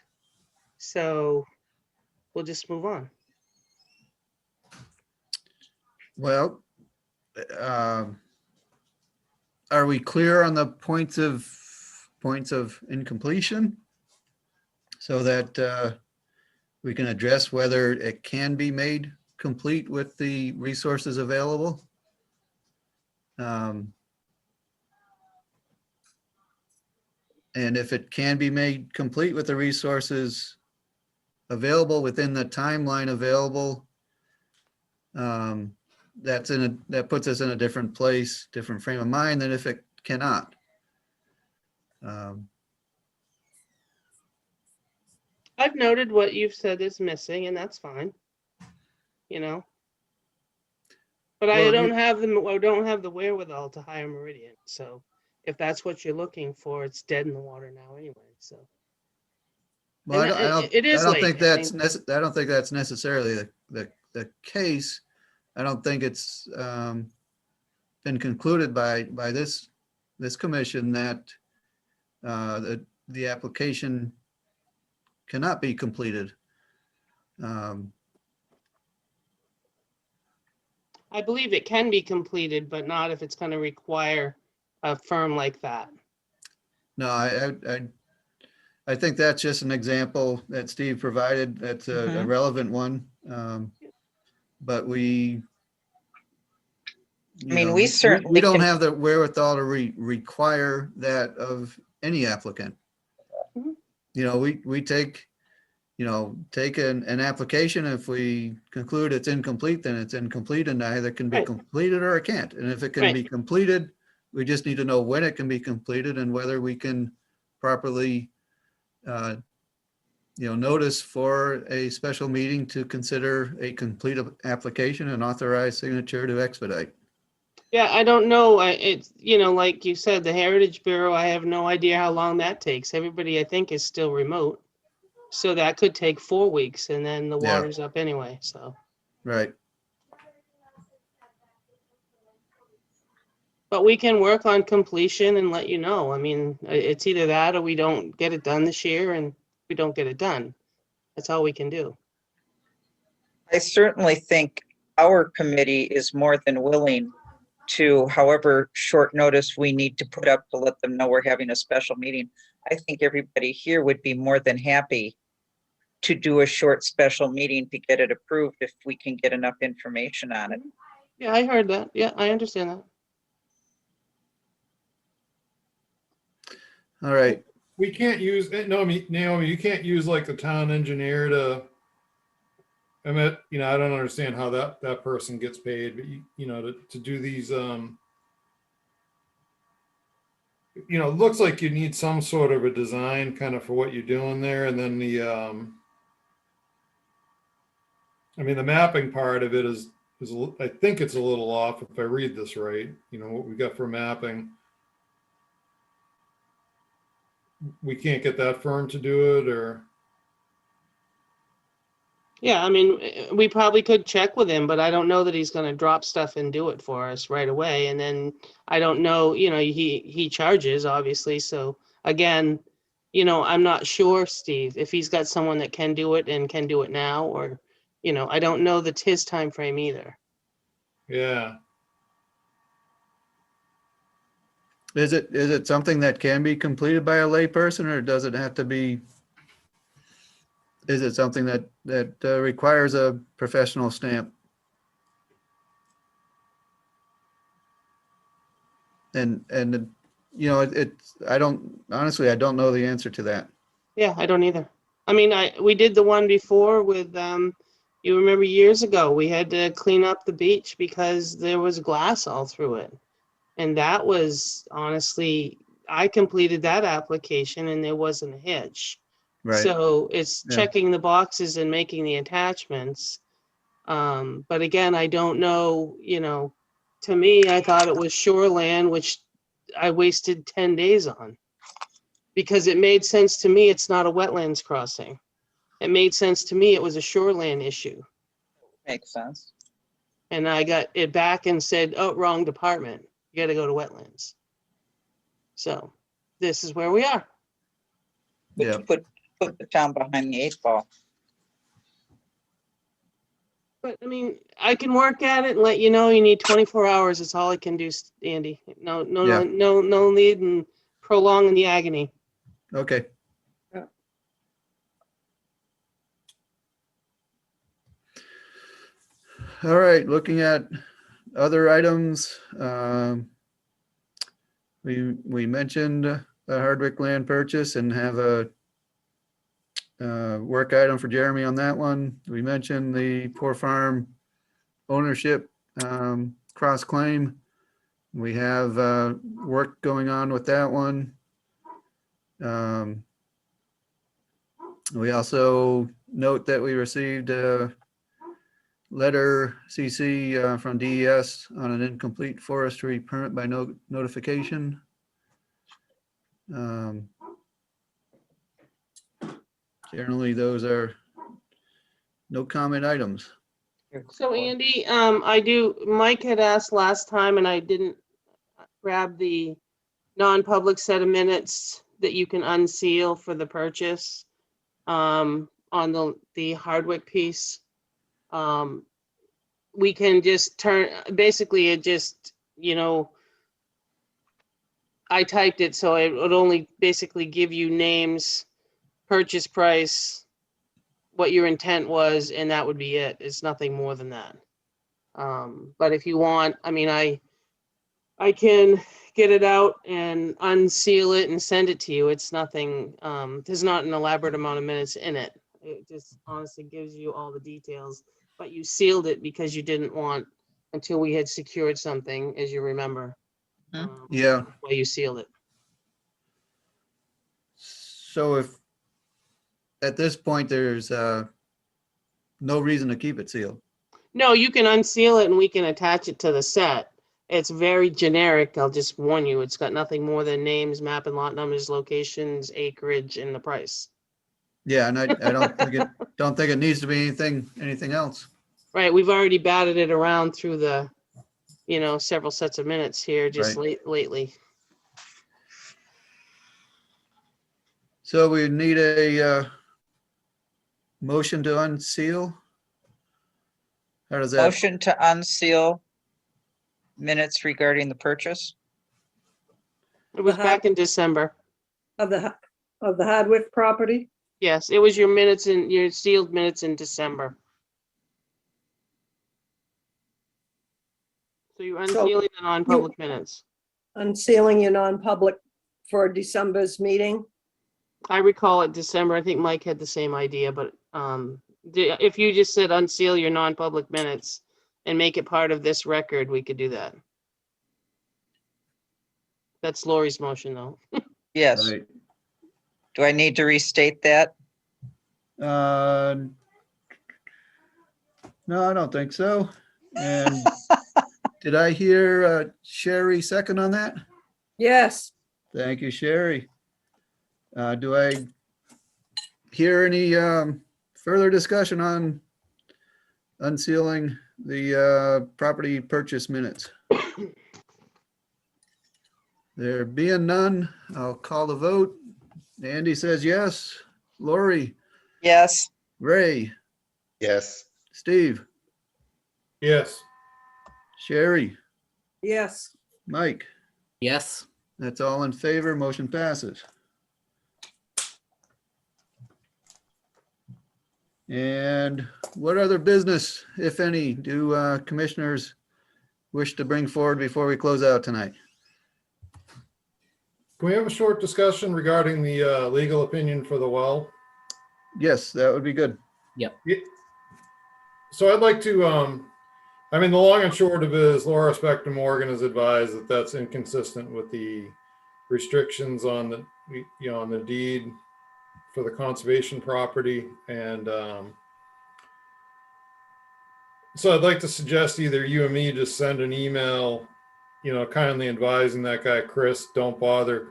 So we'll just move on. Well, are we clear on the points of incompletion? So that we can address whether it can be made complete with the resources available? And if it can be made complete with the resources available within the timeline available, that puts us in a different place, different frame of mind than if it cannot. I've noted what you've said is missing, and that's fine. But I Well, don't have the wherewithal to hire Meridian. So if that's what you're looking for, it's dead in the water now anyway. So. Well, And it I is don't late. think I that's mean- I don't think that's necessarily the case. I don't think it's been concluded by this commission that the application cannot be completed. I believe it can be completed, but not if it's going to require a firm like that. No, I think that's just an example that Steve provided. That's a relevant one. But we certainly we don't can- have the wherewithal to require that of any applicant. Mhm. We take an application. If we conclude it's incomplete, then it's incomplete and either can be Right. completed or it can't. And if it can Right. be completed, we just need to know when it can be completed and whether we can properly notice for a special meeting to consider a complete application and authorize signature to expedite. Yeah, I don't know. It's, like you said, the Heritage Bureau, I have no idea how long that takes. Everybody, I think, is still remote. So that could take 4 weeks and then the Yeah. water's up anyway. So, Right. but we can work on completion and let you know. I mean, it's either that or we don't get it done this year and we don't get it done. That's all we can do. I certainly think our committee is more than willing to, however short notice we need to put up to let them know we're having a special meeting. I think everybody here would be more than happy to do a short special meeting to get it approved if we can get enough information on it. Yeah, I heard that. Yeah, I understand that. All right. we can't use, Naomi, you can't use like the town engineer to, I mean, I don't understand how that person gets paid, but to do these, it looks like you need some sort of a design kind of for what you're doing there. And then the mapping part of it is I think it's a little off if I read this right. What we got for mapping. We can't get that firm to do it, or? Yeah, I mean, we probably could check with him, but I don't know that he's gonna drop stuff and do it for us right away. And then I don't know, he charges, obviously. So again, I'm not sure, Steve, if he's got someone that can do it and can do it now, or, I don't know that's his time frame either. Yeah. Is it something that can be completed by a layperson, or does it have to be? Is it something that requires a professional stamp? And I don't know the answer to that. Yeah, I don't either. I mean, we did the one before with, you remember years ago, we had to clean up the beach because there was glass all through it. And that was honestly, I completed that application and there wasn't a hitch. Right. So it's Yeah. checking the boxes and making the attachments. But again, I don't know, to me, I thought it was shoreland, which I wasted 10 days on. Because it made sense to me, it's not a wetlands crossing. It made sense to me, it was a shoreland issue. Makes sense. And I got it back and said, oh, wrong department. You got to go to wetlands. So this is where we are. But Yeah. you put the town behind the 8 ball. But I mean, I can work at it and let you know you need 24 hours. That's all I can do, Andy. No Yeah. need in prolonging the agony. Okay. Yeah. All right, looking at other items, we mentioned the Hardwick land purchase and have a work item for Jeremy on that one. We mentioned the Poor Farm ownership cross claim. We have work going on with that one. We also note that we received a letter CC from DES on an incomplete forestry permit by notification. Generally, those are no comment items. So Andy, Mike had asked last time and I didn't grab the non-public set of minutes that you can unseal for the purchase on the Hardwick piece. We can just basically it just, I typed it so it would only basically give you names, purchase price, what your intent was, and that would be it. It's nothing more than that. But if you want, I mean, I can get it out and unseal it and send it to you. It's nothing, there's not an elaborate amount of minutes in it. It just honestly gives you all the details, but you sealed it because you didn't want until we had secured something, as you remember. Yeah. Why you sealed it. So if at this point, there's no reason to keep it sealed. No, you can unseal it and we can attach it to the set. It's very generic. I'll just warn you, it's got nothing more than names, map and lot numbers, locations, acreage, and the price. Yeah, and I don't think it needs to be anything else. Right, we've already batted it around through the, several sets of minutes here just lately. So we need a motion to unseal. How does that? Motion to unseal minutes regarding the purchase. It was back in December. Of the Hardwick property? Yes, it was your sealed minutes in December. So you're unsealing the non-public minutes. Unsealing your non-public for December's meeting? I recall it December. I think Mike had the same idea, but if you just said unseal your non-public minutes and make it part of this record, we could do that. That's Lori's motion, though. Yes. Right. Do I need to restate that? Uh, No, I don't think so. And did I hear Sherry second on that? Yes. Thank you, Sherry. Do I hear any further discussion on unsealing the property purchase minutes? There being none, I'll call the vote. Andy says yes. Lori, Yes. Ray, Yes. Steve, Yes. Sherry, Yes. Mike. Yes. That's all in favor. Motion passes. And what other business, if any, do commissioners wish to bring forward before we close out tonight? Can we have a short discussion regarding the legal opinion for the well? Yes, that would be good. So I'd like to, I mean, the long and short of it is Laura Spector Morgan has advised that that's inconsistent with the restrictions on the, on the deed for the conservation property. And so I'd like to suggest either you or me just send an email, kindly advising that guy, Chris, don't bother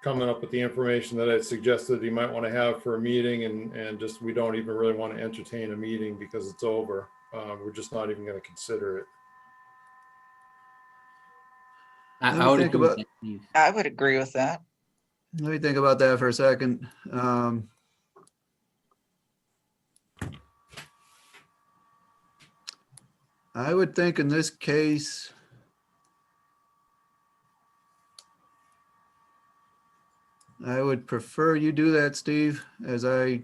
coming up with the information that I suggested he might want to have for a meeting, and just, we don't even really want to entertain a meeting because it's over. We're just not even going to consider it. Let me I would think agree with about- that, Steve. I would agree with that. Let me think about that for a second. I would think in this case, I would prefer you do that, Steve, as I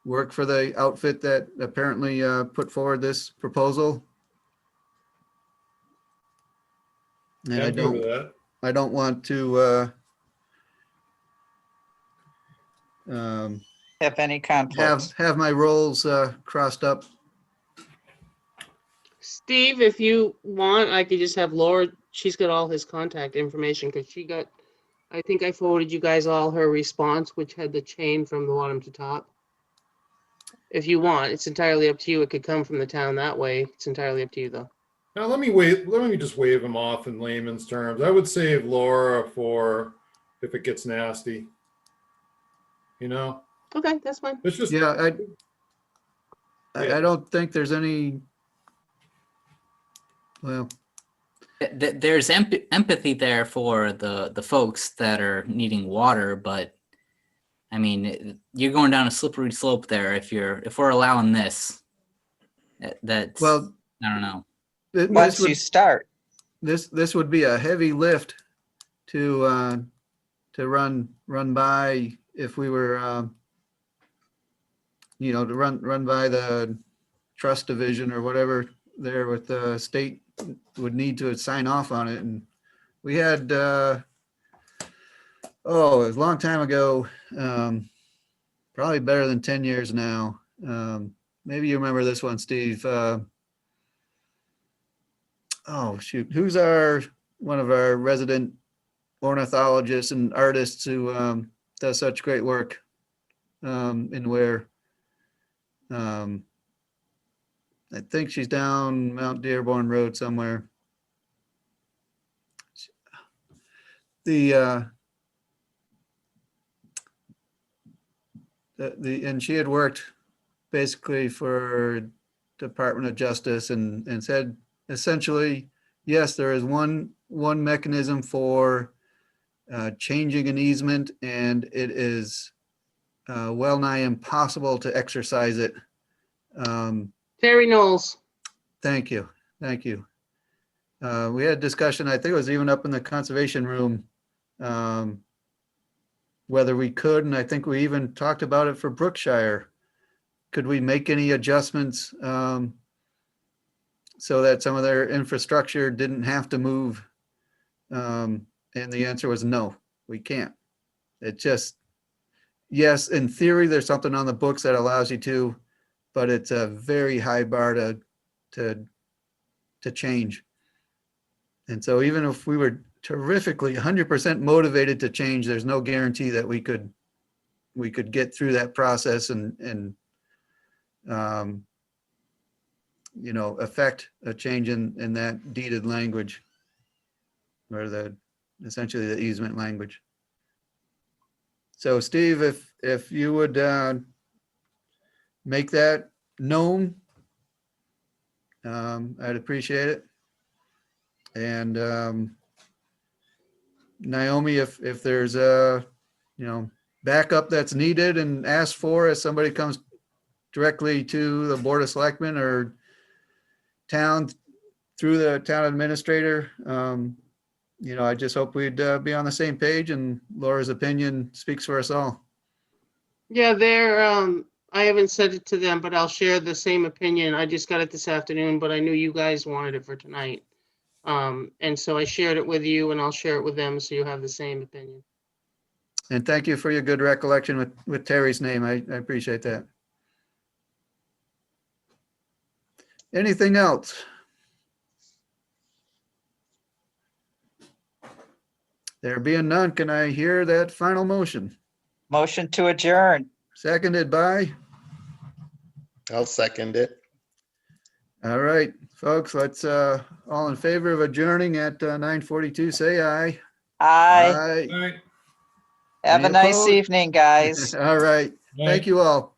work for the outfit that apparently put forward this proposal. And Yeah, I I'm good with don't, that. I don't want to Have any conflicts? have my roles crossed up. Steve, if you want, I could just have Laura, she's got all his contact information because I think I forwarded you guys all her response, which had the chain from the bottom to top. If you want, it's entirely up to you. It could come from the town that way. It's entirely up to you, though. Now, let me just wave him off in layman's terms. I would save Laura for if it gets nasty. Okay, that's fine. It's just, Yeah, I don't think there's any, well, There's empathy there for the folks that are needing water, but I mean, you're going down a slippery slope there if we're allowing this. That's, well, I don't know. Once you start, this would be a heavy lift to run by if we were, to run by the trust division or whatever there with the state would need to sign off on it. And we had, it was a long time ago, probably better than 10 years now. Maybe you remember this one, Steve. Oh, shoot. Who's one of our resident ornithologists and artists who does such great work in Ware? I think she's down Mount Dearborn Road somewhere. And she had worked basically for Department of Justice and said essentially, yes, there is one mechanism for changing an easement, and it is well nigh impossible to exercise it. Terry Knowles. Thank you. We had a discussion, I think it was even up in the conservation room, whether we could, and I think we even talked about it for Brookshire. Could we make any adjustments so that some of their infrastructure didn't have to move? And the answer was no, we can't. It just, yes, in theory, there's something on the books that allows you to, but it's a very high bar to change. And so even if we were terrifically 100% motivated to change, there's no guarantee that we could get through that process and affect a change in that deeded language, or essentially the easement language. So Steve, if you would make that known, I'd appreciate it. And Naomi, if there's a backup that's needed and asked for, as somebody comes directly to the Board of Selectmen or town through the town administrator, I just hope we'd be on the same page, and Laura's opinion speaks for us all. Yeah, I haven't said it to them, but I'll share the same opinion. I just got it this afternoon, but I knew you guys wanted it for tonight. And so I shared it with you, and I'll share it with them so you have the same opinion. And thank you for your good recollection with Terry's name. I appreciate that. Anything else? There being none, can I hear that final motion? Motion to adjourn. Seconded by? I'll second it. All right, folks, let's all in favor of adjourning at 9:42, say aye. Aye. All right. Have a Any nice opposed? evening, guys. All right, thank you all.